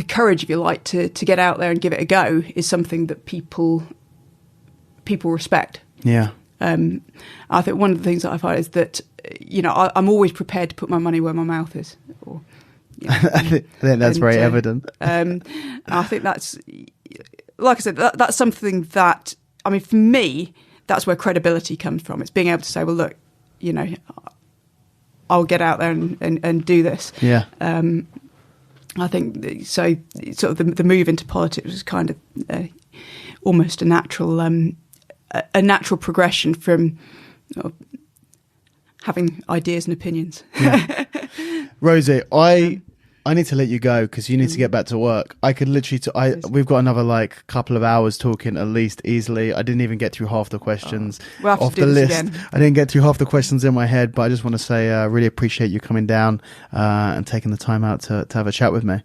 courage, if you like, to get out there and give it a go is something that people respect. Yeah. I think one of the things that I find is that, I'm always prepared to put my money where my mouth is. Or, I think that's very evident. I think that's, like I said, that's something that, I mean, for me, that's where credibility comes from. It's being able to say, well, look, I'll get out there and do this. Yeah. I think so. Sort of the move into politics was kind of almost a natural progression from having ideas and opinions. Yeah. Rosie, I need to let you go because you need to get back to work. I could literally, we've got another couple of hours talking at least easily. I didn't even get through half the questions off the list. I didn't get through half the questions in my head, but I just want to say I really appreciate you coming down and taking the time out to have a chat with me.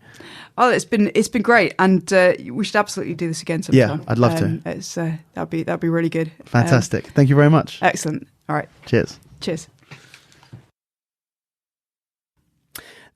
Oh, it's been great, and we should absolutely do this again sometime. Yeah, I'd love to. That'd be really good. Fantastic. Thank you very much. Excellent. All right. Cheers. Cheers.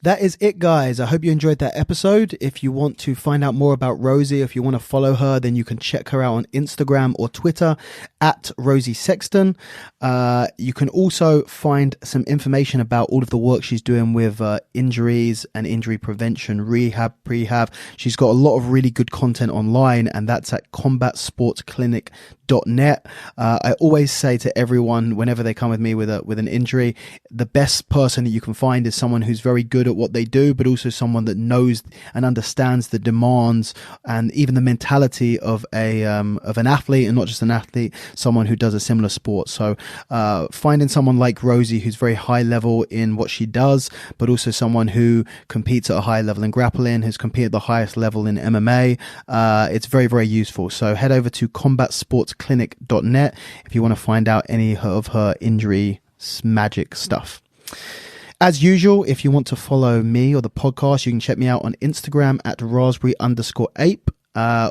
That is it, guys. I hope you enjoyed that episode. If you want to find out more about Rosie, if you want to follow her, then you can check her out on Instagram or Twitter at Rosi Sexton. You can also find some information about all of the work she's doing with injuries and injury prevention, rehab, prehab. She's got a lot of really good content online, and that's at combatsportsclinic.net. I always say to everyone whenever they come with me with an injury, the best person that you can find is someone who's very good at what they do, but also someone that knows and understands the demands and even the mentality of an athlete, and not just an athlete, someone who does a similar sport. So finding someone like Rosie, who's very high level in what she does, but also someone who competes at a high level in grappling, who's competed at the highest level in MMA, it's very, very useful. So head over to combatsportsclinic.net if you want to find out any of her injury magic stuff. As usual, if you want to follow me or the podcast, you can check me out on Instagram at raspberry_ape.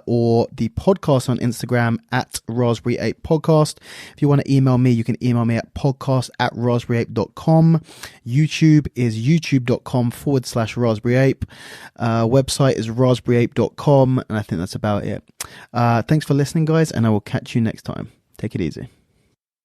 or the podcast on Instagram at Raspberry Ape Podcast. If you want to email me, you can email me at podcast@raspberryape.com. YouTube is youtube.com/Raspberry Ape. Website is raspberryape.com. And I think that's about it. Thanks for listening, guys, and I will catch you next time. Take it easy.